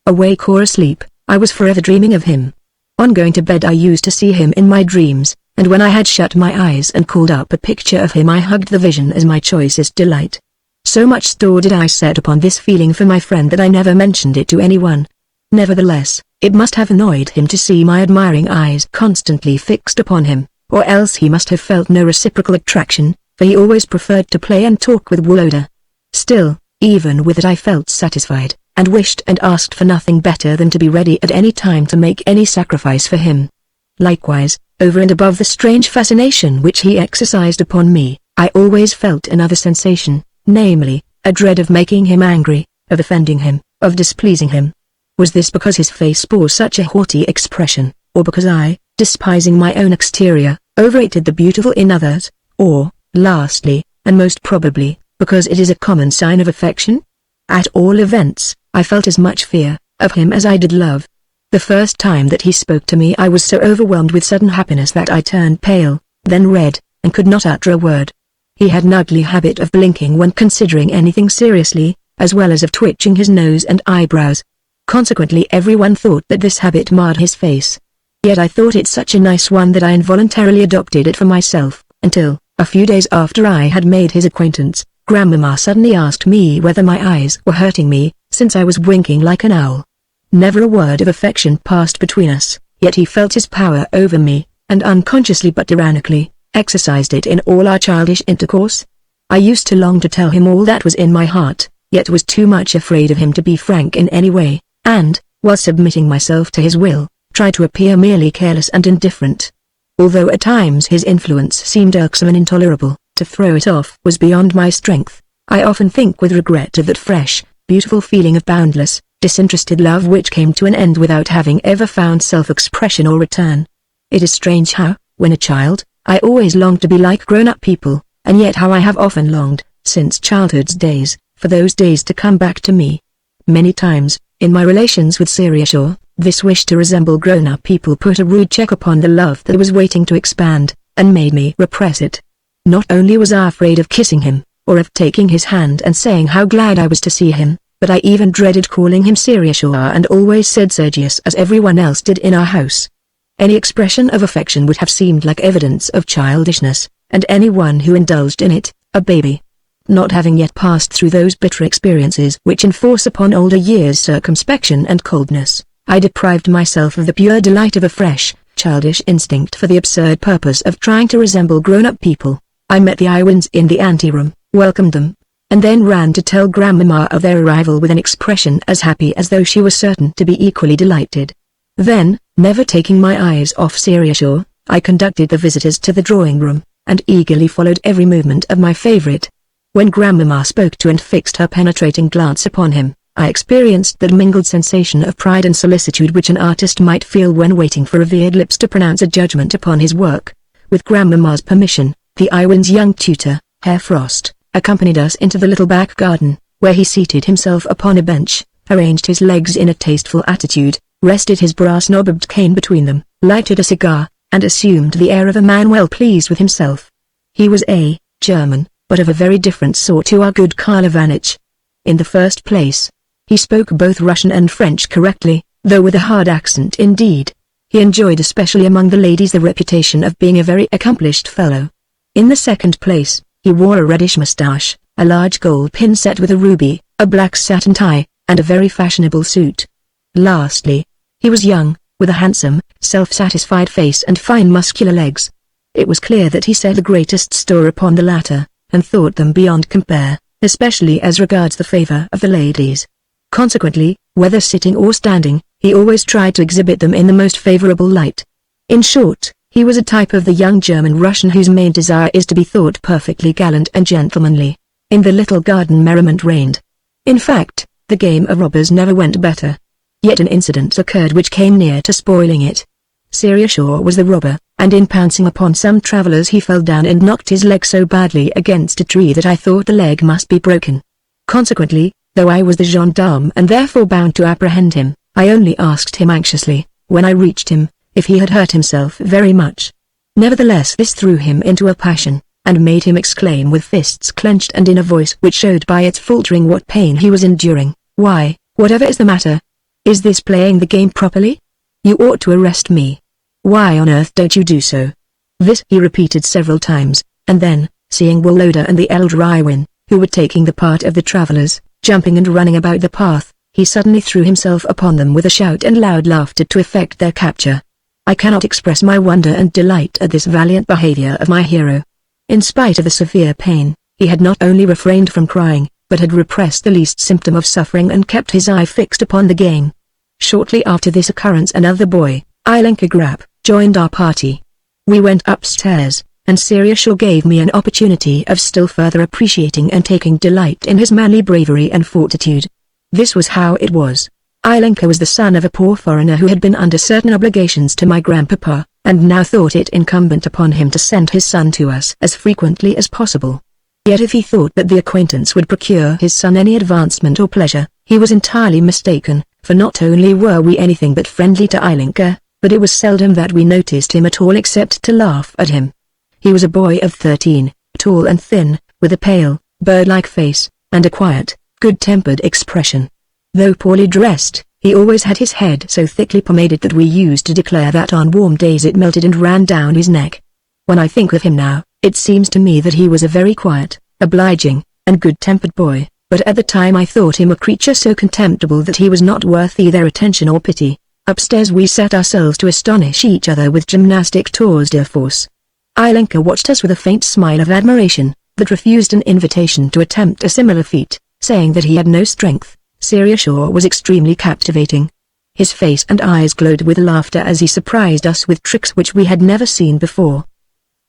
Speaker 1: Awake or asleep, I was forever dreaming of him. On going to bed I used to see him in my dreams, and when I had shut my eyes and called up a picture of him I hugged the vision as my choicest delight. So much store did I set upon this feeling for my friend that I never mentioned it to anyone. Nevertheless, it must have annoyed him to see my admiring eyes constantly fixed upon him, or else he must have felt no reciprocal attraction, for he always preferred to play and talk with Woloda. Still, even with it I felt satisfied, and wished and asked for nothing better than to be ready at any time to make any sacrifice for him. Likewise, over and above the strange fascination which he exercised upon me, I always felt another sensation, namely, a dread of making him angry, of offending him, of displeasing him. Was this because his face bore such a haughty expression, or because I, despising my own exterior, overrated the beautiful in others, or, lastly, and most probably, because it is a common sign of affection? At all events, I felt as much fear of him as I did love. The first time that he spoke to me I was so overwhelmed with sudden happiness that I turned pale, then red, and could not utter a word. He had an ugly habit of blinking when considering anything seriously, as well as of twitching his nose and eyebrows. Consequently everyone thought that this habit marred his face. Yet I thought it such a nice one that I involuntarily adopted it for myself, until, a few days after I had made his acquaintance, Grandmamma suddenly asked me whether my eyes were hurting me, since I was winking like an owl. Never a word of affection passed between us, yet he felt his power over me, and unconsciously but tyrannically, exercised it in all our childish intercourse. I used to long to tell him all that was in my heart, yet was too much afraid of him to be frank in any way, and, while submitting myself to his will, tried to appear merely careless and indifferent. Although at times his influence seemed irksome and intolerable, to throw it off was beyond my strength. I often think with regret of that fresh, beautiful feeling of boundless, disinterested love which came to an end without having ever found self-expression or return. It is strange how, when a child, I always longed to be like grown-up people, and yet how I have often longed, since childhood's days, for those days to come back to me. Many times, in my relations with Seriashaw, this wish to resemble grown-up people put a rude check upon the love that was waiting to expand, and made me repress it. Not only was I afraid of kissing him, or of taking his hand and saying how glad I was to see him, but I even dreaded calling him Seriashaw and always said Sergius as everyone else did in our house. Any expression of affection would have seemed like evidence of childishness, and anyone who indulged in it, a baby. Not having yet passed through those bitter experiences which enforce upon older years circumspection and coldness, I deprived myself of the pure delight of a fresh, childish instinct for the absurd purpose of trying to resemble grown-up people. I met the Iwins in the anteroom, welcomed them, and then ran to tell Grandmamma of their arrival with an expression as happy as though she was certain to be equally delighted. Then, never taking my eyes off Seriashaw, I conducted the visitors to the drawing-room, and eagerly followed every movement of my favorite. When Grandmamma spoke to and fixed her penetrating glance upon him, I experienced that mingled sensation of pride and solicitude which an artist might feel when waiting for revered lips to pronounce a judgment upon his work. With Grandmamma's permission, the Iwin's young tutor, Herr Frost, accompanied us into the little back garden, where he seated himself upon a bench, arranged his legs in a tasteful attitude, rested his brass-knobbed cane between them, lighted a cigar, and assumed the air of a man well pleased with himself. He was a German, but of a very different sort to our good Karl Ivanitch. In the first place, he spoke both Russian and French correctly, though with a hard accent indeed. He enjoyed especially among the ladies the reputation of being a very accomplished fellow. In the second place, he wore a reddish moustache, a large gold pin set with a ruby, a black satin tie, and a very fashionable suit. Lastly, he was young, with a handsome, self-satisfied face and fine muscular legs. It was clear that he set the greatest store upon the latter, and thought them beyond compare, especially as regards the favor of the ladies. Consequently, whether sitting or standing, he always tried to exhibit them in the most favorable light. In short, he was a type of the young German Russian whose main desire is to be thought perfectly gallant and gentlemanly. In the little garden merriment reigned. In fact, the game of robbers never went better. Yet an incident occurred which came near to spoiling it. Seriashaw was the robber, and in pouncing upon some travelers he fell down and knocked his leg so badly against a tree that I thought the leg must be broken. Consequently, though I was the gendarme and therefore bound to apprehend him, I only asked him anxiously, when I reached him, if he had hurt himself very much. Nevertheless this threw him into a passion, and made him exclaim with fists clenched and in a voice which showed by its faltering what pain he was enduring, "Why, whatever is the matter? Is this playing the game properly? You ought to arrest me. Why on earth don't you do so?" This he repeated several times, and then, seeing Woloda and the elder Iwin, who were taking the part of the travelers, jumping and running about the path, he suddenly threw himself upon them with a shout and loud laughter to effect their capture. I cannot express my wonder and delight at this valiant behavior of my hero. In spite of the severe pain, he had not only refrained from crying, but had repressed the least symptom of suffering and kept his eye fixed upon the game. Shortly after this occurrence another boy, Ilenka Grapp, joined our party. We went upstairs, and Siriushaw gave me an opportunity of still further appreciating and taking delight in his manly bravery and fortitude. This was how it was. Ilinka was the son of a poor foreigner who had been under certain obligations to my grandpapa, and now thought it incumbent upon him to send his son to us as frequently as possible. Yet if he thought that the acquaintance would procure his son any advancement or pleasure, he was entirely mistaken, for not only were we anything but friendly to Ilinka, but it was seldom that we noticed him at all except to laugh at him. He was a boy of 13, tall and thin, with a pale, bird-like face, and a quiet, good-tempered expression. Though poorly dressed, he always had his head so thickly pomaded that we used to declare that on warm days it melted and ran down his neck. When I think of him now, it seems to me that he was a very quiet, obliging, and good-tempered boy, but at the time I thought him a creature so contemptible that he was not worth either attention or pity. Upstairs we set ourselves to astonish each other with gymnastic tours de force. Ilinka watched us with a faint smile of admiration, but refused an invitation to attempt a similar feat, saying that he had no strength. Siriushaw was extremely captivating. His face and eyes glowed with laughter as he surprised us with tricks which we had never seen before.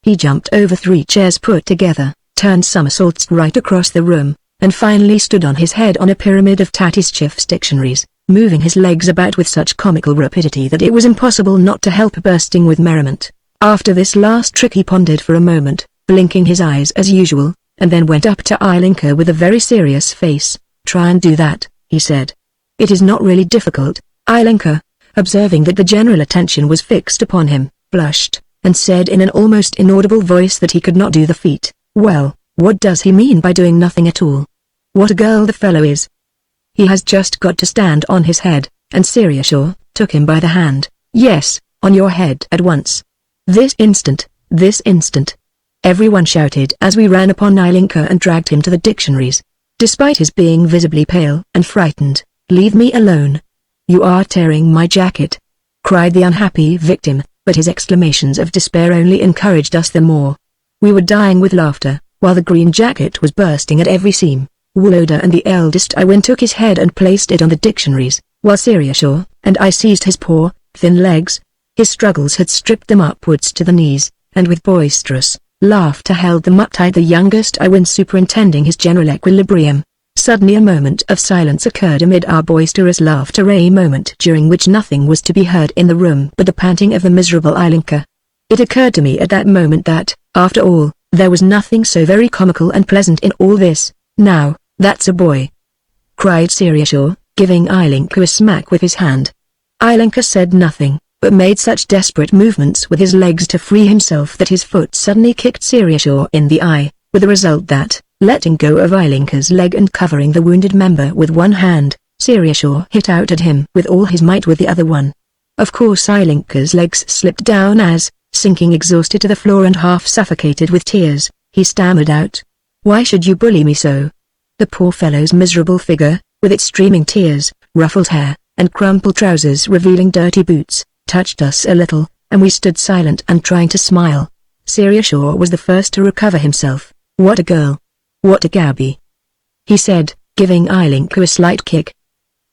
Speaker 1: He jumped over 3 chairs put together, turned somersaults right across the room, and finally stood on his head on a pyramid of Tatischiff's dictionaries, moving his legs about with such comical rapidity that it was impossible not to help bursting with merriment. After this last trick he pondered for a moment, blinking his eyes as usual, and then went up to Ilinka with a very serious face. "Try and do that," he said. "It is not really difficult." Ilinka, observing that the general attention was fixed upon him, blushed, and said in an almost inaudible voice that he could not do the feat. "Well, what does he mean by doing nothing at all? What a girl the fellow is! He has just got to stand on his head," and Siriushaw took him by the hand. "Yes, on your head at once. This instant, this instant." Everyone shouted as we ran upon Ilinka and dragged him to the dictionaries. Despite his being visibly pale and frightened, "Leave me alone. You are tearing my jacket," cried the unhappy victim, but his exclamations of despair only encouraged us the more. We were dying with laughter, while the green jacket was bursting at every seam. Woloda and the eldest Iwin took his head and placed it on the dictionaries, while Siriushaw and I seized his poor, thin legs. His struggles had stripped them upwards to the knees, and with boisterous laughter held them up tight, the youngest Iwin superintending his general equilibrium. Suddenly a moment of silence occurred amid our boisterous laughter, a moment during which nothing was to be heard in the room but the panting of the miserable Ilinka. It occurred to me at that moment that, after all, there was nothing so very comical and pleasant in all this. "Now, that's a boy!" cried Siriushaw, giving Ilinka a smack with his hand. Ilinka said nothing, but made such desperate movements with his legs to free himself that his foot suddenly kicked Siriushaw in the eye, with the result that, letting go of Ilinka's leg and covering the wounded member with one hand, Siriushaw hit out at him with all his might with the other one. Of course Ilinka's legs slipped down as, sinking exhausted to the floor and half suffocated with tears, he stammered out, "Why should you bully me so?" The poor fellow's miserable figure, with its streaming tears, ruffled hair, and crumpled trousers revealing dirty boots, touched us a little, and we stood silent and trying to smile. Siriushaw was the first to recover himself. "What a girl! What a gaby!" he said, giving Ilinka a slight kick.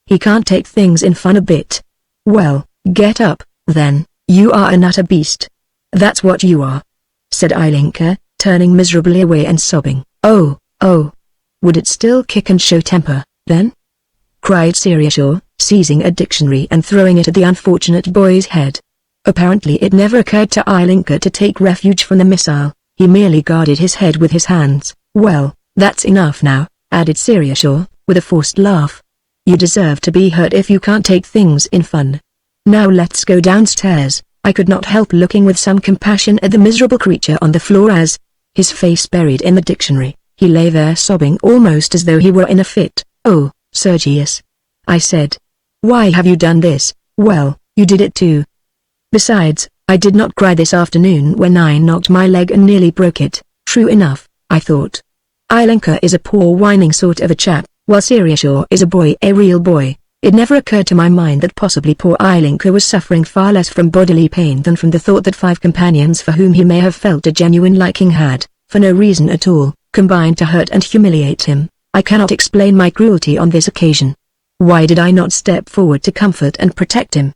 Speaker 1: "He can't take things in fun a bit. Well, get up, then, you are an utter beast. That's what you are," said Ilinka, turning miserably away and sobbing. "Oh, oh! Would it still kick and show temper, then?" cried Siriushaw, seizing a dictionary and throwing it at the unfortunate boy's head. Apparently it never occurred to Ilinka to take refuge from the missile. He merely guarded his head with his hands. "Well, that's enough now," added Siriushaw, with a forced laugh. "You deserve to be hurt if you can't take things in fun. Now let's go downstairs." I could not help looking with some compassion at the miserable creature on the floor as, his face buried in the dictionary, he lay there sobbing almost as though he were in a fit. "Oh, Sergius," I said. "Why have you done this?" "Well, you did it too. Besides, I did not cry this afternoon when I knocked my leg and nearly broke it." True enough, I thought. Ilinka is a poor whining sort of a chap, while Siriushaw is a boy, a real boy. It never occurred to my mind that possibly poor Ilinka was suffering far less from bodily pain than from the thought that 5 companions for whom he may have felt a genuine liking had, for no reason at all, combined to hurt and humiliate him. I cannot explain my cruelty on this occasion. Why did I not step forward to comfort and protect him?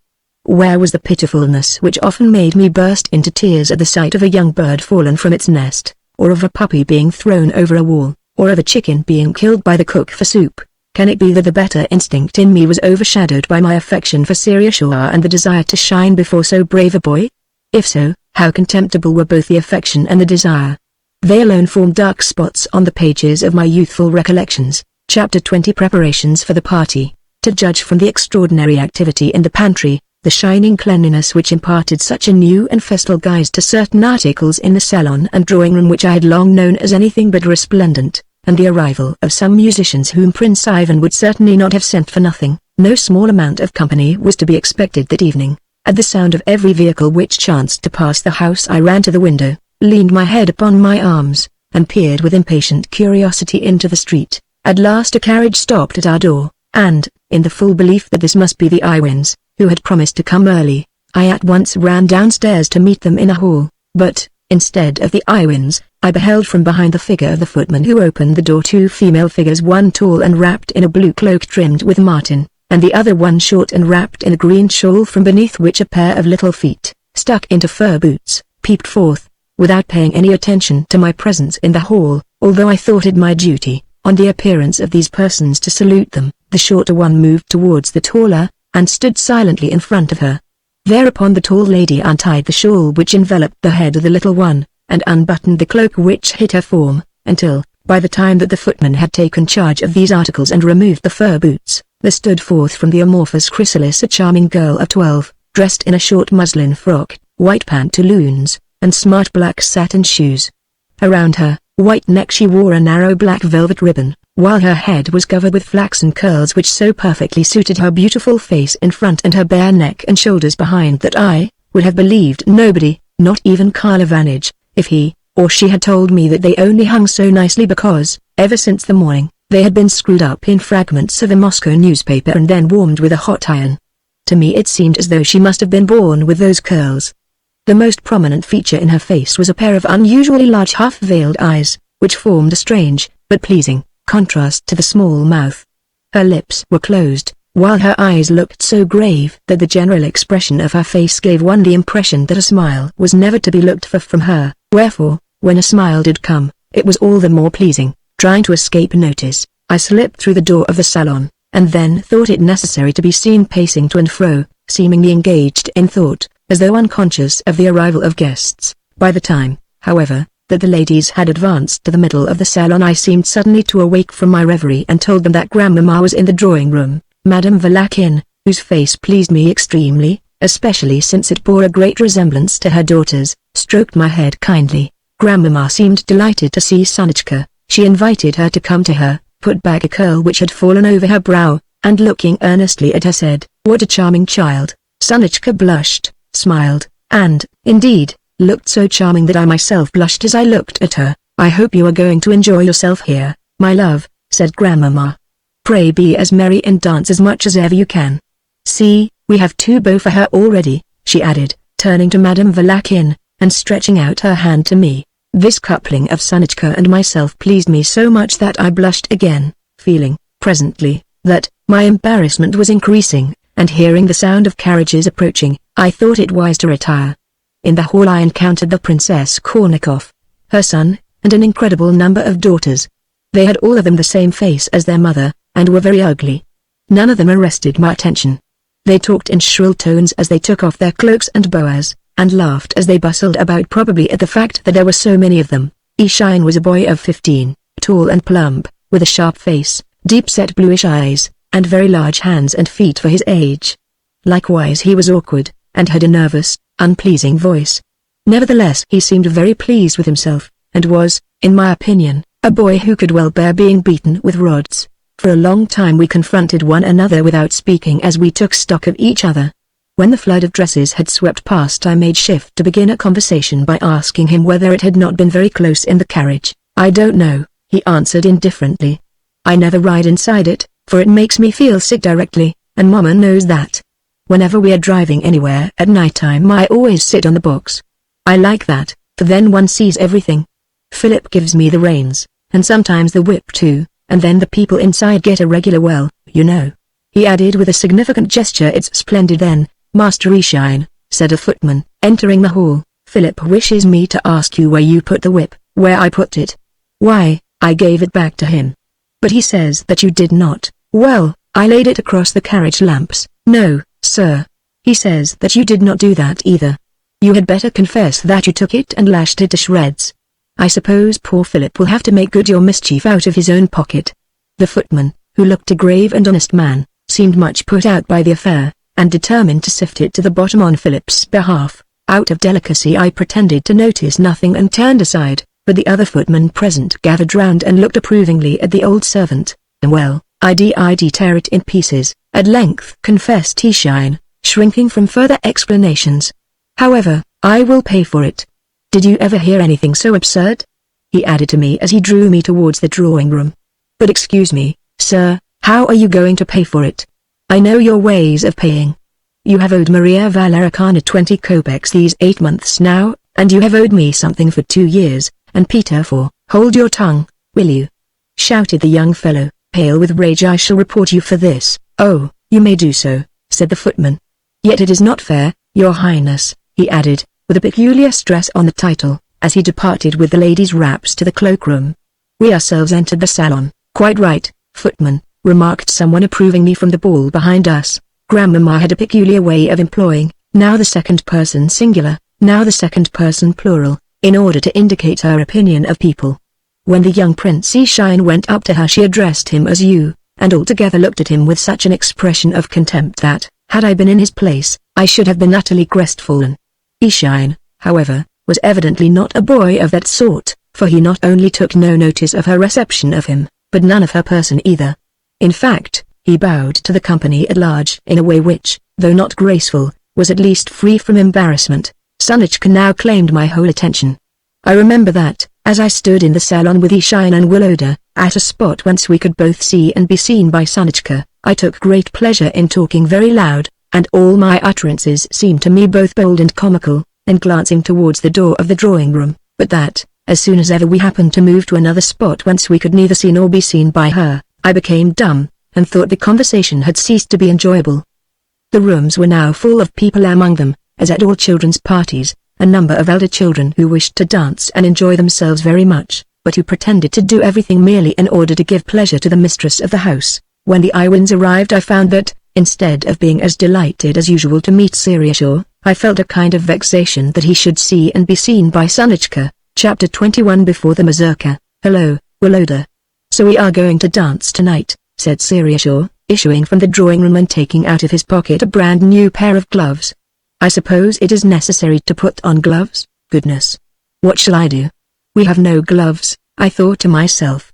Speaker 1: Where was the pitifulness which often made me burst into tears at the sight of a young bird fallen from its nest, or of a puppy being thrown over a wall, or of a chicken being killed by the cook for soup? Can it be that the better instinct in me was overshadowed by my affection for Seriosha and the desire to shine before so brave a boy? If so, how contemptible were both the affection and the desire. They alone formed dark spots on the pages of my youthful recollections. Chapter 20 Preparations for the Party. To judge from the extraordinary activity in the pantry, the shining cleanliness which imparted such a new and festal guise to certain articles in the salon and drawing-room which I had long known as anything but resplendent, and the arrival of some musicians whom Prince Ivan would certainly not have sent for nothing, no small amount of company was to be expected that evening. At the sound of every vehicle which chanced to pass the house I ran to the window, leaned my head upon my arms, and peered with impatient curiosity into the street. At last a carriage stopped at our door, and, in the full belief that this must be the Iwins, who had promised to come early, I at once ran downstairs to meet them in the hall, but, instead of the Iwins, I beheld from behind the figure of the footman who opened the door two female figures, one tall and wrapped in a blue cloak trimmed with marten, and the other one short and wrapped in a green shawl from beneath which a pair of little feet, stuck into fur boots, peeped forth, without paying any attention to my presence in the hall, although I thought it my duty, on the appearance of these persons, to salute them. The shorter one moved towards the taller, and stood silently in front of her. Thereupon the tall lady untied the shawl which enveloped the head of the little one, and unbuttoned the cloak which hid her form, until, by the time that the footman had taken charge of these articles and removed the fur boots, there stood forth from the amorphous chrysalis a charming girl of 12, dressed in a short muslin frock, white pantaloons, and smart black satin shoes. Around her white neck she wore a narrow black velvet ribbon, while her head was covered with flaxen curls which so perfectly suited her beautiful face in front and her bare neck and shoulders behind that I would have believed nobody, not even Karl Ivanitch, if he or she had told me that they only hung so nicely because, ever since the morning, they had been screwed up in fragments of a Moscow newspaper and then warmed with a hot iron. To me it seemed as though she must have been born with those curls. The most prominent feature in her face was a pair of unusually large half-veiled eyes, which formed a strange, but pleasing, contrast to the small mouth. Her lips were closed, while her eyes looked so grave that the general expression of her face gave one the impression that a smile was never to be looked for from her, wherefore, when a smile did come, it was all the more pleasing. Trying to escape notice, I slipped through the door of the salon, and then thought it necessary to be seen pacing to and fro, seemingly engaged in thought, as though unconscious of the arrival of guests. By the time, however, that the ladies had advanced to the middle of the salon, I seemed suddenly to awake from my reverie and told them that Grandmamma was in the drawing-room. Madame Valakin, whose face pleased me extremely, especially since it bore a great resemblance to her daughter's, stroked my head kindly. Grandmamma seemed delighted to see Sonitchka. She invited her to come to her, put back a curl which had fallen over her brow, and looking earnestly at her said, "What a charming child." Sonitchka blushed, smiled, and, indeed, looked so charming that I myself blushed as I looked at her. "I hope you are going to enjoy yourself here, my love," said Grandmamma. "Pray be as merry and dance as much as ever you can. See, we have two beaux for her already," she added, turning to Madame Valakin, and stretching out her hand to me. This coupling of Sonitchka and myself pleased me so much that I blushed again, feeling, presently, that my embarrassment was increasing, and hearing the sound of carriages approaching, I thought it wise to retire. In the hall I encountered the Princess Kornikov, her son, and an incredible number of daughters. They had all of them the same face as their mother, and were very ugly. None of them arrested my attention. They talked in shrill tones as they took off their cloaks and boas, and laughed as they bustled about, probably at the fact that there were so many of them. Ishain was a boy of 15, tall and plump, with a sharp face, deep-set bluish eyes, and very large hands and feet for his age. Likewise he was awkward, and had a nervous, unpleasing voice. Nevertheless he seemed very pleased with himself, and was, in my opinion, a boy who could well bear being beaten with rods. For a long time we confronted one another without speaking as we took stock of each other. When the flood of dresses had swept past I made shift to begin a conversation by asking him whether it had not been very close in the carriage. "I don't know," he answered indifferently. "I never ride inside it, for it makes me feel sick directly, and Mama knows that. Whenever we are driving anywhere at night time I always sit on the box. I like that, for then one sees everything. Philip gives me the reins, and sometimes the whip too, and then the people inside get a regular well, you know," he added with a significant gesture. "It's splendid then, Master Eshine, said a footman, entering the hall, Philip wishes me to ask you where you put the whip. Where I put it? Why, I gave it back to him. But he says that you did not. Well, I laid it across the carriage lamps. No, sir. He says that you did not do that either. You had better confess that you took it and lashed it to shreds. I suppose poor Philip will have to make good your mischief out of his own pocket. The footman, who looked a grave and honest man, seemed much put out by the affair, and determined to sift it to the bottom on Philip's behalf. Out of delicacy I pretended to notice nothing and turned aside, but the other footmen present gathered round and looked approvingly at the old servant. And well, I'd tear it in pieces, at length confessed Eshine, shrinking from further explanations. However, I will pay for it. Did you ever hear anything so absurd? He added to me as he drew me towards the drawing room. But excuse me, sir, how are you going to pay for it? I know your ways of paying. You have owed Maria Valericana 20 kopecks these 8 months now, and you have owed me something for 2 years, and Peter for— Hold your tongue, will you? Shouted the young fellow, pale with rage. I shall report you for this. Oh, you may do so, said the footman. Yet it is not fair, your highness, he added, with a peculiar stress on the title, as he departed with the ladies' wraps to the cloakroom. We ourselves entered the salon. Quite right, footman, remarked someone approvingly from the ball behind us. Grandmamma had a peculiar way of employing, now the second person singular, now the second person plural, in order to indicate her opinion of people. When the young Prince Eshine went up to her she addressed him as you, and altogether looked at him with such an expression of contempt that, had I been in his place, I should have been utterly crestfallen. Eshine, however, was evidently not a boy of that sort, for he not only took no notice of her reception of him, but none of her person either. In fact, he bowed to the company at large in a way which, though not graceful, was at least free from embarrassment. Sonitchka now claimed my whole attention. I remember that, as I stood in the salon with Eshine and Woloda, at a spot whence we could both see and be seen by Sonitchka, I took great pleasure in talking very loud, and all my utterances seemed to me both bold and comical, and glancing towards the door of the drawing-room, but that, as soon as ever we happened to move to another spot whence we could neither see nor be seen by her, I became dumb, and thought the conversation had ceased to be enjoyable. The rooms were now full of people, among them, as at all children's parties, a number of elder children who wished to dance and enjoy themselves very much, but who pretended to do everything merely in order to give pleasure to the mistress of the house. When the Iwins arrived I found that, instead of being as delighted as usual to meet Seriashaw, I felt a kind of vexation that he should see and be seen by Sonitchka. Chapter 21. Before the mazurka. Hello, Woloda. So we are going to dance tonight, said Seriashaw, issuing from the drawing-room and taking out of his pocket a brand new pair of gloves. I suppose it is necessary to put on gloves? Goodness. What shall I do? We have no gloves, I thought to myself.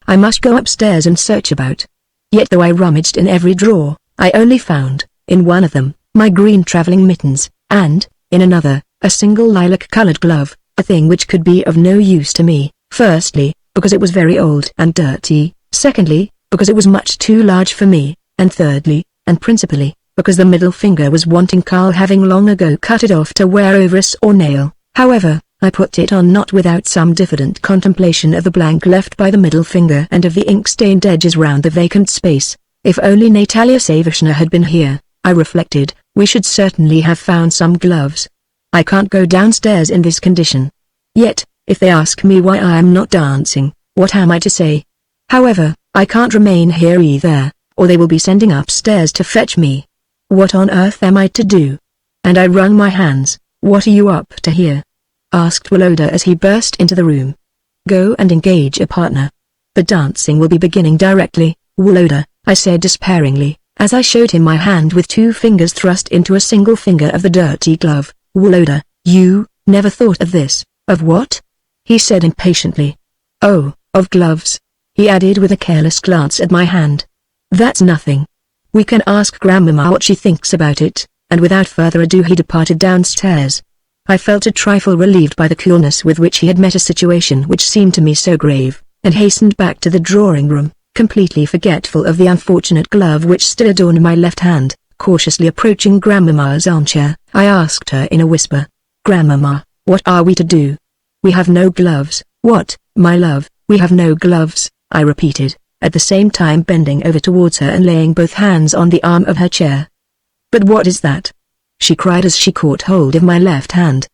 Speaker 1: I must go upstairs and search about. Yet though I rummaged in every drawer, I only found, in one of them, my green traveling mittens, and, in another, a single lilac-colored glove, a thing which could be of no use to me, firstly, because it was very old and dirty, secondly, because it was much too large for me, and thirdly, and principally, because the middle finger was wanting, Carl having long ago cut it off to wear over a saw nail. However, I put it on not without some diffident contemplation of the blank left by the middle finger and of the ink-stained edges round the vacant space. If only Natalia Savishna had been here, I reflected, we should certainly have found some gloves. I can't go downstairs in this condition. Yet, if they ask me why I am not dancing, what am I to say? However, I can't remain here either, or they will be sending upstairs to fetch me. What on earth am I to do? And I wrung my hands. What are you up to here? Asked Woloda as he burst into the room. Go and engage a partner. The dancing will be beginning directly, Woloda, I said despairingly, as I showed him my hand with 2 fingers thrust into a single finger of the dirty glove. Woloda, you never thought of this. Of what? He said impatiently. Oh, of gloves, he added with a careless glance at my hand. That's nothing. We can ask Grandmamma what she thinks about it, and without further ado he departed downstairs. I felt a trifle relieved by the coolness with which he had met a situation which seemed to me so grave, and hastened back to the drawing-room, completely forgetful of the unfortunate glove which still adorned my left hand. Cautiously approaching Grandmamma's armchair, I asked her in a whisper, Grandmamma, what are we to do? We have no gloves. What, my love, we have no gloves, I repeated, at the same time bending over towards her and laying both hands on the arm of her chair. But what is that? she cried as she caught hold of my left hand.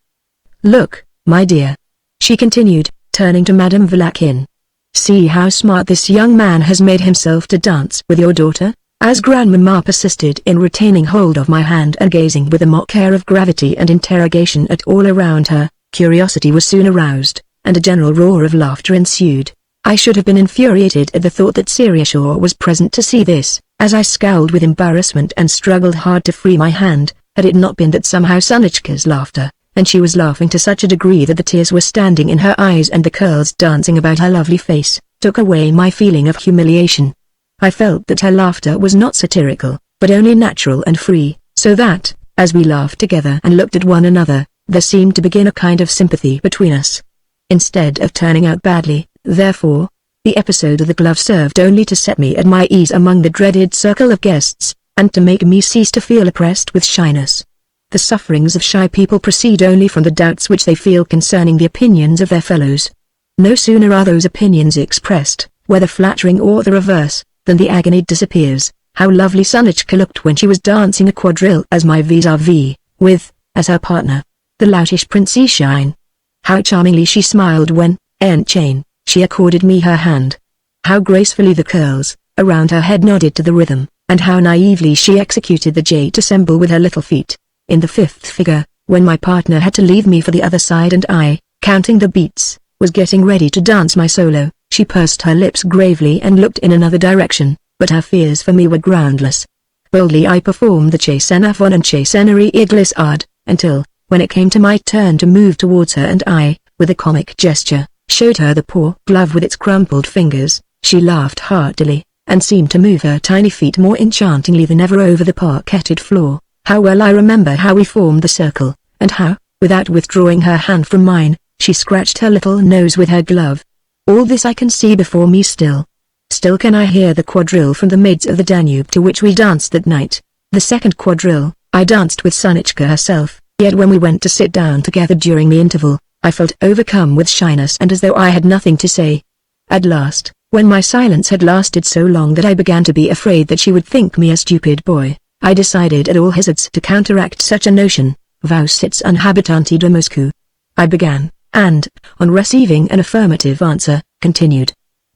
Speaker 1: "Look, my dear," she continued, turning to Madame Valakin. "See how smart this young man has made himself to dance with your daughter?" As Grandmamma persisted in retaining hold of my hand and gazing with a mock air of gravity and interrogation at all around her, curiosity was soon aroused, and a general roar of laughter ensued. I should have been infuriated at the thought that Seriashaw was present to see this, as I scowled with embarrassment and struggled hard to free my hand, had it not been that somehow Sonitchka's laughter, and she was laughing to such a degree that the tears were standing in her eyes and the curls dancing about her lovely face, took away my feeling of humiliation. I felt that her laughter was not satirical, but only natural and free, so that, as we laughed together and looked at one another, there seemed to begin a kind of sympathy between us. Instead of turning out badly, therefore, the episode of the glove served only to set me at my ease among the dreaded circle of guests, and to make me cease to feel oppressed with shyness. The sufferings of shy people proceed only from the doubts which they feel concerning the opinions of their fellows. No sooner are those opinions expressed, whether flattering or the reverse, than the agony disappears. How lovely Sonitchka looked when she was dancing a quadrille as my vis-à-vis, with, as her partner, the loutish Princess Shine. How charmingly she smiled when, en chain, she accorded me her hand. How gracefully the curls around her head nodded to the rhythm, and how naively she executed the jade assemble with her little feet. In the fifth figure, when my partner had to leave me for the other side and I, counting the beats, was getting ready to dance my solo, she pursed her lips gravely and looked in another direction, but her fears for me were groundless. Boldly I performed the Chasenafon and Chasenerie Iglissade, until, when it came to my turn to move towards her and I, with a comic gesture, showed her the poor glove with its crumpled fingers, she laughed heartily, and seemed to move her tiny feet more enchantingly than ever over the parquetted floor. How well I remember how we formed the circle, and how, without withdrawing her hand from mine, she scratched her little nose with her glove. All this I can see before me still. Still can I hear the quadrille from the Maids of the Danube to which we danced that night. The second quadrille, I danced with Sonitchka herself, yet when we went to sit down together during the interval, I felt overcome with shyness and as though I had nothing to say. At last, when my silence had lasted so long that I began to be afraid that she would think me a stupid boy, I decided at all hazards to counteract such a notion. Vous êtes un habitant de Moscou. I began, and, on receiving an affirmative answer, continued.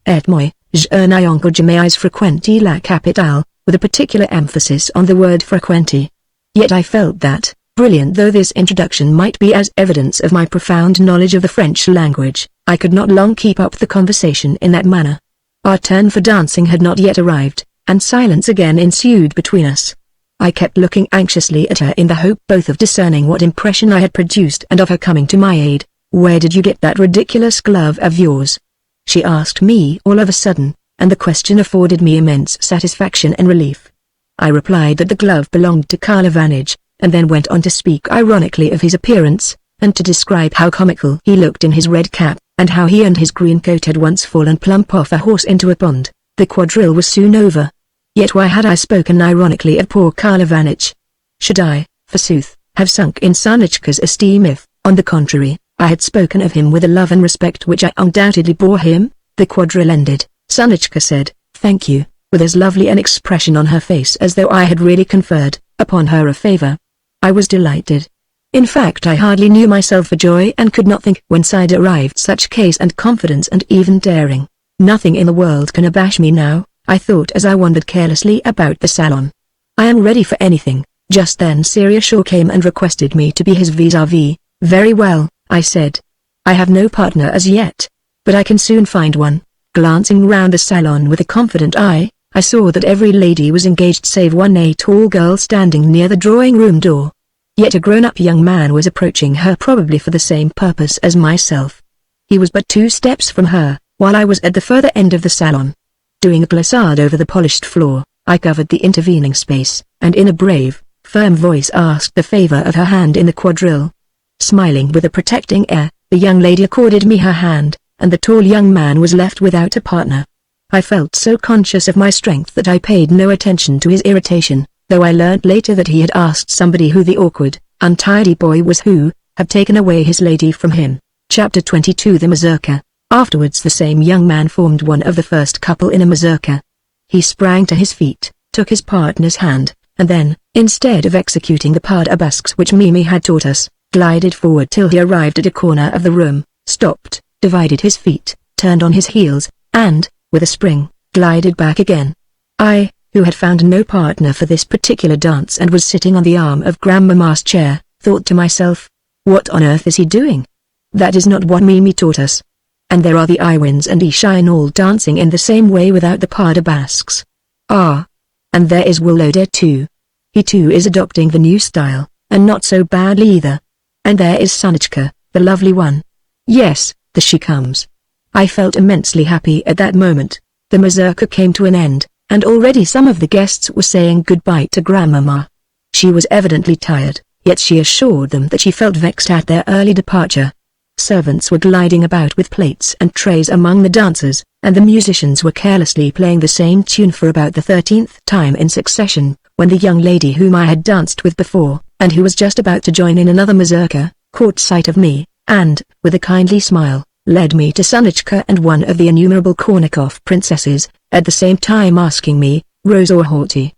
Speaker 1: Et moi, je n'ai encore jamais fréquenté la capitale, with a particular emphasis on the word fréquenté. Yet I felt that, brilliant though this introduction might be as evidence of my profound knowledge of the French language, I could not long keep up the conversation in that manner. Our turn for dancing had not yet arrived, and silence again ensued between us. I kept looking anxiously at her in the hope both of discerning what impression I had produced and of her coming to my aid. "Where did you get that ridiculous glove of yours?" she asked me all of a sudden, and the question afforded me immense satisfaction and relief. I replied that the glove belonged to Karl Ivanitch, and then went on to speak ironically of his appearance, and to describe how comical he looked in his red cap, and how he and his green coat had once fallen plump off a horse into a pond. The quadrille was soon over. Yet why had I spoken ironically of poor Karl Ivanitch? Should I, forsooth, have sunk in Sonitchka's esteem if, on the contrary, I had spoken of him with a love and respect which I undoubtedly bore him? The quadrille ended. Sonitchka said, "Thank you," with as lovely an expression on her face as though I had really conferred upon her a favor. I was delighted. In fact, I hardly knew myself for joy and could not think whence I'd arrived such case and confidence and even daring. Nothing in the world can abash me now, I thought as I wandered carelessly about the salon. I am ready for anything. Just then Seriashaw came and requested me to be his vis-à-vis. Very well, I said. I have no partner as yet, but I can soon find one. Glancing round the salon with a confident eye, I saw that every lady was engaged save one, a tall girl standing near the drawing-room door. Yet a grown-up young man was approaching her, probably for the same purpose as myself. He was but 2 steps from her, while I was at the further end of the salon. Doing a glissade over the polished floor, I covered the intervening space, and in a brave, firm voice asked the favor of her hand in the quadrille. Smiling with a protecting air, the young lady accorded me her hand, and the tall young man was left without a partner. I felt so conscious of my strength that I paid no attention to his irritation, though I learnt later that he had asked somebody who the awkward, untidy boy was who had taken away his lady from him. Chapter 22. The Mazurka. Afterwards the same young man formed one of the first couple in a mazurka. He sprang to his feet, took his partner's hand, and then, Instead of executing the arabesques which Mimi had taught us, glided forward till he arrived at a corner of the room, stopped, divided his feet, turned on his heels, and, with a spring, glided back again. I, who had found no partner for this particular dance and was sitting on the arm of Grandmamma's chair, thought to myself, what on earth is he doing? That is not what Mimi taught us. And there are the Iwins and Ishine all dancing in the same way without the arabesques. Ah! And there is Wolode too. He too is adopting the new style, and not so badly either. And there is Sonichka, the lovely one. Yes, there she comes. I felt immensely happy at that moment. The mazurka came to an end, and already some of the guests were saying goodbye to Grandmamma. She was evidently tired, yet she assured them that she felt vexed at their early departure. Servants were gliding about with plates and trays among the dancers, and the musicians were carelessly playing the same tune for about the 13th time in succession, when the young lady whom I had danced with before, and who was just about to join in another mazurka, caught sight of me, and, with a kindly smile, led me to Sonichka and one of the innumerable Kornikov princesses, at the same time asking me, Rose or Horty,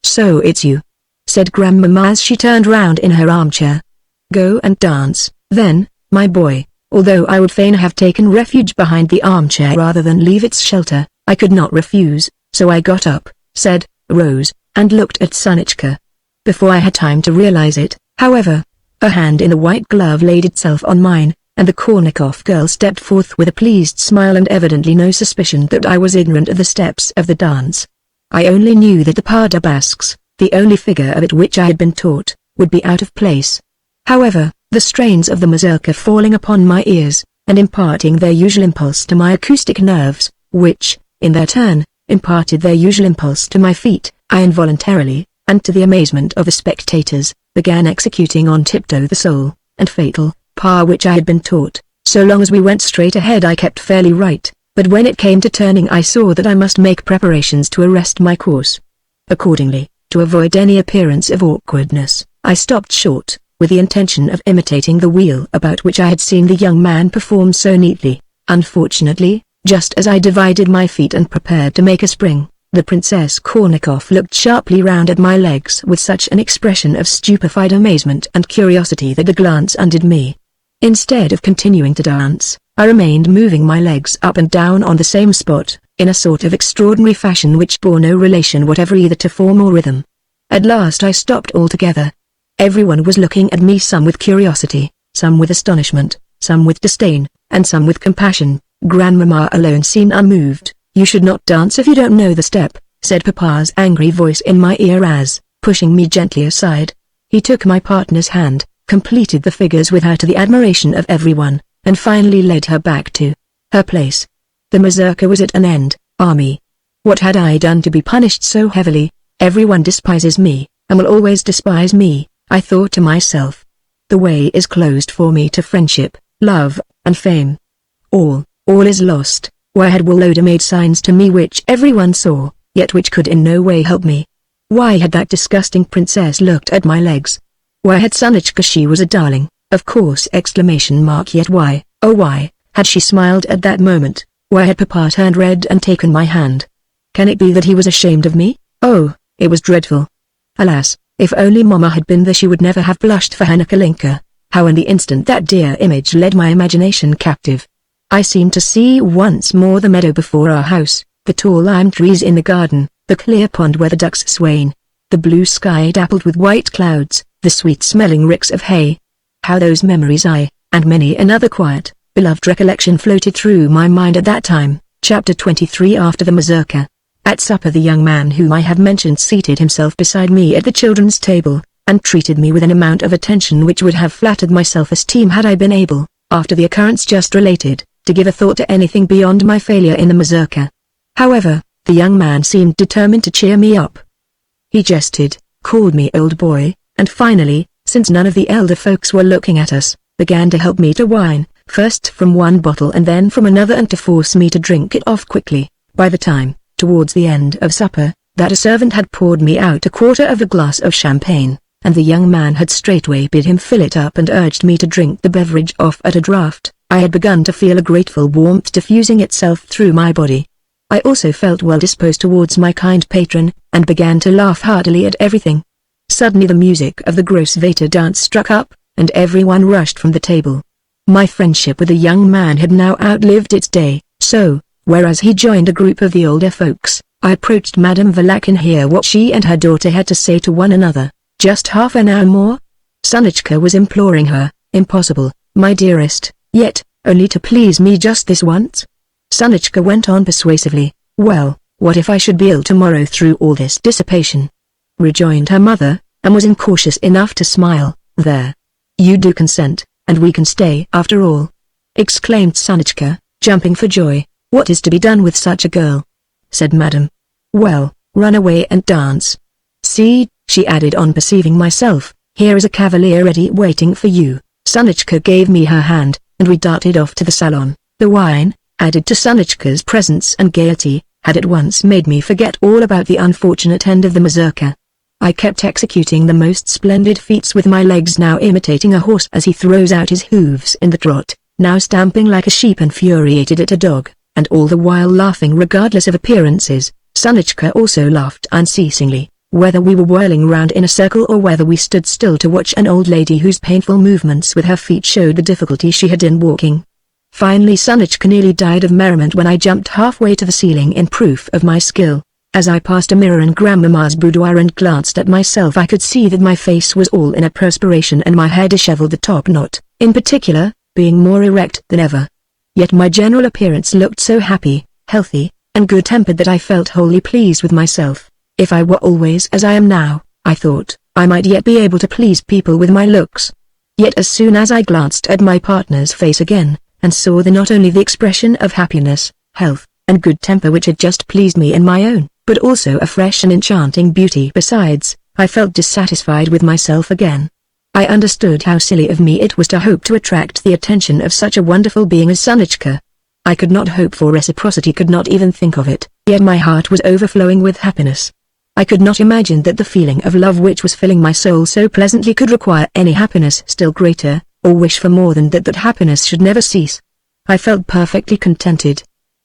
Speaker 1: so it's you, said Grandmamma as she turned round in her armchair. Go and dance, then, my boy. Although I would fain have taken refuge behind the armchair rather than leave its shelter, I could not refuse, so I got up, said Rose, and looked at Sonichka. Before I had time to realize it, however, a hand in the white glove laid itself on mine, and the Kornikov girl stepped forth with a pleased smile and evidently no suspicion that I was ignorant of the steps of the dance. I only knew that the arabesques, the only figure of it which I had been taught, would be out of place. However, the strains of the mazurka falling upon my ears, and imparting their usual impulse to my acoustic nerves, which, in their turn, imparted their usual impulse to my feet, I involuntarily, and to the amazement of the spectators, began executing on tiptoe the sole, and fatal, pas which I had been taught. So long as we went straight ahead I kept fairly right, but when it came to turning I saw that I must make preparations to arrest my course. Accordingly, to avoid any appearance of awkwardness, I stopped short, with the intention of imitating the wheel about which I had seen the young man perform so neatly. Unfortunately, just as I divided my feet and prepared to make a spring, the Princess Kornikov looked sharply round at my legs with such an expression of stupefied amazement and curiosity that the glance undid me. Instead of continuing to dance, I remained moving my legs up and down on the same spot, in a sort of extraordinary fashion which bore no relation whatever either to form or rhythm. At last I stopped altogether. Everyone was looking at me, some with curiosity, some with astonishment, some with disdain, and some with compassion. Grandmamma alone seemed unmoved. You should not dance if you don't know the step, said Papa's angry voice in my ear as, pushing me gently aside, he took my partner's hand, completed the figures with her to the admiration of everyone, and finally led her back to her place. The mazurka was at an end. Me. What had I done to be punished so heavily? Everyone despises me, and will always despise me, I thought to myself. The way is closed for me to friendship, love, and fame. All is lost. Why had Woloda made signs to me which everyone saw, yet which could in no way help me? Why had that disgusting princess looked at my legs? Why had Sonichka, she was a darling, of course, yet why, oh why, had she smiled at that moment? Why had Papa turned red and taken my hand? Can it be that he was ashamed of me? Oh, it was dreadful. Alas, if only Mama had been there she would never have blushed for her Nikolinka. How in the instant that dear image led my imagination captive. I seemed to see once more the meadow before our house, the tall lime trees in the garden, the clear pond where the ducks swam, the blue sky dappled with white clouds, the sweet-smelling ricks of hay. How those memories and many another quiet, beloved recollection floated through my mind at that time. Chapter 23. After the mazurka. At supper the young man whom I have mentioned seated himself beside me at the children's table, and treated me with an amount of attention which would have flattered my self-esteem had I been able, after the occurrence just related, to give a thought to anything beyond my failure in the mazurka. However, the young man seemed determined to cheer me up. He jested, called me old boy, and finally, since none of the elder folks were looking at us, began to help me to wine, first from one bottle and then from another, and to force me to drink it off quickly. By the time, towards the end of supper, that a servant had poured me out a quarter of a glass of champagne, and the young man had straightway bid him fill it up and urged me to drink the beverage off at a draught, I had begun to feel a grateful warmth diffusing itself through my body. I also felt well disposed towards my kind patron, and began to laugh heartily at everything. Suddenly the music of the Grossvater dance struck up, and everyone rushed from the table. My friendship with the young man had now outlived its day, so, whereas he joined a group of the older folks, I approached Madame Valakin to hear what she and her daughter had to say to one another. Just half an hour more? Sanichka was imploring her. Impossible, my dearest, yet, only to please me just this once? Sanichka went on persuasively. Well, what if I should be ill tomorrow through all this dissipation? Rejoined her mother, and was incautious enough to smile. There. You do consent, and we can stay after all. Exclaimed Sanichka, jumping for joy. What is to be done with such a girl? Said Madame. Well, run away and dance. See, she added on perceiving myself, here is a cavalier ready waiting for you. Sanichka gave me her hand, and we darted off to the salon. The wine, added to Sanichka's presence and gaiety, had at once made me forget all about the unfortunate end of the mazurka. I kept executing the most splendid feats with my legs, now imitating a horse as he throws out his hooves in the trot, now stamping like a sheep infuriated at a dog, and all the while laughing regardless of appearances. Sanichka also laughed unceasingly, whether we were whirling round in a circle or whether we stood still to watch an old lady whose painful movements with her feet showed the difficulty she had in walking. Finally Sanichka nearly died of merriment when I jumped halfway to the ceiling in proof of my skill. As I passed a mirror in Grandmamma's boudoir and glanced at myself, I could see that my face was all in a perspiration and my hair disheveled, the top knot, in particular, being more erect than ever. Yet my general appearance looked so happy, healthy, and good-tempered that I felt wholly pleased with myself. If I were always as I am now, I thought, I might yet be able to please people with my looks. Yet as soon as I glanced at my partner's face again, and saw not only the expression of happiness, health, and good temper which had just pleased me in my own, but also a fresh and enchanting beauty besides, I felt dissatisfied with myself again. I understood how silly of me it was to hope to attract the attention of such a wonderful being as Sanichka. I could not hope for reciprocity, could not even think of it, yet my heart was overflowing with happiness. I could not imagine that the feeling of love which was filling my soul so pleasantly could require any happiness still greater, or wish for more than that happiness should never cease. I felt perfectly contented.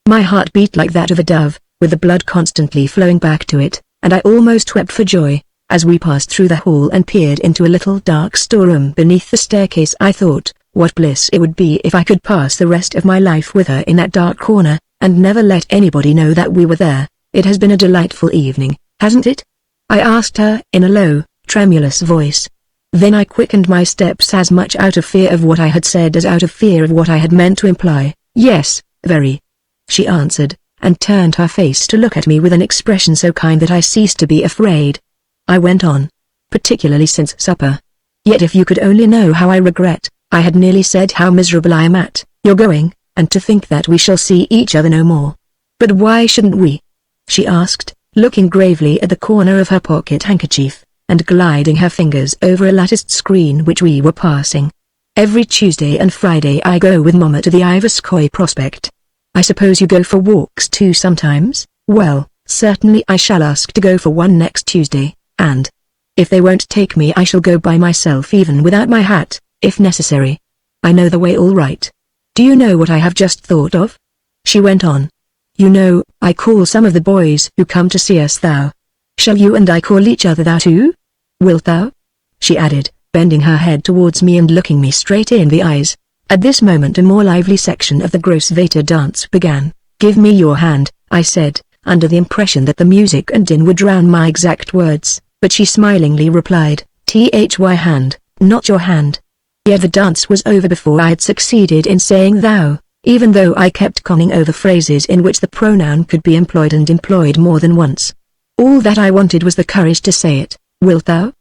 Speaker 1: My heart beat like that of a dove, with the blood constantly flowing back to it, and I almost wept for joy. As we passed through the hall and peered into a little dark storeroom beneath the staircase, I thought, what bliss it would be if I could pass the rest of my life with her in that dark corner, and never let anybody know that we were there. It has been a delightful evening, hasn't it? I asked her in a low, tremulous voice. Then I quickened my steps as much out of fear of what I had said as out of fear of what I had meant to imply. Yes, very. She answered, and turned her face to look at me with an expression so kind that I ceased to be afraid. I went on. Particularly since supper. Yet if you could only know how I regret, I had nearly said how miserable I am at your going, and to think that we shall see each other no more. But why shouldn't we? She asked, looking gravely at the corner of her pocket handkerchief, and gliding her fingers over a latticed screen which we were passing. Every Tuesday and Friday I go with Mama to the Ivarskoye Prospect. I suppose you go for walks too sometimes? Well, certainly I shall ask to go for one next Tuesday, and if they won't take me I shall go by myself even without my hat, if necessary. I know the way all right. Do you know what I have just thought of? She went on. You know, I call some of the boys who come to see us thou. Shall you and I call each other thou too? Wilt thou? She added, bending her head towards me and looking me straight in the eyes. At this moment a more lively section of the Grossvater dance began. Give me your hand, I said, under the impression that the music and din would drown my exact words, but she smilingly replied, "Thy hand, not your hand." Yet the dance was over before I had succeeded in saying thou, even though I kept conning over phrases in which the pronoun could be employed and employed more than once. All that I wanted was the courage to say it, wilt thou?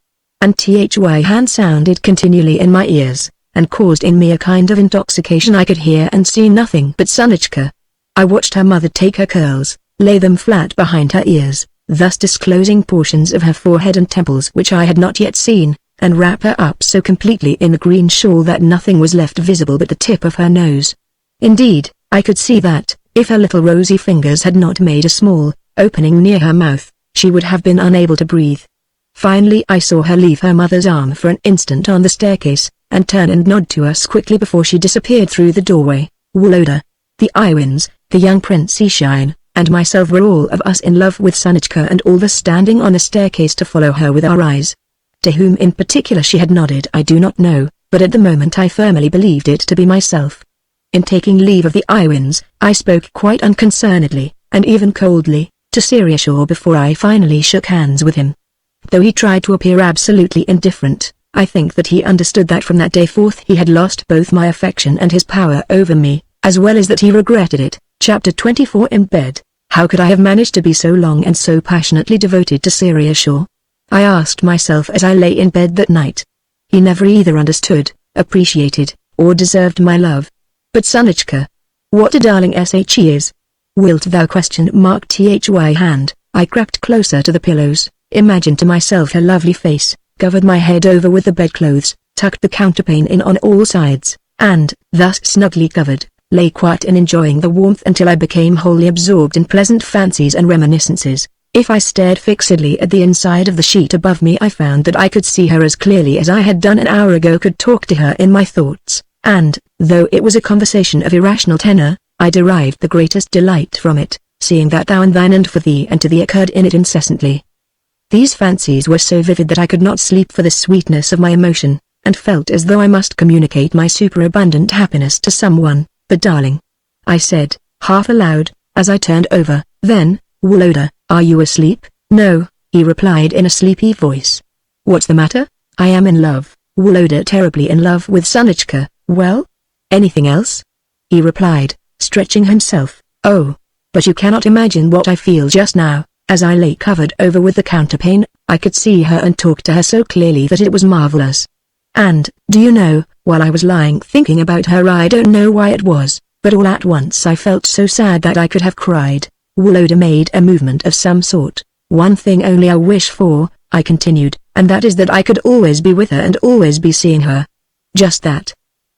Speaker 1: And thy hand sounded continually in my ears, and caused in me a kind of intoxication. I could hear and see nothing but Sanichka. I watched her mother take her curls, lay them flat behind her ears, thus disclosing portions of her forehead and temples which I had not yet seen, and wrap her up so completely in the green shawl that nothing was left visible but the tip of her nose. Indeed, I could see that, if her little rosy fingers had not made a small opening near her mouth, she would have been unable to breathe. Finally I saw her leave her mother's arm for an instant on the staircase, and turn and nod to us quickly before she disappeared through the doorway. Woloda, the Iwins, the young Prince Ishine, and myself were all of us in love with Sanichka, and all the standing on the staircase to follow her with our eyes. To whom in particular she had nodded I do not know, but at the moment I firmly believed it to be myself. In taking leave of the Iwins, I spoke quite unconcernedly, and even coldly, to Seriashaw before I finally shook hands with him. Though he tried to appear absolutely indifferent, I think that he understood that from that day forth he had lost both my affection and his power over me, as well as that he regretted it. Chapter 24 In bed. How could I have managed to be so long and so passionately devoted to Seriashaw? I asked myself as I lay in bed that night. He never either understood, appreciated, or deserved my love. But Sonichka, what a darling she is. Wilt thou ? Thy hand. I crept closer to the pillows, imagined to myself her lovely face, covered my head over with the bedclothes, tucked the counterpane in on all sides, and, thus snugly covered, lay quiet and enjoying the warmth until I became wholly absorbed in pleasant fancies and reminiscences. If I stared fixedly at the inside of the sheet above me I found that I could see her as clearly as I had done an hour ago, could talk to her in my thoughts, and, though it was a conversation of irrational tenor, I derived the greatest delight from it, seeing that thou and thine and for thee and to thee occurred in it incessantly. These fancies were so vivid that I could not sleep for the sweetness of my emotion, and felt as though I must communicate my superabundant happiness to someone. But darling, I said, half aloud, as I turned over, then, Woloda, are you asleep? No, he replied in a sleepy voice. What's the matter? I am in love, Woloda, terribly in love with Sonichka. Well? Anything else? He replied, stretching himself. Oh, but you cannot imagine what I feel just now. As I lay covered over with the counterpane, I could see her and talk to her so clearly that it was marvelous. And, do you know, while I was lying thinking about her, I don't know why it was, but all at once I felt so sad that I could have cried. Woloda made a movement of some sort. One thing only I wish for, I continued, and that is that I could always be with her and always be seeing her. Just that.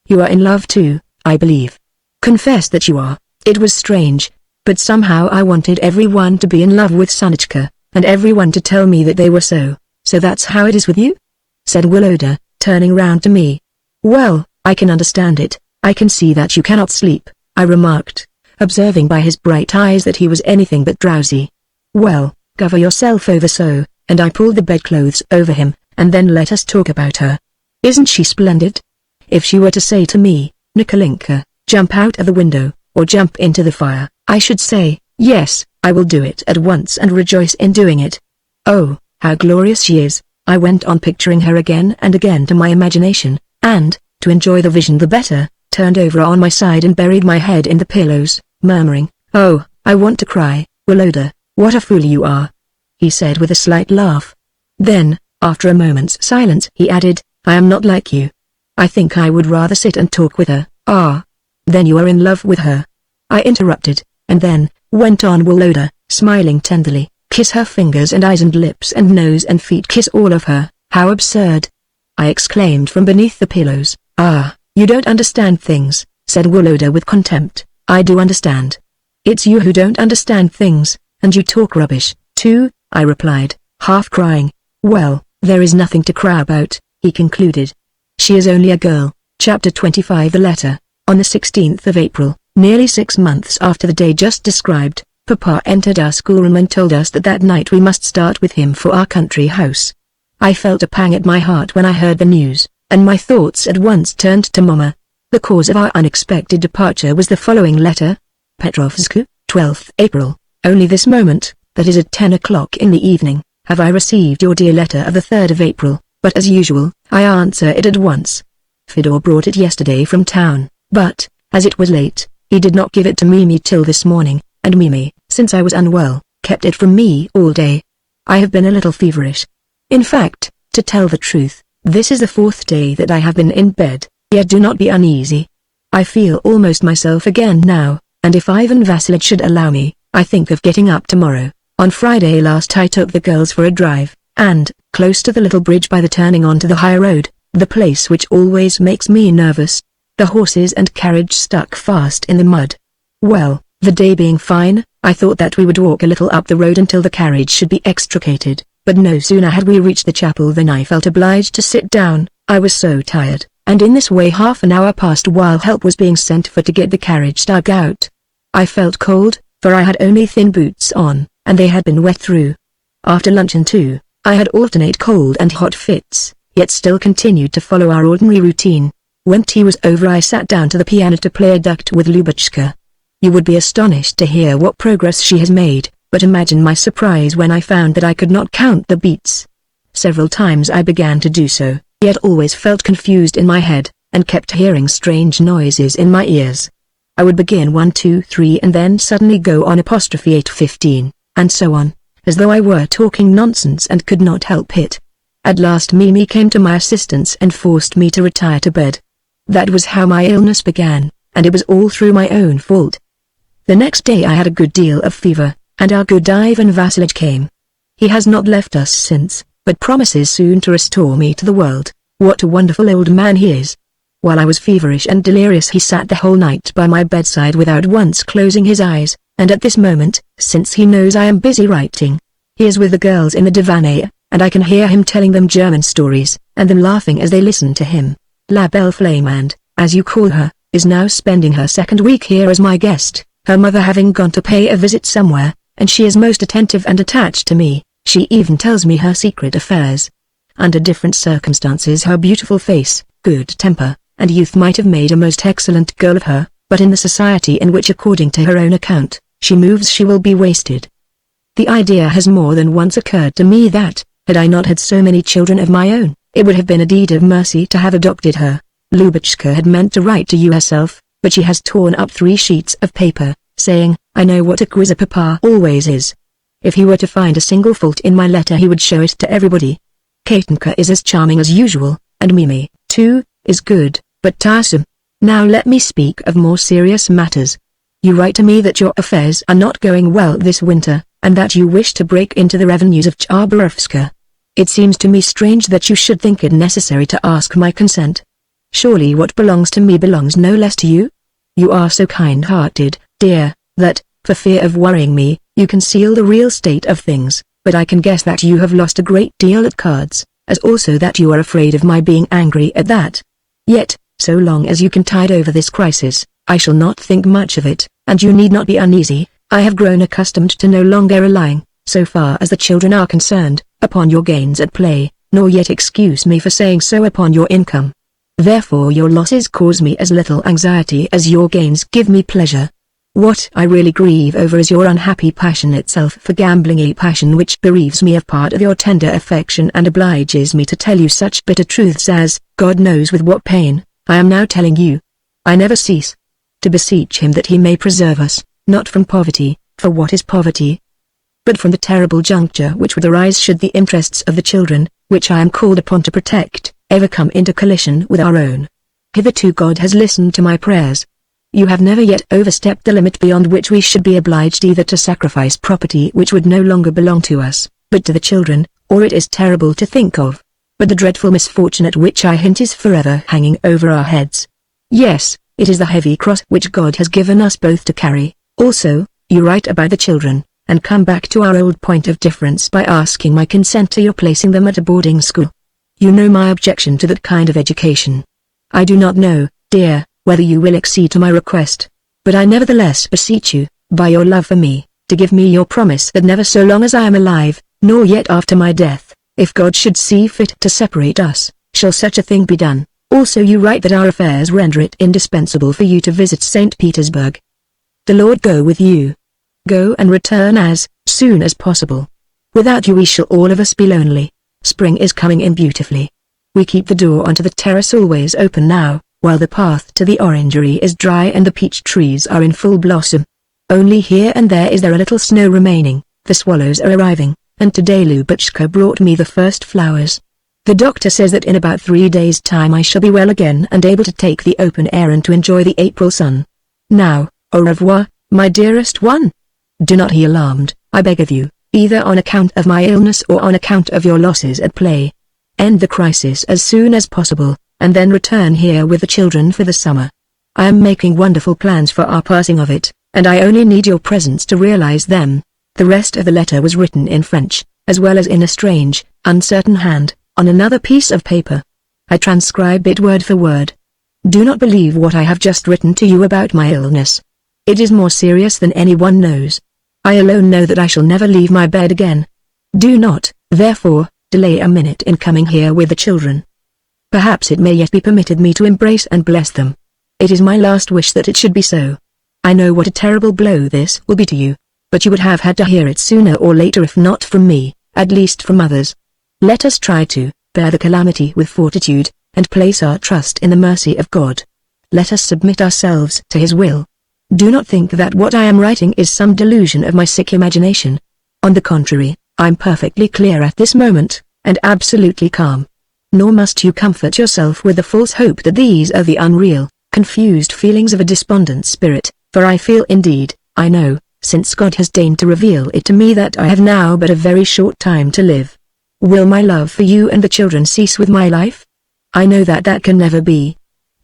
Speaker 1: You are in love too, I believe. Confess that you are. It was strange, but somehow I wanted everyone to be in love with Sonichka, and everyone to tell me that they were so. So that's how it is with you? Said Woloda, turning round to me. Well, I can understand it. I can see that you cannot sleep, I remarked, observing by his bright eyes that he was anything but drowsy. Well, cover yourself over so, and I pulled the bedclothes over him, and then let us talk about her. Isn't she splendid? If she were to say to me, Nikolinka, jump out of the window, or jump into the fire, I should say, yes, I will do it at once and rejoice in doing it. Oh, how glorious she is, I went on picturing her again and again to my imagination, and, to enjoy the vision the better, turned over on my side and buried my head in the pillows, murmuring, oh, I want to cry. Woloda, what a fool you are, he said with a slight laugh. Then, after a moment's silence, he added, I am not like you. I think I would rather sit and talk with her. Ah, then you are in love with her? I interrupted, and then, went on Woloda, smiling tenderly, kiss her fingers and eyes and lips and nose and feet, kiss all of her. How absurd! I exclaimed from beneath the pillows. Ah, you don't understand things, said Woloda with contempt. I do understand. It's you who don't understand things, and you talk rubbish, too, I replied, half crying. Well, there is nothing to cry about, he concluded. She is only a girl. Chapter 25 The letter. On the 16th of April, nearly 6 months after the day just described, Papa entered our schoolroom and told us that that night we must start with him for our country house. I felt a pang at my heart when I heard the news, and my thoughts at once turned to Mama. The cause of our unexpected departure was the following letter. Petrovsk, 12th April. Only this moment, that is at 10 o'clock in the evening, have I received your dear letter of the 3rd of April, but as usual, I answer it at once. Fedor brought it yesterday from town, but, as it was late, he did not give it to Mimi till this morning, and Mimi, since I was unwell, kept it from me all day. I have been a little feverish. In fact, to tell the truth, this is the 4th day that I have been in bed, yet do not be uneasy. I feel almost myself again now, and if Ivan Vassilitch should allow me, I think of getting up tomorrow. On Friday last I took the girls for a drive, and, close to the little bridge by the turning onto the high road, the place which always makes me nervous, the horses and carriage stuck fast in the mud. Well, the day being fine, I thought that we would walk a little up the road until the carriage should be extricated, but no sooner had we reached the chapel than I felt obliged to sit down. I was so tired, and in this way half an hour passed while help was being sent for to get the carriage dug out. I felt cold, for I had only thin boots on, and they had been wet through. After luncheon too, I had alternate cold and hot fits, yet still continued to follow our ordinary routine. When tea was over I sat down to the piano to play a duet with Lubotshka. You would be astonished to hear what progress she has made, but imagine my surprise when I found that I could not count the beats. Several times I began to do so, yet always felt confused in my head, and kept hearing strange noises in my ears. I would begin 1 2 3 and then suddenly go on apostrophe 8 15, and so on, as though I were talking nonsense and could not help it. At last Mimi came to my assistance and forced me to retire to bed. That was how my illness began, and it was all through my own fault. The next day I had a good deal of fever, and our good Ivan Vassilitch came. He has not left us since, but promises soon to restore me to the world. What a wonderful old man he is! While I was feverish and delirious he sat the whole night by my bedside without once closing his eyes, and at this moment, since he knows I am busy writing, he is with the girls in the divan, and I can hear him telling them German stories, and them laughing as they listen to him. La Belle Flamande, as you call her, is now spending her second week here as my guest, her mother having gone to pay a visit somewhere, and she is most attentive and attached to me. She even tells me her secret affairs. Under different circumstances her beautiful face, good temper, and youth might have made a most excellent girl of her, but in the society in which according to her own account, she moves she will be wasted. The idea has more than once occurred to me that, had I not had so many children of my own, it would have been a deed of mercy to have adopted her. Lubotshka had meant to write to you herself, but she has torn up 3 sheets of paper, saying, I know what a quizzer papa always is. If he were to find a single fault in my letter he would show it to everybody. Katinka is as charming as usual, and Mimi, too, is good, but tiresome. Now let me speak of more serious matters. You write to me that your affairs are not going well this winter, and that you wish to break into the revenues of Chabarovska. It seems to me strange that you should think it necessary to ask my consent. Surely what belongs to me belongs no less to you? You are so kind-hearted, dear, that, for fear of worrying me, you conceal the real state of things, but I can guess that you have lost a great deal at cards, as also that you are afraid of my being angry at that. Yet, so long as you can tide over this crisis, I shall not think much of it, and you need not be uneasy. I have grown accustomed to no longer relying, so far as the children are concerned, upon your gains at play, nor yet excuse me for saying so upon your income. Therefore your losses cause me as little anxiety as your gains give me pleasure. What I really grieve over is your unhappy passion itself for gambling, a passion which bereaves me of part of your tender affection and obliges me to tell you such bitter truths as, God knows with what pain, I am now telling you. I never cease to beseech him that he may preserve us, not from poverty, for what is poverty? But from the terrible juncture which would arise should the interests of the children, which I am called upon to protect, ever come into collision with our own. Hitherto God has listened to my prayers. You have never yet overstepped the limit beyond which we should be obliged either to sacrifice property which would no longer belong to us, but to the children, or it is terrible to think of. But the dreadful misfortune at which I hint is forever hanging over our heads. Yes, it is the heavy cross which God has given us both to carry. Also, you write about the children, and come back to our old point of difference by asking my consent to your placing them at a boarding school. You know my objection to that kind of education. I do not know, dear, whether you will accede to my request, but I nevertheless beseech you, by your love for me, to give me your promise that never so long as I am alive, nor yet after my death, if God should see fit to separate us, shall such a thing be done. Also you write that our affairs render it indispensable for you to visit St. Petersburg. The Lord go with you. Go and return as soon as possible. Without you we shall all of us be lonely. Spring is coming in beautifully. We keep the door onto the terrace always open now, while the path to the orangery is dry and the peach trees are in full blossom. Only here and there is there a little snow remaining. The swallows are arriving, and today Lubotshka brought me the first flowers. The doctor says that in about 3 days' time I shall be well again and able to take the open air and to enjoy the April sun. Now, au revoir, my dearest one. Do not be alarmed, I beg of you, either on account of my illness or on account of your losses at play. End the crisis as soon as possible, and then return here with the children for the summer. I am making wonderful plans for our passing of it, and I only need your presence to realize them. The rest of the letter was written in French, as well as in a strange, uncertain hand, on another piece of paper. I transcribe it word for word. Do not believe what I have just written to you about my illness. It is more serious than anyone knows. I alone know that I shall never leave my bed again. Do not, therefore, delay a minute in coming here with the children. Perhaps it may yet be permitted me to embrace and bless them. It is my last wish that it should be so. I know what a terrible blow this will be to you, but you would have had to hear it sooner or later, if not from me, at least from others. Let us try to bear the calamity with fortitude, and place our trust in the mercy of God. Let us submit ourselves to His will. Do not think that what I am writing is some delusion of my sick imagination. On the contrary, I am perfectly clear at this moment, and absolutely calm. Nor must you comfort yourself with the false hope that these are the unreal, confused feelings of a despondent spirit, for I feel indeed, I know, since God has deigned to reveal it to me, that I have now but a very short time to live. Will my love for you and the children cease with my life? I know that that can never be.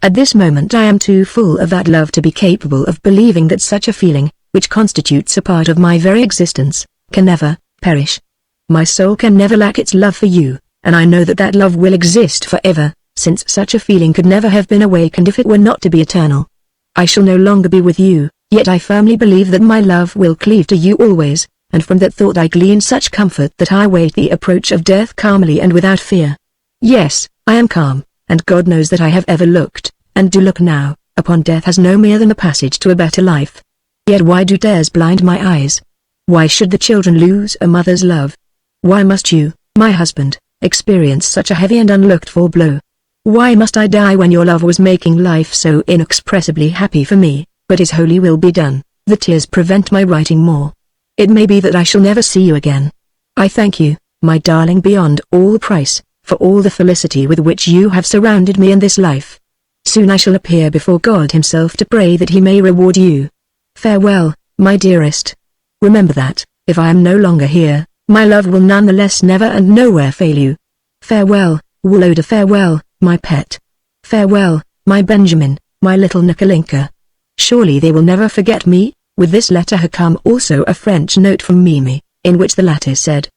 Speaker 1: At this moment I am too full of that love to be capable of believing that such a feeling, which constitutes a part of my very existence, can never perish. My soul can never lack its love for you, and I know that that love will exist forever, since such a feeling could never have been awakened if it were not to be eternal. I shall no longer be with you, yet I firmly believe that my love will cleave to you always, and from that thought I glean such comfort that I wait the approach of death calmly and without fear. Yes, I am calm, and God knows that I have ever looked, and do look now, upon death as no mere than the passage to a better life. Yet why do tears blind my eyes? Why should the children lose a mother's love? Why must you, my husband, experience such a heavy and unlooked-for blow? Why must I die when your love was making life so inexpressibly happy for me? But His holy will be done. The tears prevent my writing more. It may be that I shall never see you again. I thank you, my darling, beyond all price, for all the felicity with which you have surrounded me in this life. Soon I shall appear before God Himself to pray that He may reward you. Farewell, my dearest. Remember that, if I am no longer here, my love will nonetheless never and nowhere fail you. Farewell, Woloda. Farewell, my pet. Farewell, my Benjamin, my little Nikolinka. Surely they will never forget me. With this letter had come also a French note from Mimi, in which the latter said,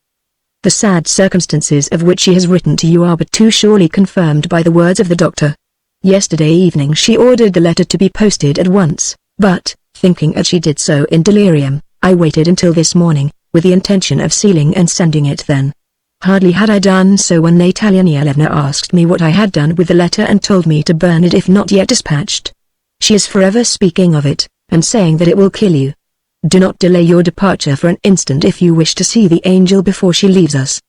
Speaker 1: "The sad circumstances of which she has written to you are but too surely confirmed by the words of the doctor. Yesterday evening she ordered the letter to be posted at once, but, thinking as she did so in delirium, I waited until this morning, with the intention of sealing and sending it then. Hardly had I done so when Natalia Nielevna asked me what I had done with the letter and told me to burn it if not yet dispatched. She is forever speaking of it, and saying that it will kill you. Do not delay your departure for an instant if you wish to see the angel before she leaves us.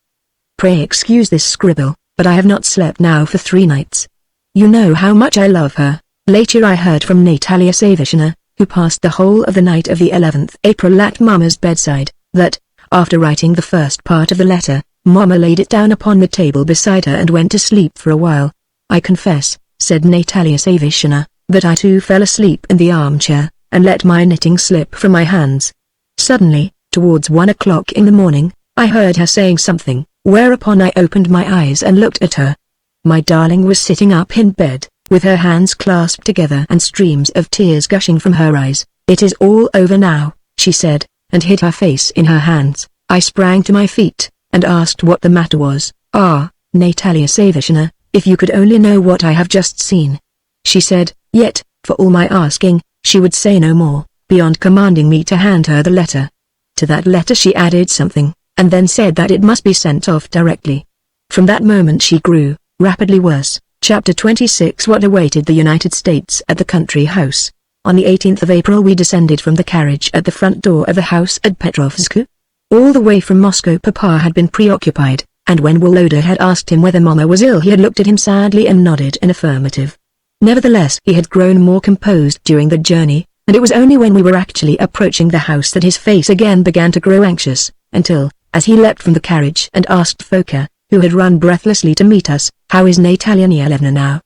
Speaker 1: Pray excuse this scribble, but I have not slept now for 3 nights. You know how much I love her." Later I heard from Natalia Savishna, who passed the whole of the night of the 11th April at Mama's bedside, that, after writing the first part of the letter, Mama laid it down upon the table beside her and went to sleep for a while. "I confess," said Natalia Savishna, "that I too fell asleep in the armchair, and let my knitting slip from my hands. Suddenly, towards 1 o'clock in the morning, I heard her saying something, whereupon I opened my eyes and looked at her. My darling was sitting up in bed, with her hands clasped together and streams of tears gushing from her eyes. "It is all over now," she said, and hid her face in her hands. I sprang to my feet, and asked what the matter was. "Ah, Natalia Savishna, if you could only know what I have just seen," she said, yet, for all my asking, she would say no more, beyond commanding me to hand her the letter. To that letter she added something, and then said that it must be sent off directly. From that moment she grew rapidly worse. Chapter 26. What awaited the United States at the country house. On the 18th of April we descended from the carriage at the front door of the house at Petrovsk. All the way from Moscow Papa had been preoccupied, and when Woloda had asked him whether Mama was ill he had looked at him sadly and nodded an affirmative. Nevertheless he had grown more composed during the journey, and it was only when we were actually approaching the house that his face again began to grow anxious, until, as he leapt from the carriage and asked Foka, who had run breathlessly to meet us, "How is Natalia Nielevna now?"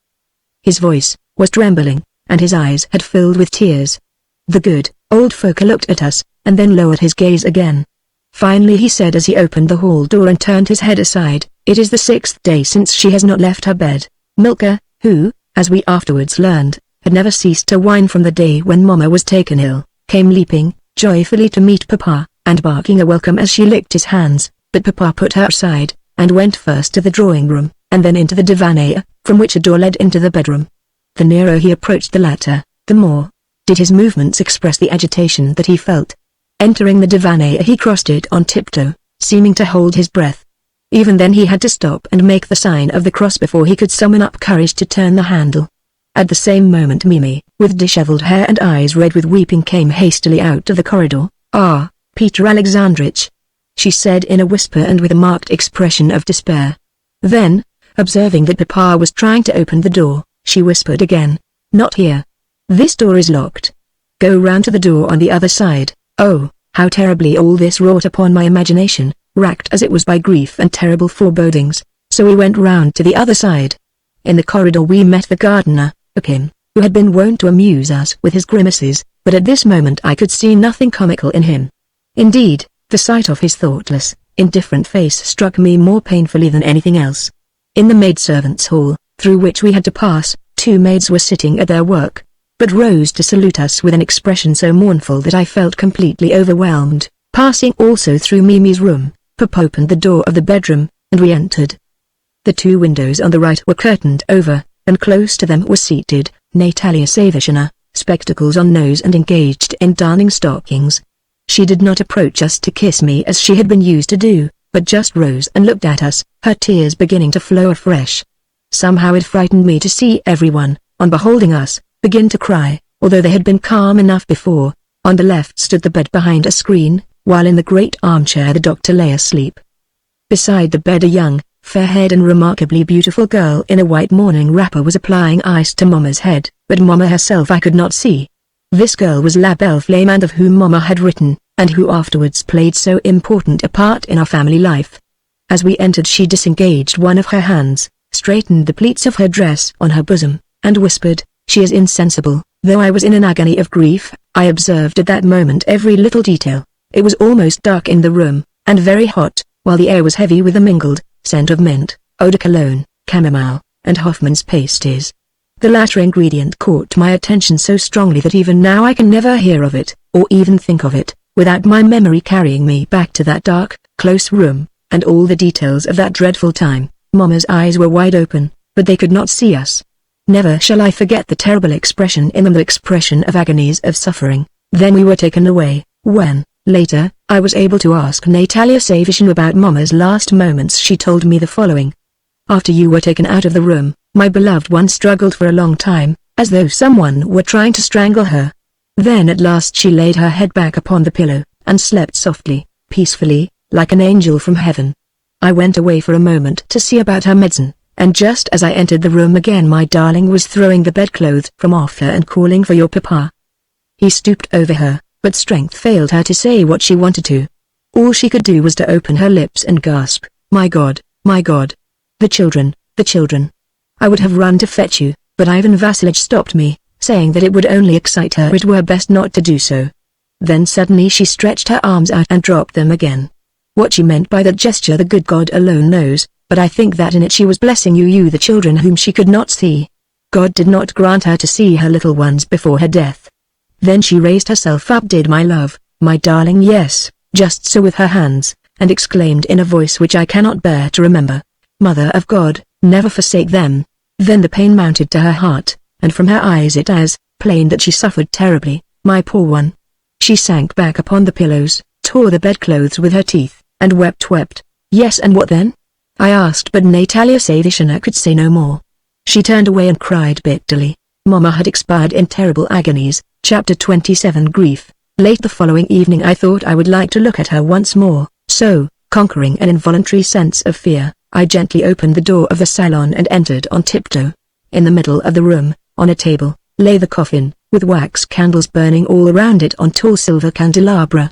Speaker 1: His voice was trembling, and his eyes had filled with tears. The good, old Foka looked at us, and then lowered his gaze again. Finally he said as he opened the hall door and turned his head aside, "It is the 6th day since she has not left her bed." Milka, who, as we afterwards learned, had never ceased to whine from the day when Mama was taken ill, came leaping joyfully to meet Papa, and barking a welcome as she licked his hands, but Papa put her aside, and went first to the drawing room, and then into the divannaia, from which a door led into the bedroom. The nearer he approached the latter, the more did his movements express the agitation that he felt. Entering the divannaia he crossed it on tiptoe, seeming to hold his breath. Even then he had to stop and make the sign of the cross before he could summon up courage to turn the handle. At the same moment Mimi, with disheveled hair and eyes red with weeping, came hastily out of the corridor. "Ah, Peter Alexandrovich," she said in a whisper and with a marked expression of despair. Then, observing that Papa was trying to open the door, she whispered again, "Not here. This door is locked. Go round to the door on the other side." Oh, how terribly all this wrought upon my imagination, racked as it was by grief and terrible forebodings. So we went round to the other side. In the corridor we met the gardener, Akim, who had been wont to amuse us with his grimaces, but at this moment I could see nothing comical in him. Indeed, the sight of his thoughtless, indifferent face struck me more painfully than anything else. In the maidservants' hall, through which we had to pass, 2 maids were sitting at their work, but rose to salute us with an expression so mournful that I felt completely overwhelmed. Passing also through Mimi's room, Papa opened the door of the bedroom, and we entered. The 2 windows on the right were curtained over, and close to them was seated Natalia Savishna, spectacles on nose and engaged in darning stockings. She did not approach us to kiss me as she had been used to do, but just rose and looked at us, her tears beginning to flow afresh. Somehow it frightened me to see everyone, on beholding us, begin to cry, although they had been calm enough before. On the left stood the bed behind a screen, while in the great armchair the doctor lay asleep. Beside the bed a young, fair-haired and remarkably beautiful girl in a white morning wrapper was applying ice to Mama's head, but Mama herself I could not see. This girl was La Belle Flamande, of whom Mama had written, and who afterwards played so important a part in our family life. As we entered she disengaged one of her hands, straightened the pleats of her dress on her bosom, and whispered, "She is insensible." Though I was in an agony of grief, I observed at that moment every little detail. It was almost dark in the room, and very hot, while the air was heavy with a mingled scent of mint, eau de cologne, chamomile, and Hoffman's pasties. The latter ingredient caught my attention so strongly that even now I can never hear of it, or even think of it, without my memory carrying me back to that dark, close room, and all the details of that dreadful time. Mama's eyes were wide open, but they could not see us. Never shall I forget the terrible expression in them, the expression of agonies of suffering. Then we were taken away. When, later, I was able to ask Natalia Savishna about Mama's last moments, she told me the following. "After you were taken out of the room, my beloved one struggled for a long time, as though someone were trying to strangle her. Then at last she laid her head back upon the pillow, and slept softly, peacefully, like an angel from heaven. I went away for a moment to see about her medicine, and just as I entered the room again my darling was throwing the bedclothes from off her and calling for your papa. He stooped over her, but strength failed her to say what she wanted to. All she could do was to open her lips and gasp, 'My God, my God! The children, the children!' I would have run to fetch you, but Ivan Vassilitch stopped me, saying that it would only excite her, it were best not to do so. Then suddenly she stretched her arms out and dropped them again. What she meant by that gesture the good God alone knows, but I think that in it she was blessing you the children whom she could not see. God did not grant her to see her little ones before her death. Then she raised herself up, did my love, my darling, yes, just so with her hands, and exclaimed in a voice which I cannot bear to remember, 'Mother of God, never forsake them.' Then the pain mounted to her heart, and from her eyes it was plain that she suffered terribly, my poor one. She sank back upon the pillows, tore the bedclothes with her teeth, and wept. Yes, and what then? I asked, but Natalia Savishna could say no more. She turned away and cried bitterly. Mama had expired in terrible agonies. Chapter 27 Grief. Late the following evening I thought I would like to look at her once more, so, conquering an involuntary sense of fear, I gently opened the door of the salon and entered on tiptoe. In the middle of the room, on a table, lay the coffin, with wax candles burning all around it on tall silver candelabra.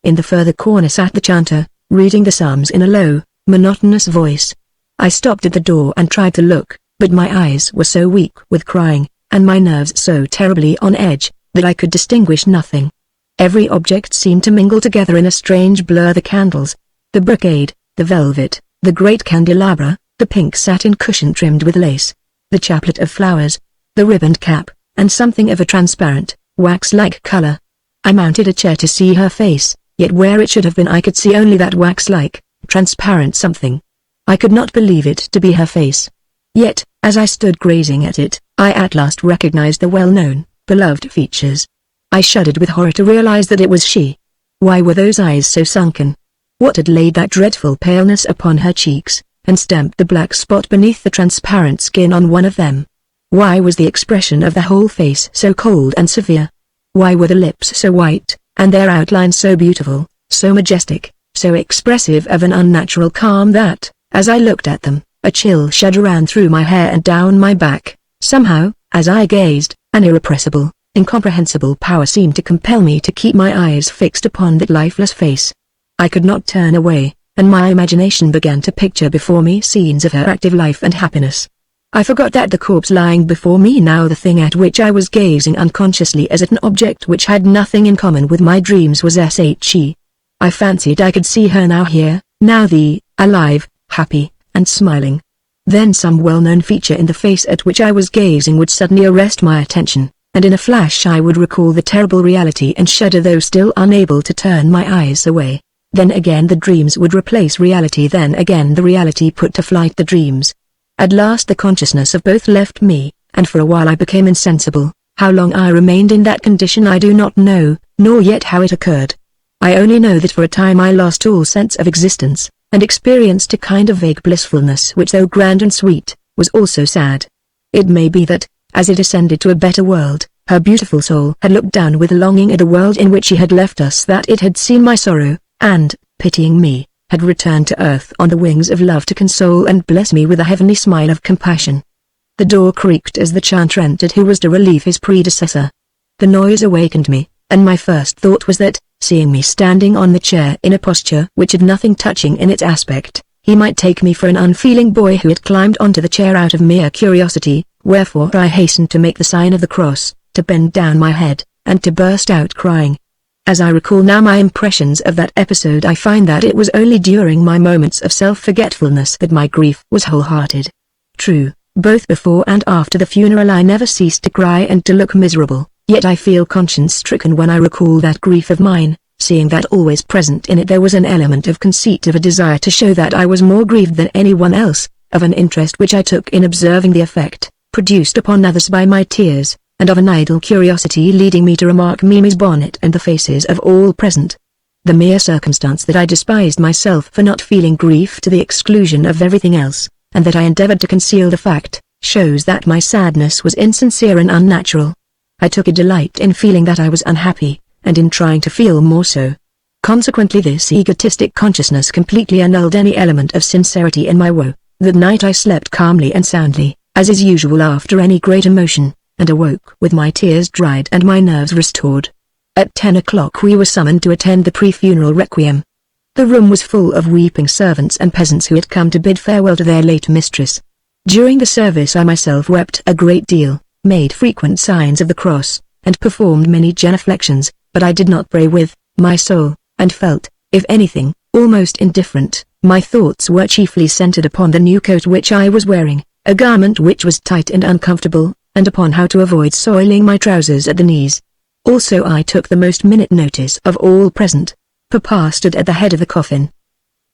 Speaker 1: In the further corner sat the chanter, reading the psalms in a low, monotonous voice. I stopped at the door and tried to look, but my eyes were so weak with crying, and my nerves so terribly on edge, that I could distinguish nothing. Every object seemed to mingle together in a strange blur: the candles, the brocade, the velvet, the great candelabra, the pink satin cushion trimmed with lace, the chaplet of flowers, the ribboned cap, and something of a transparent, wax-like color. I mounted a chair to see her face, yet where it should have been I could see only that wax-like, transparent something. I could not believe it to be her face. Yet, as I stood gazing at it, I at last recognized the well-known, beloved features. I shuddered with horror to realize that it was she. Why were those eyes so sunken? What had laid that dreadful paleness upon her cheeks, and stamped the black spot beneath the transparent skin on one of them? Why was the expression of the whole face so cold and severe? Why were the lips so white, and their outline so beautiful, so majestic, so expressive of an unnatural calm that, as I looked at them, a chill shudder ran through my hair and down my back? Somehow, as I gazed, an irrepressible, incomprehensible power seemed to compel me to keep my eyes fixed upon that lifeless face. I could not turn away, and my imagination began to picture before me scenes of her active life and happiness. I forgot that the corpse lying before me, now the thing at which I was gazing unconsciously as at an object which had nothing in common with my dreams, was she. I fancied I could see her now here, now alive, happy, and smiling. Then some well-known feature in the face at which I was gazing would suddenly arrest my attention, and in a flash I would recall the terrible reality and shudder, though still unable to turn my eyes away. Then again the dreams would replace reality, then again the reality put to flight the dreams. At last the consciousness of both left me, and for a while I became insensible. How long I remained in that condition I do not know, nor yet how it occurred. I only know that for a time I lost all sense of existence, and experienced a kind of vague blissfulness which, though grand and sweet, was also sad. It may be that, as it ascended to a better world, her beautiful soul had looked down with longing at the world in which she had left us, that it had seen my sorrow, and, pitying me, had returned to earth on the wings of love to console and bless me with a heavenly smile of compassion. The door creaked as the chanter entered, who was to relieve his predecessor. The noise awakened me, and my first thought was that, seeing me standing on the chair in a posture which had nothing touching in its aspect, he might take me for an unfeeling boy who had climbed onto the chair out of mere curiosity, wherefore I hastened to make the sign of the cross, to bend down my head, and to burst out crying. As I recall now my impressions of that episode, I find that it was only during my moments of self-forgetfulness that my grief was wholehearted. True, both before and after the funeral I never ceased to cry and to look miserable, yet I feel conscience-stricken when I recall that grief of mine, seeing that always present in it there was an element of conceit, of a desire to show that I was more grieved than anyone else, of an interest which I took in observing the effect produced upon others by my tears, and of an idle curiosity leading me to remark Mimi's bonnet and the faces of all present. The mere circumstance that I despised myself for not feeling grief to the exclusion of everything else, and that I endeavored to conceal the fact, shows that my sadness was insincere and unnatural. I took a delight in feeling that I was unhappy, and in trying to feel more so. Consequently this egotistic consciousness completely annulled any element of sincerity in my woe. That night I slept calmly and soundly, as is usual after any great emotion, and awoke with my tears dried and my nerves restored. At 10 o'clock we were summoned to attend the pre-funeral requiem. The room was full of weeping servants and peasants who had come to bid farewell to their late mistress. During the service I myself wept a great deal, made frequent signs of the cross, and performed many genuflections, but I did not pray with my soul, and felt, if anything, almost indifferent. My thoughts were chiefly centered upon the new coat which I was wearing, a garment which was tight and uncomfortable, and upon how to avoid soiling my trousers at the knees. Also I took the most minute notice of all present. Papa stood at the head of the coffin.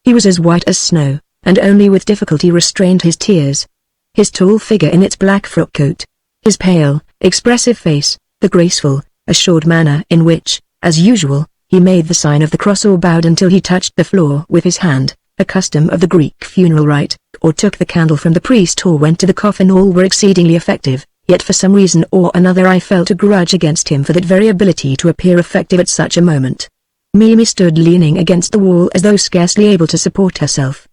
Speaker 1: He was as white as snow, and only with difficulty restrained his tears. His tall figure in its black frock coat, his pale, expressive face, the graceful, assured manner in which, as usual, he made the sign of the cross or bowed until he touched the floor with his hand, a custom of the Greek funeral rite, or took the candle from the priest or went to the coffin, all were exceedingly effective. Yet for some reason or another I felt a grudge against him for that very ability to appear effective at such a moment. Mimi stood leaning against the wall as though scarcely able to support herself.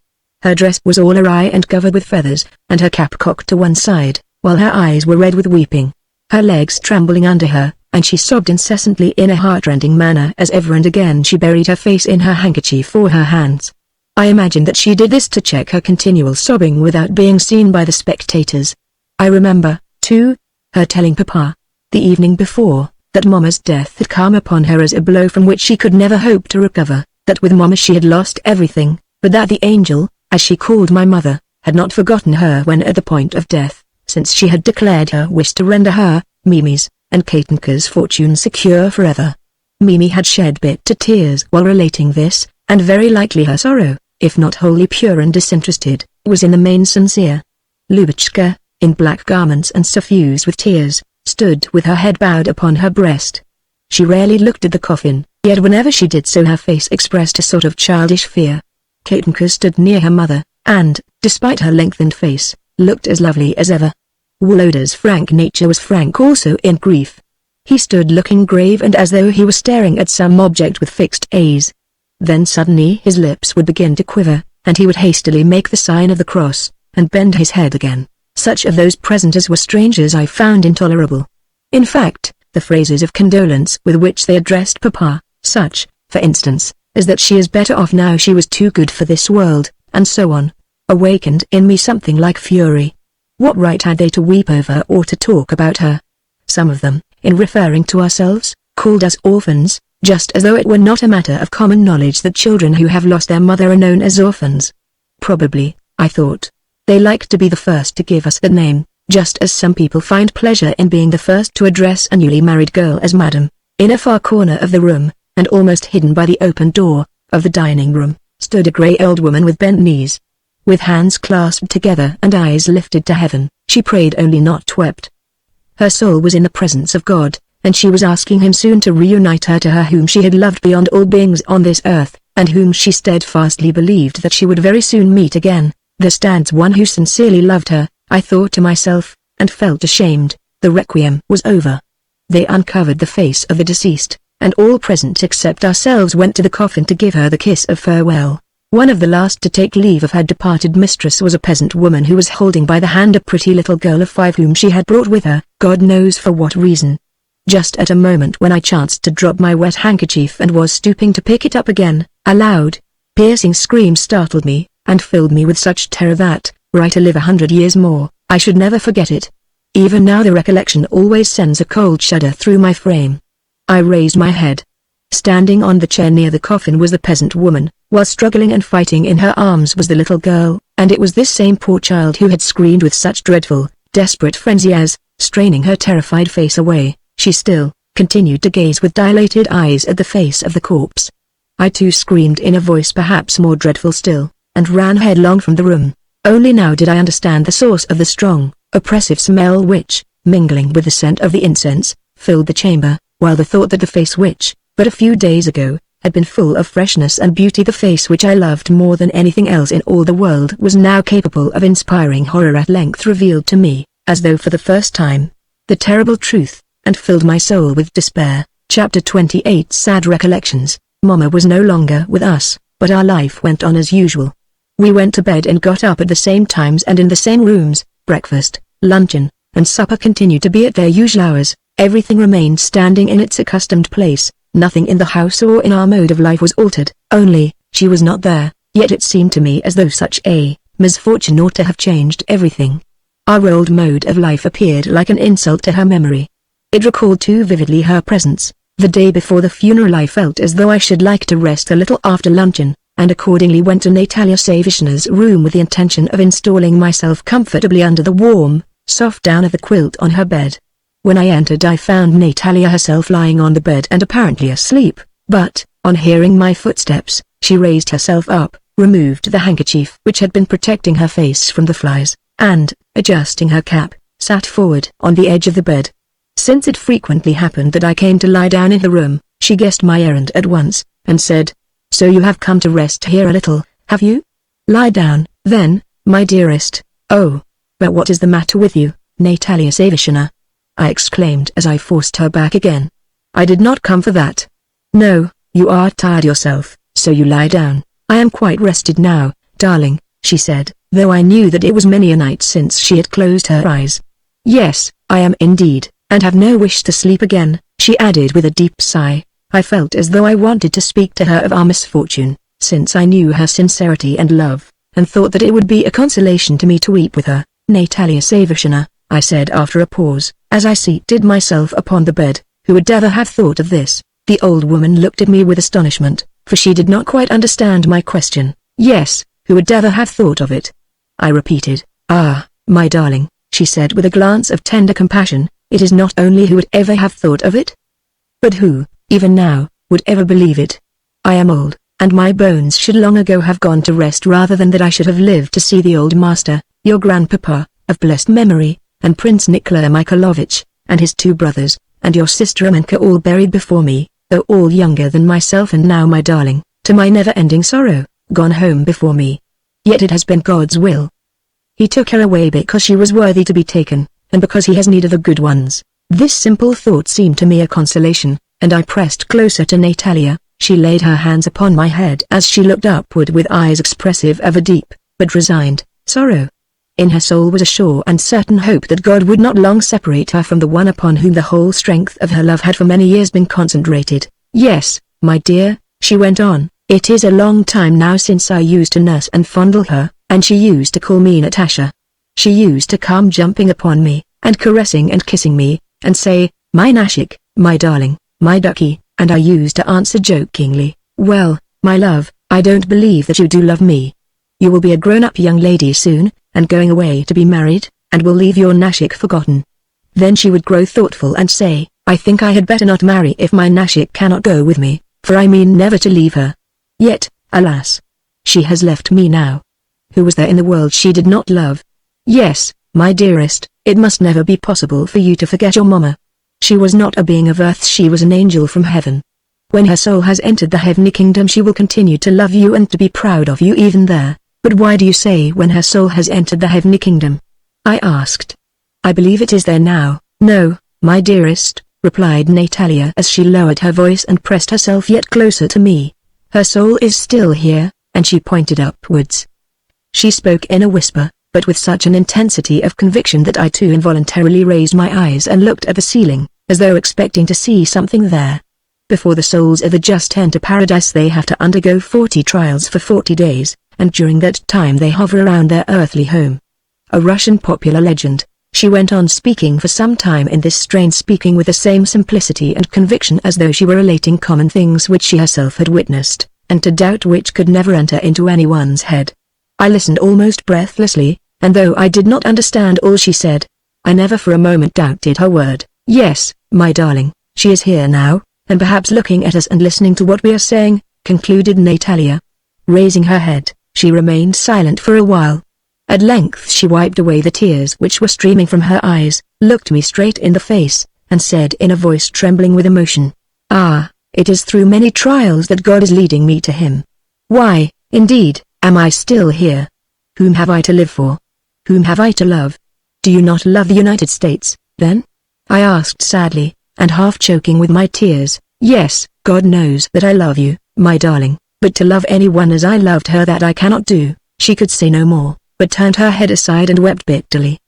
Speaker 1: Her dress was all awry and covered with feathers, and her cap cocked to one side, while her eyes were red with weeping, her legs trembling under her, and she sobbed incessantly in a heartrending manner as ever and again she buried her face in her handkerchief or her hands. I imagined that she did this to check her continual sobbing without being seen by the spectators. I remember, too, her telling Papa, the evening before, that Mama's death had come upon her as a blow from which she could never hope to recover, that with Mama she had lost everything, but that the angel, as she called my mother, had not forgotten her when at the point of death, since she had declared her wish to render her, Mimi's, and Katinka's fortune secure forever. Mimi had shed bitter tears while relating this, and very likely her sorrow, if not wholly pure and disinterested, was in the main sincere. Lubotshka, in black garments and suffused with tears, stood with her head bowed upon her breast. She rarely looked at the coffin, Yet whenever she did so her face expressed a sort of childish fear. Katinka stood near her mother, and, despite her lengthened face, looked as lovely as ever. Woloda's frank nature was frank also in grief. He stood looking grave and as though he was staring at some object with fixed eyes. Then suddenly his lips would begin to quiver, and he would hastily make the sign of the cross, and bend his head again. Such of those present as were strangers I found intolerable. In fact, the phrases of condolence with which they addressed Papa, such, for instance, as that she is better off now, she was too good for this world, and so on, awakened in me something like fury. What right had they to weep over or to talk about her? Some of them, in referring to ourselves, called us orphans, just as though it were not a matter of common knowledge that children who have lost their mother are known as orphans. Probably, I thought, they like to be the first to give us that name, just as some people find pleasure in being the first to address a newly married girl as Madam. In a far corner of the room, and almost hidden by the open door of the dining room, stood a grey old woman with bent knees. With hands clasped together and eyes lifted to heaven, she prayed only not wept. Her soul was in the presence of God, and she was asking him soon to reunite her to her whom she had loved beyond all beings on this earth, and whom she steadfastly believed that she would very soon meet again. There stands one who sincerely loved her, I thought to myself, and felt ashamed. The requiem was over. They uncovered the face of the deceased, and all present except ourselves went to the coffin to give her the kiss of farewell. One of the last to take leave of her departed mistress was a peasant woman who was holding by the hand a pretty little girl of 5 whom she had brought with her, God knows for what reason. Just at a moment when I chanced to drop my wet handkerchief and was stooping to pick it up again, a loud, piercing scream startled me, and filled me with such terror that, were I to live 100 years more, I should never forget it. Even now the recollection always sends a cold shudder through my frame. I raised my head. Standing on the chair near the coffin was the peasant woman, while struggling and fighting in her arms was the little girl, and it was this same poor child who had screamed with such dreadful, desperate frenzy as, straining her terrified face away, she still continued to gaze with dilated eyes at the face of the corpse. I too screamed in a voice perhaps more dreadful still, and ran headlong from the room. Only now did I understand the source of the strong, oppressive smell which, mingling with the scent of the incense, filled the chamber, while the thought that the face which, but a few days ago, had been full of freshness and beauty, the face which I loved more than anything else in all the world, was now capable of inspiring horror, at length revealed to me, as though for the first time, the terrible truth, and filled my soul with despair. Chapter 28 Sad Recollections. Mama was no longer with us, but our life went on as usual. We went to bed and got up at the same times and in the same rooms. Breakfast, luncheon, and supper continued to be at their usual hours. Everything remained standing in its accustomed place. Nothing in the house or in our mode of life was altered. Only, she was not there, yet it seemed to me as though such a misfortune ought to have changed everything. Our old mode of life appeared like an insult to her memory. It recalled too vividly her presence. The day before the funeral I felt as though I should like to rest a little after luncheon, and accordingly went to Natalia Savishna's room with the intention of installing myself comfortably under the warm, soft down of the quilt on her bed. When I entered I found Natalia herself lying on the bed and apparently asleep, but, on hearing my footsteps, she raised herself up, removed the handkerchief which had been protecting her face from the flies, and, adjusting her cap, sat forward on the edge of the bed. Since it frequently happened that I came to lie down in the room, she guessed my errand at once, and said, "So you have come to rest here a little, have you? Lie down, then, my dearest." "Oh, but what is the matter with you, Natalia Savishna?" I exclaimed as I forced her back again. "I did not come for that." "No, you are tired yourself, so you lie down." "I am quite rested now, darling," she said, though I knew that it was many a night since she had closed her eyes. "Yes, I am indeed, and have no wish to sleep again," she added with a deep sigh. I felt as though I wanted to speak to her of our misfortune, since I knew her sincerity and love, and thought that it would be a consolation to me to weep with her. "Natalia Savishna," I said after a pause, as I seated myself upon the bed, "who would ever have thought of this?" The old woman looked at me with astonishment, for she did not quite understand my question. "Yes, who would ever have thought of it?" I repeated. "Ah, my darling," she said with a glance of tender compassion, "it is not only who would ever have thought of it, but who, even now, would ever believe it. I am old, and my bones should long ago have gone to rest rather than that I should have lived to see the old master, your grandpapa, of blessed memory, and Prince Nikolayevich, and his 2 brothers, and your sister Amenka all buried before me. though all younger than myself, and now my darling, to my never-ending sorrow, gone home before me. Yet it has been God's will. He took her away because she was worthy to be taken, and because he has need of the good ones. This simple thought seemed to me a consolation, and I pressed closer to Natalia. She laid her hands upon my head as she looked upward with eyes expressive of a deep, but resigned, sorrow. In her soul was a sure and certain hope that God would not long separate her from the one upon whom the whole strength of her love had for many years been concentrated. Yes, my dear, she went on, it is a long time now since I used to nurse and fondle her, and she used to call me Natasha. She used to come jumping upon me, and caressing and kissing me, and say, my Nashik, my darling, my ducky, and I used to answer jokingly, well, my love, I don't believe that you do love me. You will be a grown-up young lady soon, and going away to be married, and will leave your Nashik forgotten. Then she would grow thoughtful and say, I think I had better not marry if my Nashik cannot go with me, for I mean never to leave her. Yet, alas, she has left me now. Who was there in the world she did not love? Yes, my dearest, it must never be possible for you to forget your mamma. She was not a being of earth, she was an angel from heaven. When her soul has entered the heavenly kingdom she will continue to love you and to be proud of you even there. But why do you say when her soul has entered the heavenly kingdom? I asked. I believe it is there now. No, my dearest, replied Natalia as she lowered her voice and pressed herself yet closer to me. Her soul is still here, and she pointed upwards. She spoke in a whisper, but with such an intensity of conviction that I too involuntarily raised my eyes and looked at the ceiling, as though expecting to see something there. Before the souls of the just enter paradise they have to undergo 40 trials for 40 days, and during that time they hover around their earthly home. A Russian popular legend. She went on speaking for some time in this strain, speaking with the same simplicity and conviction as though she were relating common things which she herself had witnessed, and to doubt which could never enter into anyone's head. I listened almost breathlessly, and though I did not understand all she said, I never for a moment doubted her word. Yes, my darling, she is here now, and perhaps looking at us and listening to what we are saying, concluded Natalia. Raising her head, she remained silent for a while. At length she wiped away the tears which were streaming from her eyes, looked me straight in the face, and said in a voice trembling with emotion, Ah, it is through many trials that God is leading me to him. Why, indeed, am I still here? Whom have I to live for? Whom have I to love? Do you not love the United States, then? I asked sadly, and half choking with my tears. Yes, God knows that I love you, my darling. But to love anyone as I loved her, that I cannot do. She could say no more, but turned her head aside and wept bitterly.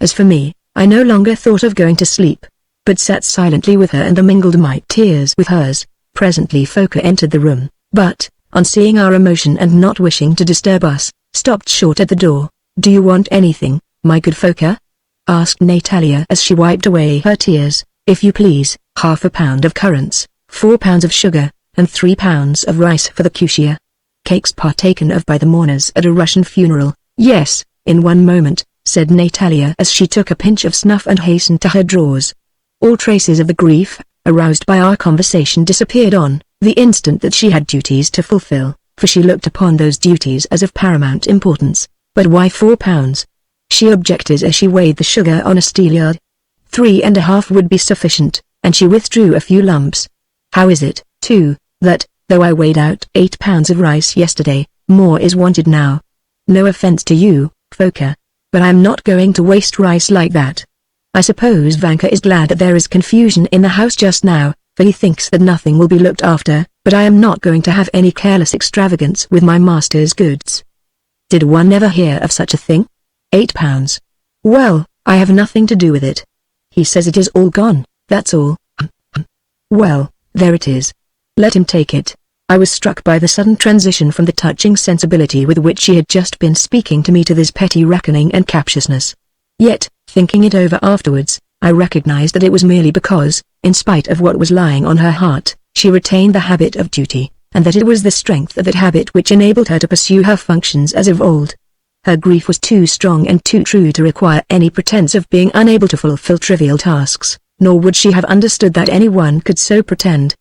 Speaker 1: As for me, I no longer thought of going to sleep, but sat silently with her and mingled my tears with hers. Presently Foka entered the room, but, on seeing our emotion and not wishing to disturb us, stopped short at the door. Do you want anything, my good Foka? Asked Natalia as she wiped away her tears. If you please, 1/2 pound of currants, 4 pounds of sugar, and 3 pounds of rice for the kushia. Cakes partaken of by the mourners at a Russian funeral. Yes, in one moment, said Natalia as she took a pinch of snuff and hastened to her drawers. All traces of the grief, aroused by our conversation, disappeared on the instant that she had duties to fulfill, for she looked upon those duties as of paramount importance. But why 4 pounds? She objected as she weighed the sugar on a steelyard. 3½ would be sufficient, and she withdrew a few lumps. How is it, too, that, though I weighed out 8 pounds of rice yesterday, more is wanted now? No offense to you, Foka, but I am not going to waste rice like that. I suppose Vanka is glad that there is confusion in the house just now, for he thinks that nothing will be looked after, but I am not going to have any careless extravagance with my master's goods. Did one never hear of such a thing? 8 pounds. Well, I have nothing to do with it. He says it is all gone, that's all. Well, there it is. Let him take it. I was struck by the sudden transition from the touching sensibility with which she had just been speaking to me to this petty reckoning and captiousness. Yet, thinking it over afterwards, I recognized that it was merely because, in spite of what was lying on her heart, she retained the habit of duty, and that it was the strength of that habit which enabled her to pursue her functions as of old. Her grief was too strong and too true to require any pretense of being unable to fulfill trivial tasks, nor would she have understood that anyone could so pretend.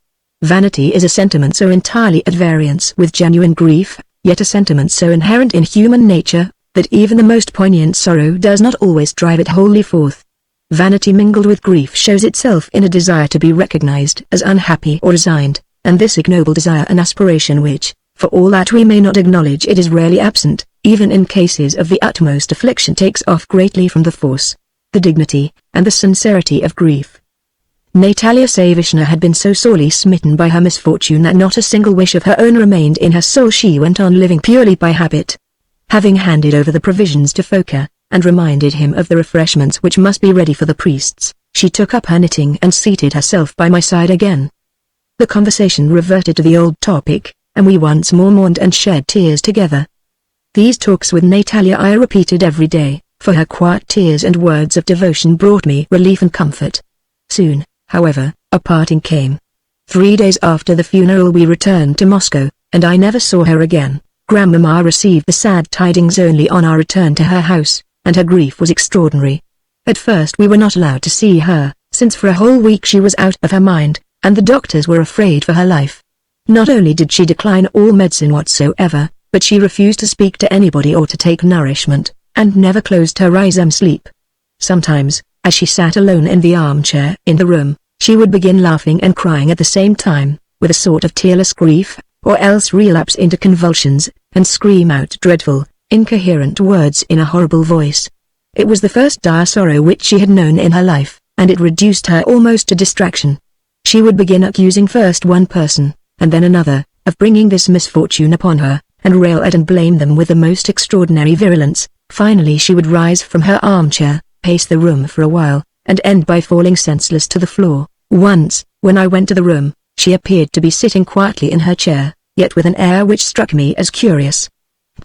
Speaker 1: Vanity is a sentiment so entirely at variance with genuine grief, yet a sentiment so inherent in human nature, that even the most poignant sorrow does not always drive it wholly forth. Vanity mingled with grief shows itself in a desire to be recognized as unhappy or resigned, and this ignoble desire an aspiration which, for all that we may not acknowledge it is rarely absent, even in cases of the utmost affliction takes off greatly from the force, the dignity, and the sincerity of grief. Natalia Savishna had been so sorely smitten by her misfortune that not a single wish of her own remained in her soul. She went on living purely by habit. Having handed over the provisions to Foka, and reminded him of the refreshments which must be ready for the priests, she took up her knitting and seated herself by my side again. The conversation reverted to the old topic, and we once more mourned and shed tears together. These talks with Natalia I repeated every day, for her quiet tears and words of devotion brought me relief and comfort. Soon, however, a parting came. 3 days after the funeral we returned to Moscow, and I never saw her again. Grandmama received the sad tidings only on our return to her house, and her grief was extraordinary. At first we were not allowed to see her, since for a whole week she was out of her mind, and the doctors were afraid for her life. Not only did she decline all medicine whatsoever, but she refused to speak to anybody or to take nourishment, and never closed her eyes in sleep. Sometimes, as she sat alone in the armchair in the room, she would begin laughing and crying at the same time, with a sort of tearless grief, or else relapse into convulsions, and scream out dreadful, incoherent words in a horrible voice. It was the first dire sorrow which she had known in her life, and it reduced her almost to distraction. She would begin accusing first one person, and then another, of bringing this misfortune upon her, and rail at and blame them with the most extraordinary virulence. Finally she would rise from her armchair, pace the room for a while, and end by falling senseless to the floor. Once, when I went to the room, she appeared to be sitting quietly in her chair, yet with an air which struck me as curious.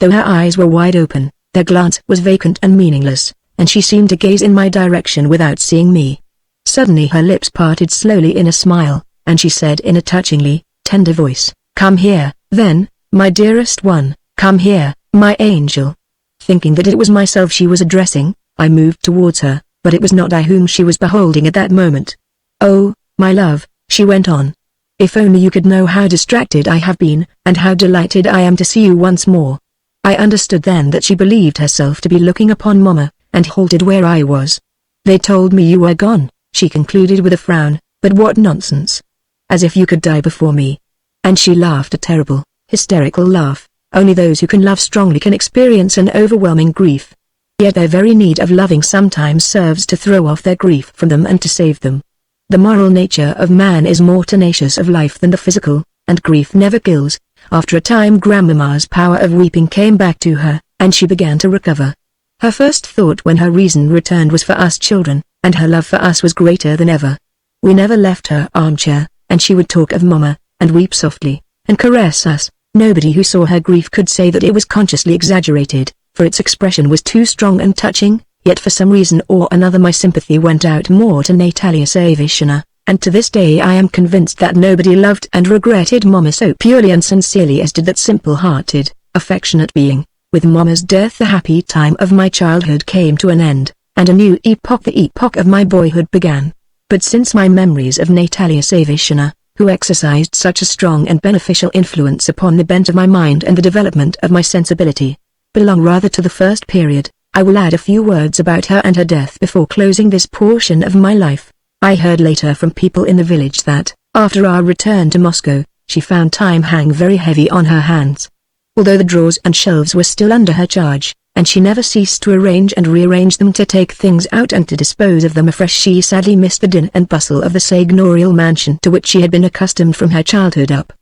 Speaker 1: Though her eyes were wide open, their glance was vacant and meaningless, and she seemed to gaze in my direction without seeing me. Suddenly her lips parted slowly in a smile, and she said in a touchingly tender voice, "Come here, then, my dearest one, come here, my angel." Thinking that it was myself she was addressing, I moved towards her, but it was not I whom she was beholding at that moment. "Oh, my love," she went on. "If only you could know how distracted I have been, and how delighted I am to see you once more." I understood then that she believed herself to be looking upon Mama, and halted where I was. "They told me you were gone," she concluded with a frown, "but what nonsense. As if you could die before me." And she laughed a terrible, hysterical laugh. Only those who can love strongly can experience an overwhelming grief. Yet their very need of loving sometimes serves to throw off their grief from them and to save them. The moral nature of man is more tenacious of life than the physical, and grief never kills. After a time Grandmama's power of weeping came back to her, and she began to recover. Her first thought when her reason returned was for us children, and her love for us was greater than ever. We never left her armchair, and she would talk of Mama, and weep softly, and caress us. Nobody who saw her grief could say that it was consciously exaggerated, for its expression was too strong and touching, yet for some reason or another my sympathy went out more to Natalia Savishna, and to this day I am convinced that nobody loved and regretted Mama so purely and sincerely as did that simple-hearted, affectionate being. With Mama's death the happy time of my childhood came to an end, and a new epoch, the epoch of my boyhood, began. But since my memories of Natalia Savishna, who exercised such a strong and beneficial influence upon the bent of my mind and the development of my sensibility, belong rather to the first period, I will add a few words about her and her death before closing this portion of my life. I heard later from people in the village that, after our return to Moscow, she found time hang very heavy on her hands. Although the drawers and shelves were still under her charge, and she never ceased to arrange and rearrange them, to take things out and to dispose of them afresh, she sadly missed the din and bustle of the seigneurial mansion to which she had been accustomed from her childhood up.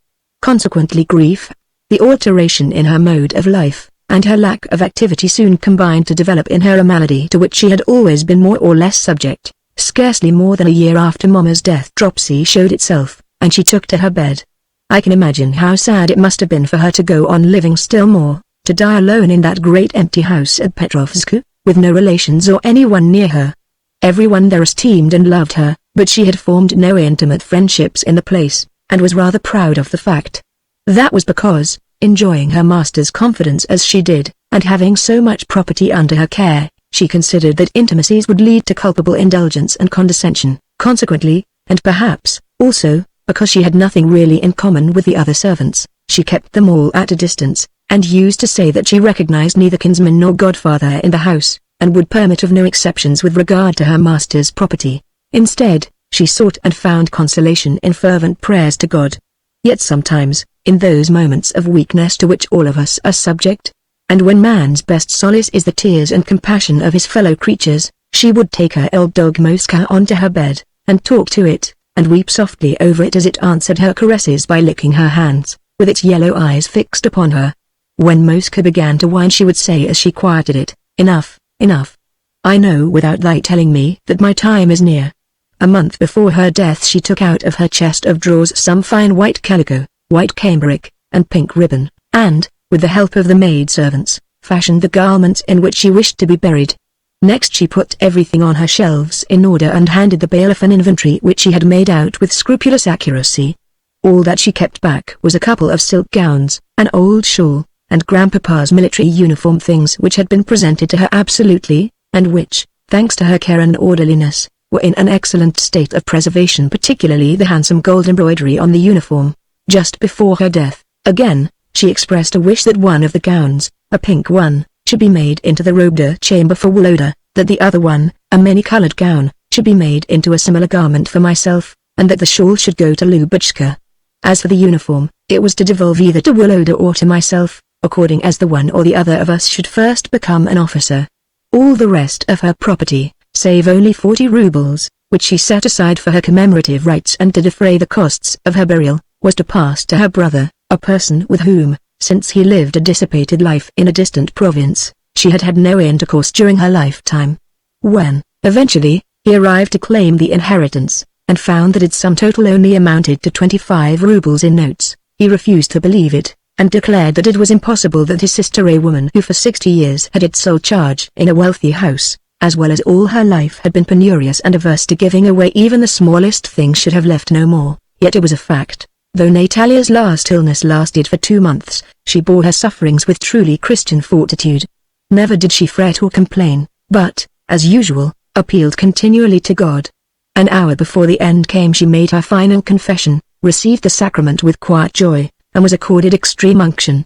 Speaker 1: Consequently grief, the alteration in her mode of life, and her lack of activity soon combined to develop in her a malady to which she had always been more or less subject. Scarcely more than a year after Mama's death dropsy showed itself, and she took to her bed. I can imagine how sad it must have been for her to go on living still more, to die alone in that great empty house at Petrovsk, with no relations or anyone near her. Everyone there esteemed and loved her, but she had formed no intimate friendships in the place, and was rather proud of the fact. That was because, enjoying her master's confidence as she did, and having so much property under her care, she considered that intimacies would lead to culpable indulgence and condescension. Consequently, and perhaps, also, because she had nothing really in common with the other servants, she kept them all at a distance, and used to say that she recognized neither kinsman nor godfather in the house. and would permit of no exceptions with regard to her master's property. Instead, she sought and found consolation in fervent prayers to God. Yet sometimes, in those moments of weakness to which all of us are subject, and when man's best solace is the tears and compassion of his fellow creatures, she would take her old dog Moska onto her bed, and talk to it, and weep softly over it as it answered her caresses by licking her hands, with its yellow eyes fixed upon her. When Moska began to whine, she would say as she quieted it, "Enough, enough. I know without thy telling me that my time is near." A month before her death she took out of her chest of drawers some fine white calico, white cambric, and pink ribbon, and, with the help of the maid-servants, fashioned the garments in which she wished to be buried. Next she put everything on her shelves in order and handed the bailiff an inventory which she had made out with scrupulous accuracy. All that she kept back was a couple of silk gowns, an old shawl, and Grandpapa's military uniform, things which had been presented to her absolutely, and which, thanks to her care and orderliness, were in an excellent state of preservation, particularly the handsome gold embroidery on the uniform. Just before her death, again, she expressed a wish that one of the gowns, a pink one, should be made into the robe de chamber for Woloda, that the other one, a many-colored gown, should be made into a similar garment for myself, and that the shawl should go to Lubotshka. As for the uniform, it was to devolve either to Woloda or to myself, according as the one or the other of us should first become an officer. All the rest of her property, save only 40 rubles, which she set aside for her commemorative rites and to defray the costs of her burial, was to pass to her brother, a person with whom, since he lived a dissipated life in a distant province, she had had no intercourse during her lifetime. When, eventually, he arrived to claim the inheritance, and found that its sum total only amounted to 25 rubles in notes, he refused to believe it, and declared that it was impossible that his sister, a woman who for 60 years had its sole charge in a wealthy house, as well as all her life had been penurious and averse to giving away even the smallest thing, should have left no more. Yet it was a fact. Though Natalia's last illness lasted for 2 months, she bore her sufferings with truly Christian fortitude. Never did she fret or complain, but, as usual, appealed continually to God. An hour before the end came she made her final confession, received the sacrament with quiet joy, and was accorded extreme unction.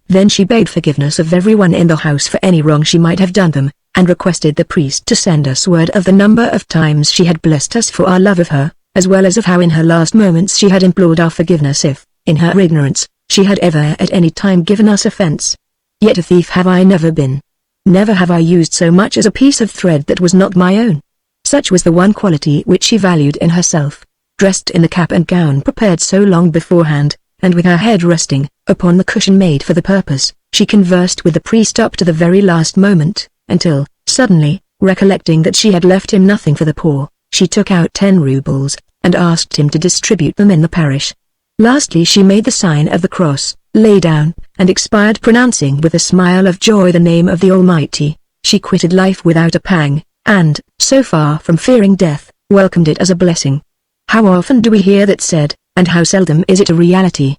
Speaker 1: Then she begged forgiveness of everyone in the house for any wrong she might have done them, and requested the priest to send us word of the number of times she had blessed us for our love of her, as well as of how in her last moments she had implored our forgiveness if, in her ignorance, she had ever at any time given us offense. Yet a thief have I never been. Never have I used so much as a piece of thread that was not my own. Such was the one quality which she valued in herself. Dressed in the cap and gown prepared so long beforehand, and with her head resting upon the cushion made for the purpose, she conversed with the priest up to the very last moment, until, suddenly, recollecting that she had left him nothing for the poor, she took out 10 rubles, and asked him to distribute them in the parish. Lastly she made the sign of the cross, lay down, and expired, pronouncing with a smile of joy the name of the Almighty. She quitted life without a pang, and, so far from fearing death, welcomed it as a blessing. How often do we hear that said, and how seldom is it a reality?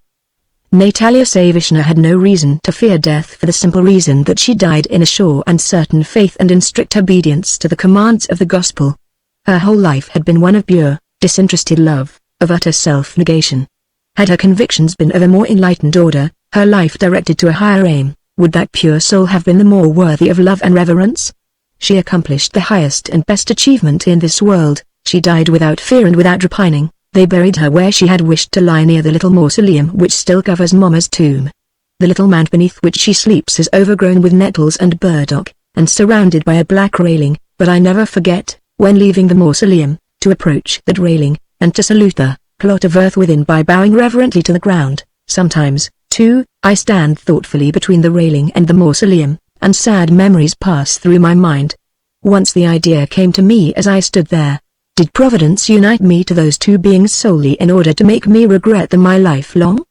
Speaker 1: Natalia Savishna had no reason to fear death, for the simple reason that she died in a sure and certain faith and in strict obedience to the commands of the gospel. Her whole life had been one of pure, disinterested love, of utter self-negation. Had her convictions been of a more enlightened order, her life directed to a higher aim, would that pure soul have been the more worthy of love and reverence? She accomplished the highest and best achievement in this world. She died without fear and without repining. They buried her where she had wished to lie, near the little mausoleum which still covers Mama's tomb. The little mound beneath which she sleeps is overgrown with nettles and burdock, and surrounded by a black railing, but I never forget, when leaving the mausoleum, to approach that railing, and to salute the plot of earth within by bowing reverently to the ground. Sometimes, too, I stand thoughtfully between the railing and the mausoleum, and sad memories pass through my mind. Once the idea came to me as I stood there. Did Providence unite me to those two beings solely in order to make me regret them my life long?